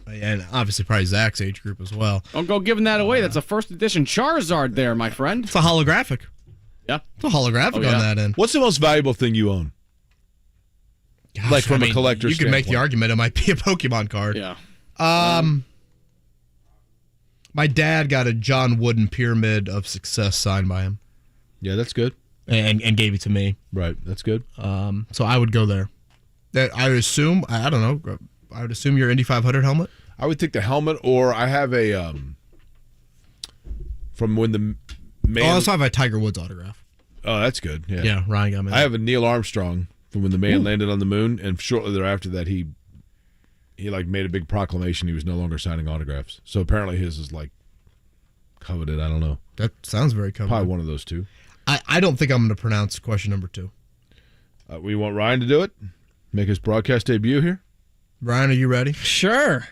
and obviously probably Zach's age group as well. Don't go giving that away. That's a first edition Charizard there, my friend. It's a holographic. Yeah. It's a holographic on that end. What's the most valuable thing you own? Gosh, like from a collector's You could make the standpoint. argument it might be a Pokemon card. Yeah. My dad got a John Wooden Pyramid of Success signed by him. Yeah, that's good. And gave it to me. Right, that's good. So I would go there. I would assume, I don't know, I would assume your Indy 500 helmet? I would take the helmet, or I have a, from when the man... I also have a Tiger Woods autograph. Oh, that's good. Yeah, Yeah, Ryan got me. I have a Neil Armstrong from when the man landed on the moon, and shortly thereafter that he like made a big proclamation he was no longer signing autographs. So apparently his is like coveted. I don't know. That sounds very coveted. Probably one of those two. I don't think I'm going to pronounce question number 2. We want Ryan to do it. Make his broadcast debut here. Ryan, are you ready? Sure.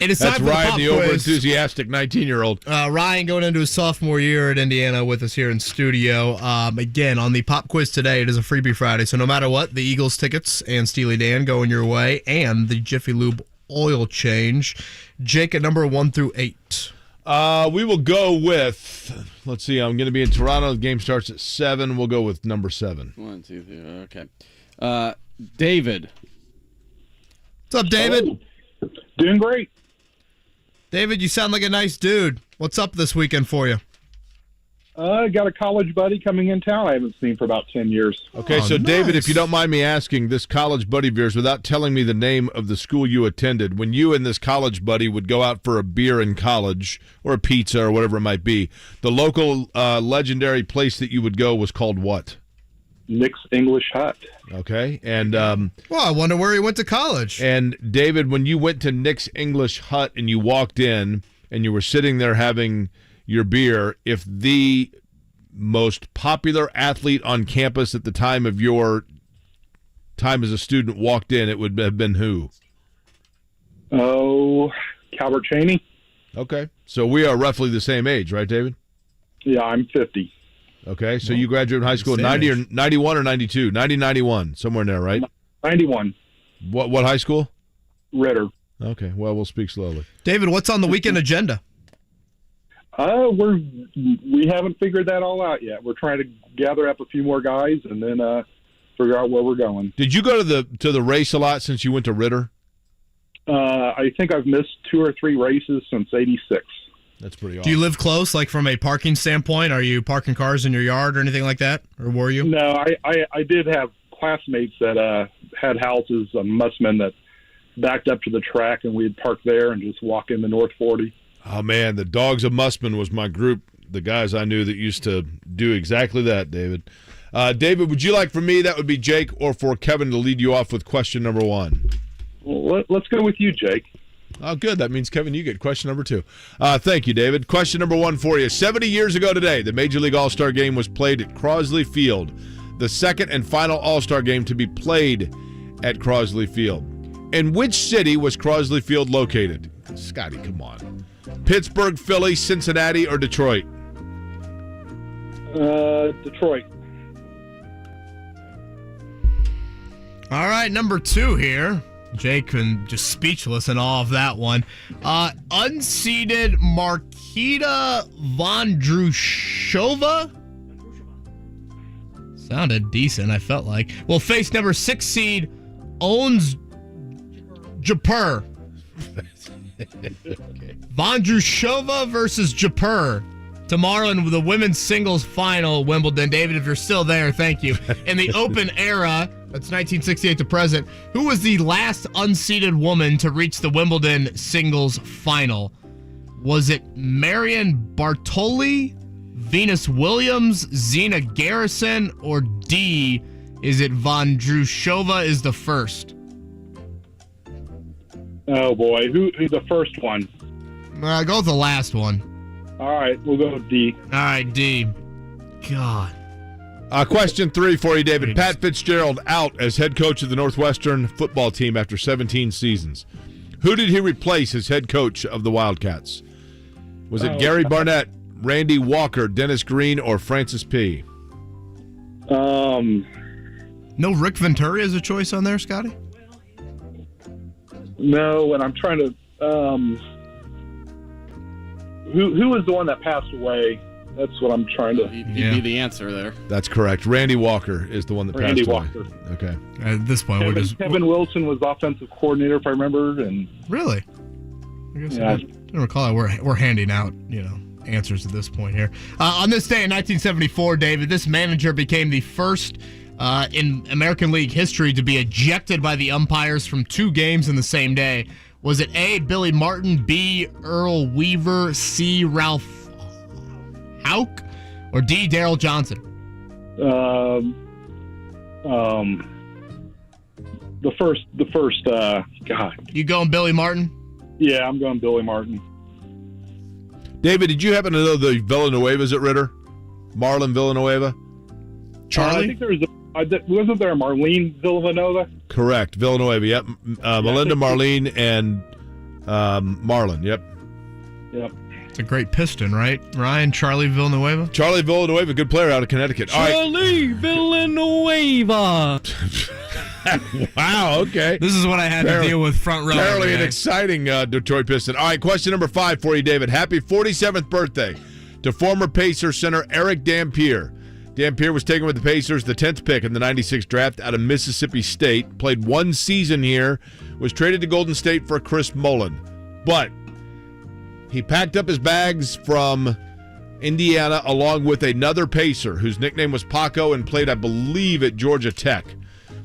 It is That's time for Ryan, the the pop quiz. over-enthusiastic 19-year-old. Ryan going into his sophomore year at Indiana with us here in studio. Again, on the pop quiz today, it is a freebie Friday, so no matter what, the Eagles tickets and Steely Dan going your way, and the Jiffy Lube oil change. Jake, at number 1 through 8. We will go with, let's see, I'm going to be in Toronto. The game starts at 7. We'll go with number 7. 1, 2, 3. Okay. David. What's up, David? Hello. Doing great. David, you sound like a nice dude. What's up this weekend for you? Got a college buddy coming in town I haven't seen for about 10 years. Okay, so nice. David, if you don't mind me asking, this college buddy of yours, without telling me the name of the school you attended, when you and this college buddy would go out for a beer in college or a pizza or whatever it might be, the local legendary place that you would go was called what? Nick's English Hut. Okay, and well, I wonder where he went to college. And David, when you went to Nick's English Hut and you walked in and you were sitting there having your beer, if the most popular athlete on campus at the time of your time as a student walked in, it would have been who? Oh, Calvert Chaney. Okay, so we are roughly the same age, right, David? Yeah, I'm 50. Okay, so you graduated high school in 90 or 91 or 92? 90, 91, somewhere in there, right? 91. What high school? Ritter. Okay, well, we'll speak slowly. David, what's on the weekend agenda? We haven't figured that all out yet. We're trying to gather up a few more guys and then figure out where we're going. Did you go to the race a lot since you went to Ritter? I think I've missed 2 or 3 races since '86. That's pretty awesome. Do you live close, like from a parking standpoint? Are you parking cars in your yard or anything like that? Or were you? No, I did have classmates that had houses on Mussman that backed up to the track, and we'd park there and just walk in the North 40. Oh, man, the Dogs of Mussman was my group, the guys I knew that used to do exactly that, David. David, would you like for me, that would be Jake, or for Kevin to lead you off with question number 1? Well, let's go with you, Jake. Oh, good. That means, Kevin, you get question number 2. Thank you, David. Question number 1 for you. 70 years ago today, the Major League All-Star Game was played at Crosley Field, the second and final All-Star Game to be played at Crosley Field. In which city was Crosley Field located? Scotty, come on. Pittsburgh, Philly, Cincinnati, or Detroit? Detroit. All right, number 2 here. Jake can just speechless in all of that one. Unseeded Marketa Vondrushova. Sounded decent, I felt like. Will face number 6 seed Owns Jaipur. Vondrushova versus Jaipur. Tomorrow in the women's singles final, Wimbledon. David, if you're still there, thank you. In the Open era, that's 1968 to present, who was the last unseeded woman to reach the Wimbledon singles final? Was it Marion Bartoli, Venus Williams, Zena Garrison, or D, is it Vondrushova is the first? Oh, boy. Who's the first one? Go with the last one. All right, we'll go with D. All right, D. God. Question 3 for you, David. Pat Fitzgerald out as head coach of the Northwestern football team after 17 seasons. Who did he replace as head coach of the Wildcats? Was it Gary Barnett, Randy Walker, Dennis Green, or Francis P? No Rick Venturi as a choice on there, Scotty? No, and I'm trying to. Who was the one that passed away? That's what I'm trying to. He'd be the answer there. That's correct. Randy Walker is the one that Randy passed Walker. away. Okay. At this point, Kevin Wilson was offensive coordinator, if I remember. And really, I guess Yeah. I don't recall. We're handing out, answers at this point here. On this day in 1974, David, this manager became the first in American League history to be ejected by the umpires from 2 games in the same day. Was it A, Billy Martin, B, Earl Weaver, C, Ralph Houck, or D, Darrell Johnson? the first. God. You going Billy Martin? Yeah, I'm going Billy Martin. David, did you happen to know the Villanuevas at Ritter? Marlon Villanueva? I think there was wasn't there a Marlene Villanova? Correct. Villanueva, yep. Melinda, Marlene, and Marlon, yep. Yep. It's a great piston, right? Ryan, Charlie Villanueva? Charlie Villanueva, good player out of Connecticut. All right. Charlie Villanueva. Wow, okay. This is what I had to deal with front row. Apparently an exciting Detroit Piston. All right, question number 5 for you, David. Happy 47th birthday to former Pacer center Eric Dampier. Dampier was taken with the Pacers, the 10th pick in the 96 draft out of Mississippi State. Played 1 season here, was traded to Golden State for Chris Mullin. But he packed up his bags from Indiana along with another Pacer whose nickname was Paco and played, I believe, at Georgia Tech.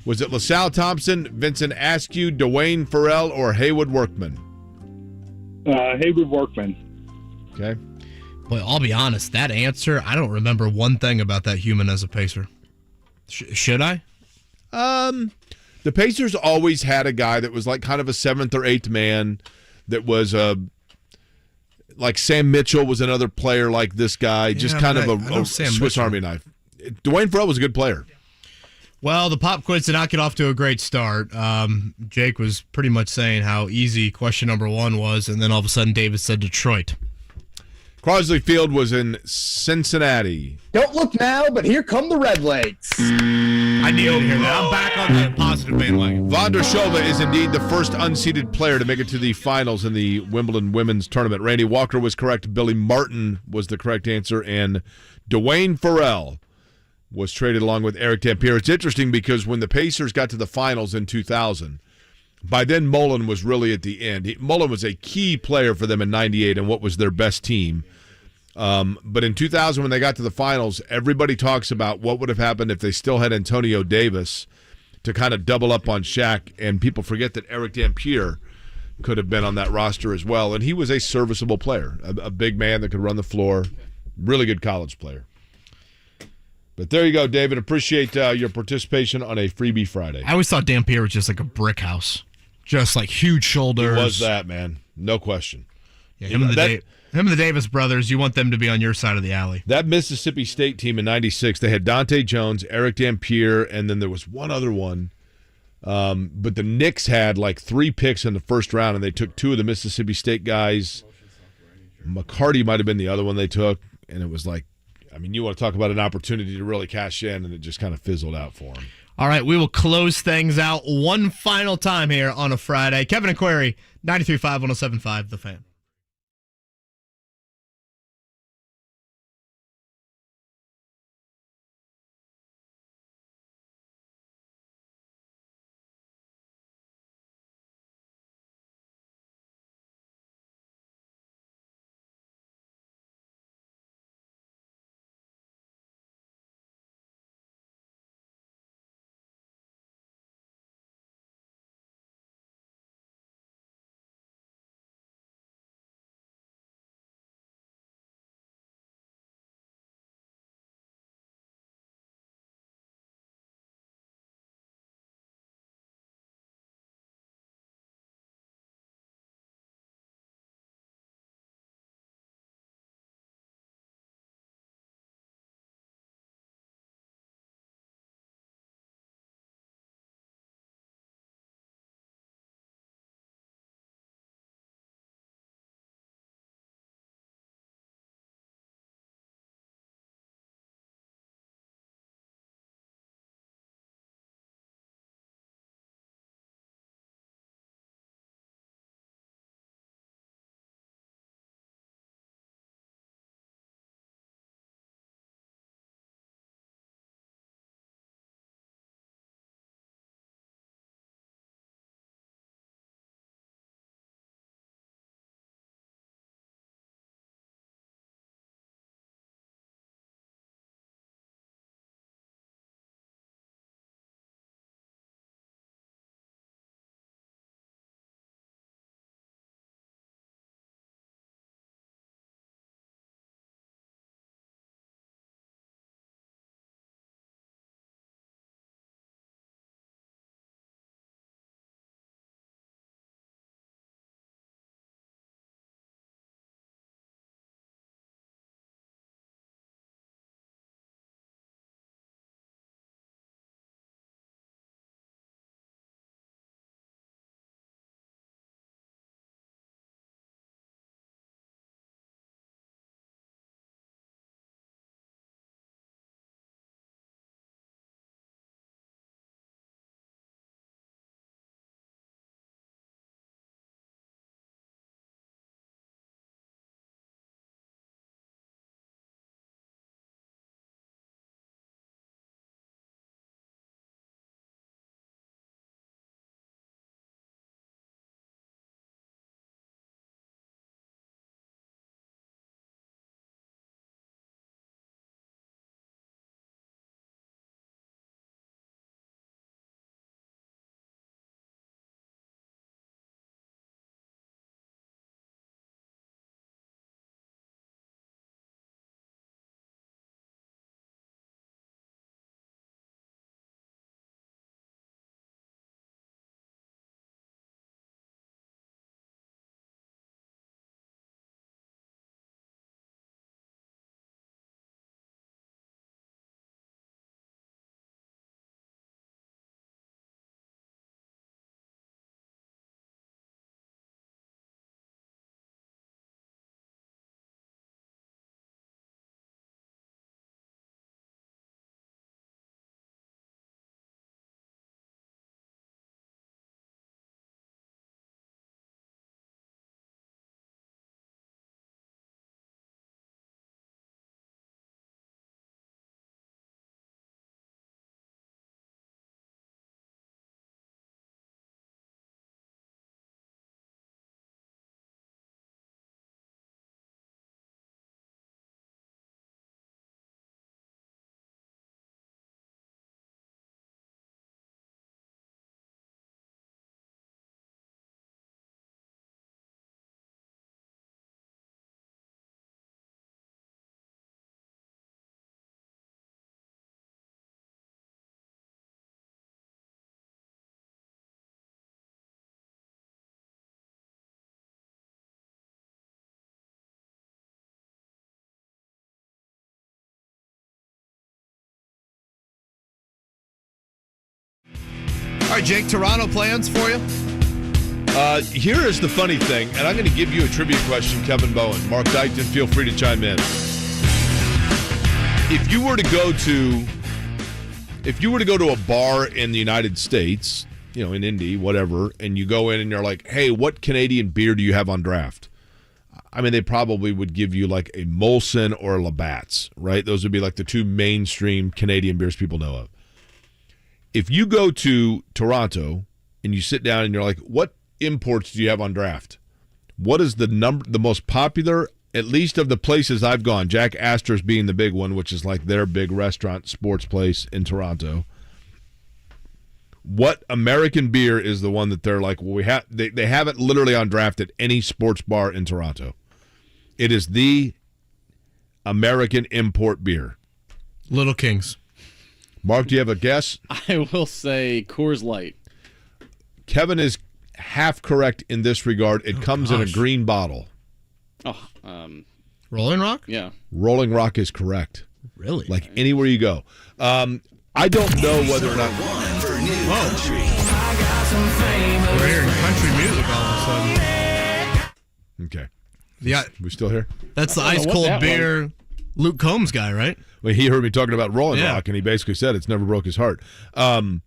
Was it LaSalle Thompson, Vincent Askew, Dwayne Farrell, or Haywood Workman? Haywood Workman. Okay. Boy, I'll be honest, that answer, I don't remember one thing about that human as a Pacer. Should I? The Pacers always had a guy that was like kind of a 7th or 8th man that was like Sam Mitchell was another player like this guy, just kind of a Swiss Mitchell. Army knife. Dwayne Farrell was a good player. Well, the Pop Quiz did not get off to a great start. Jake was pretty much saying how easy question number 1 was, and then all of a sudden David said Detroit. Crosley Field was in Cincinnati. Don't look now, but here come the Red Legs. I needed to hear that. I'm back on the positive bandwagon. Vondrushova is indeed the first unseeded player to make it to the finals in the Wimbledon women's tournament. Randy Walker was correct. Billy Martin was the correct answer. And Dwayne Farrell was traded along with Eric Dampier. It's interesting because when the Pacers got to the finals in 2000, by then Mullen was really at the end. Mullen was a key player for them in 98 and what was their best team. But in 2000, when they got to the finals, everybody talks about what would have happened if they still had Antonio Davis to kind of double up on Shaq, and people forget that Eric Dampier could have been on that roster as well, and he was a serviceable player, a big man that could run the floor, really good college player. But there you go, David. Appreciate your participation on a Freebie Friday. I always thought Dampier was just like a brick house. Just like huge shoulders. He was that, man. No question. Yeah, him and the Davis brothers, you want them to be on your side of the alley. That Mississippi State team in 96, they had Dante Jones, Eric Dampier, and then there was one other one. But the Knicks had like 3 picks in the first round, and they took 2 of the Mississippi State guys. McCarty might have been the other one they took, and it was like, I mean, you want to talk about an opportunity to really cash in, and it just kind of fizzled out for him. All right, we will close things out one final time here on a Friday. Kevin and Query, 93.5, 107.5, The Fan. right, Jake, Toronto plans for you? Here is the funny thing, and I'm going to give you a trivia question, Kevin Bowen. Mark Dykton, feel free to chime in. If you were to go to a bar in the United States, in Indy, whatever, and you go in and you're like, hey, what Canadian beer do you have on draft? I mean, they probably would give you like a Molson or a Labatt's, right? Those would be like the two mainstream Canadian beers people know of. If you go to Toronto and you sit down and you're like, what imports do you have on draft? What is the most popular, at least of the places I've gone, Jack Astor's being the big one, which is like their big restaurant sports place in Toronto. What American beer is the one that they're like, well, they have it literally on draft at any sports bar in Toronto. It is the American import beer. Little Kings. Mark, do you have a guess? I will say Coors Light. Kevin is half correct in this regard. It comes in a green bottle. Rolling Rock? Yeah. Rolling Rock is correct. Really? Like anywhere you go. I don't know whether or not. We're hearing country music all of a sudden. Okay. Yeah. We still here? That's the ice cold beer Luke Combs guy, right? Well, he heard me talking about Rolling Rock, and he basically said it's never broke his heart. Tonight,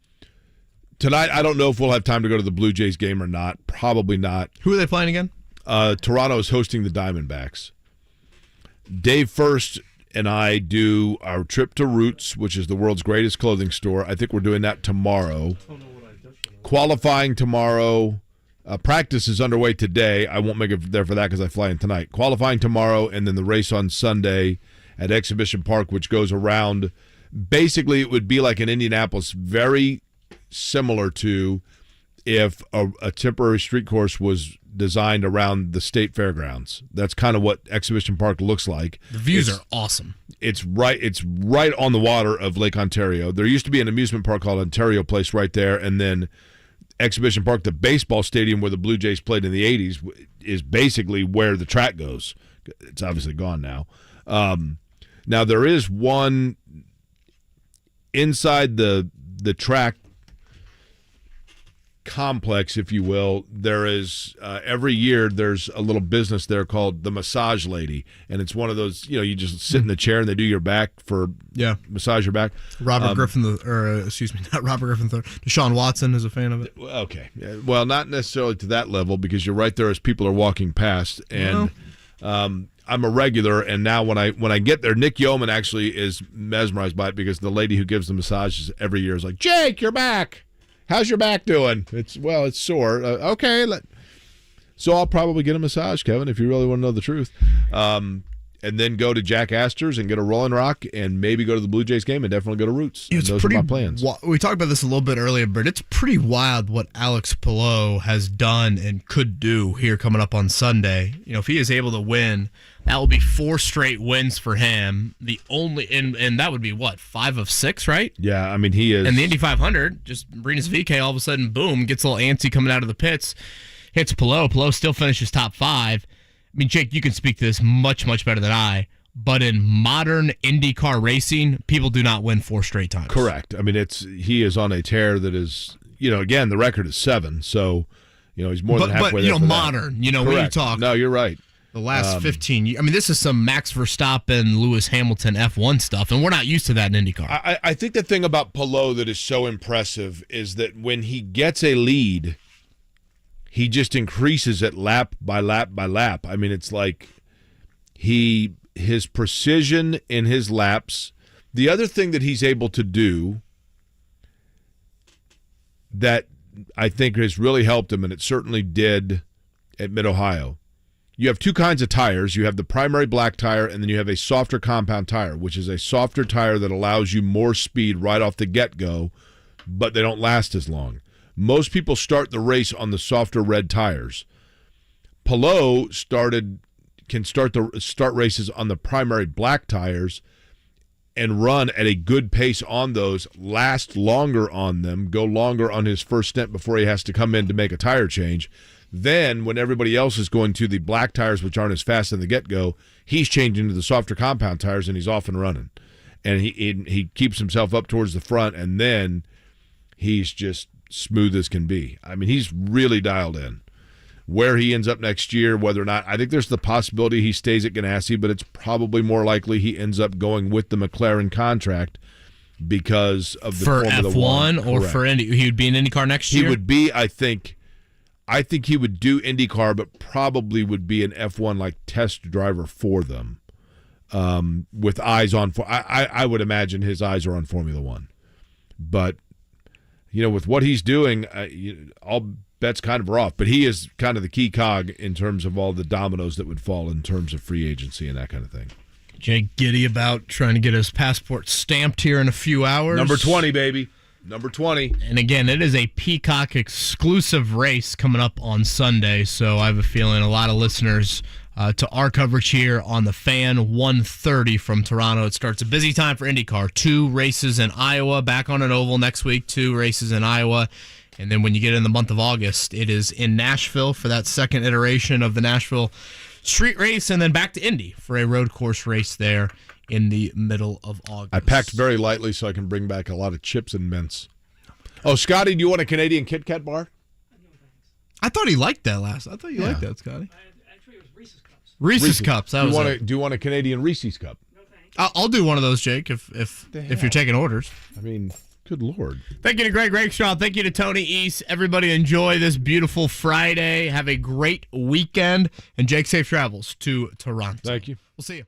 I don't know if we'll have time to go to the Blue Jays game or not. Probably not. Who are they playing again? Toronto is hosting the Diamondbacks. Dave First and I do our trip to Roots, which is the world's greatest clothing store. I think we're doing that tomorrow. Qualifying tomorrow. Practice is underway today. I won't make it there for that because I fly in tonight. Qualifying tomorrow, and then the race on Sunday at Exhibition Park, which goes around. Basically, it would be like in Indianapolis, very similar to if a temporary street course was designed around the state fairgrounds. That's kind of what Exhibition Park looks like. The views are awesome. It's right on the water of Lake Ontario. There used to be an amusement park called Ontario Place right there, and then Exhibition Park, the baseball stadium where the Blue Jays played in the 80s, is basically where the track goes. It's obviously gone now. Now, there is one inside the track complex, if you will. There is every year there's a little business there called the Massage Lady, and it's one of those, you just sit in the chair and they do your back for massage your back. Not Robert Griffin III. Deshaun Watson is a fan of it. Okay, well, not necessarily to that level because you're right there as people are walking past, and I'm a regular, and now when I get there, Nick Yeoman actually is mesmerized by it because the lady who gives the massages every year is like, Jake, you're back. How's your back doing? It's sore. Okay. So I'll probably get a massage, Kevin, if you really want to know the truth. And then go to Jack Astor's and get a Rolling Rock and maybe go to the Blue Jays game and definitely go to Roots. Those are my plans. We talked about this a little bit earlier, but it's pretty wild what Alex Pillow has done and could do here coming up on Sunday. If he is able to win, that will be 4 straight wins for him. The only and that would be what, 5 of 6, right? Yeah, I mean he is. And the Indy 500, just Rinus VeeKay, all of a sudden, boom, gets a little antsy coming out of the pits, hits Pillow. Pillow still finishes top 5. I mean, Jake, you can speak to this much, much better than I, but in modern IndyCar racing, people do not win 4 straight times. Correct. I mean, he is on a tear that is, again, the record is 7, so, he's more than halfway there. But, modern, when you talk. No, you're right. The last 15 years. I mean, this is some Max Verstappen, Lewis Hamilton F1 stuff, and we're not used to that in IndyCar. I think the thing about Pillow that is so impressive is that when he gets a lead, he just increases it lap by lap by lap. I mean, it's like his precision in his laps. The other thing that he's able to do that I think has really helped him, and it certainly did at Mid-Ohio, you have 2 kinds of tires. You have the primary black tire, and then you have a softer compound tire, which is a softer tire that allows you more speed right off the get-go, but they don't last as long. Most people start the race on the softer red tires. Pillow can start races on the primary black tires and run at a good pace on those, last longer on them, go longer on his first stint before he has to come in to make a tire change. Then, when everybody else is going to the black tires, which aren't as fast in the get-go, he's changing to the softer compound tires, and he's off and running. And he keeps himself up towards the front, and then he's just smooth as can be. I mean, he's really dialed in. Where he ends up next year, whether or not, I think there's the possibility he stays at Ganassi, but it's probably more likely he ends up going with the McLaren contract because of the for Formula F1 One. or Correct. for Indy. He would be in IndyCar next year? He would be, I think he would do IndyCar, but probably would be an F1 like test driver for them, with eyes on. I would imagine his eyes are on Formula One, but with what he's doing, all bets kind of are off. But he is kind of the key cog in terms of all the dominoes that would fall in terms of free agency and that kind of thing. Jake giddy about trying to get his passport stamped here in a few hours. Number 20, baby. Number 20. And again, it is a Peacock exclusive race coming up on Sunday, so I have a feeling a lot of listeners to our coverage here on the Fan 1:30 from Toronto. It starts a busy time for IndyCar. 2 races in Iowa, back on an oval next week, 2 races in Iowa. And then when you get in the month of August, it is in Nashville for that second iteration of the Nashville street race, and then back to Indy for a road course race there in the middle of August. I packed very lightly so I can bring back a lot of chips and mints. Oh, Scotty, do you want a Canadian Kit Kat bar? I thought he liked that last. I thought you liked that, Scotty. Actually, it was Reese's Cups. Reese's Cups. That Do you want a Canadian Reese's Cup? I'll do one of those, Jake, if you're taking orders. I mean, good Lord. Thank you to Greg Rakestraw. Thank you to Tony East. Everybody enjoy this beautiful Friday. Have a great weekend. And Jake, safe travels to Toronto. Thank you. We'll see you.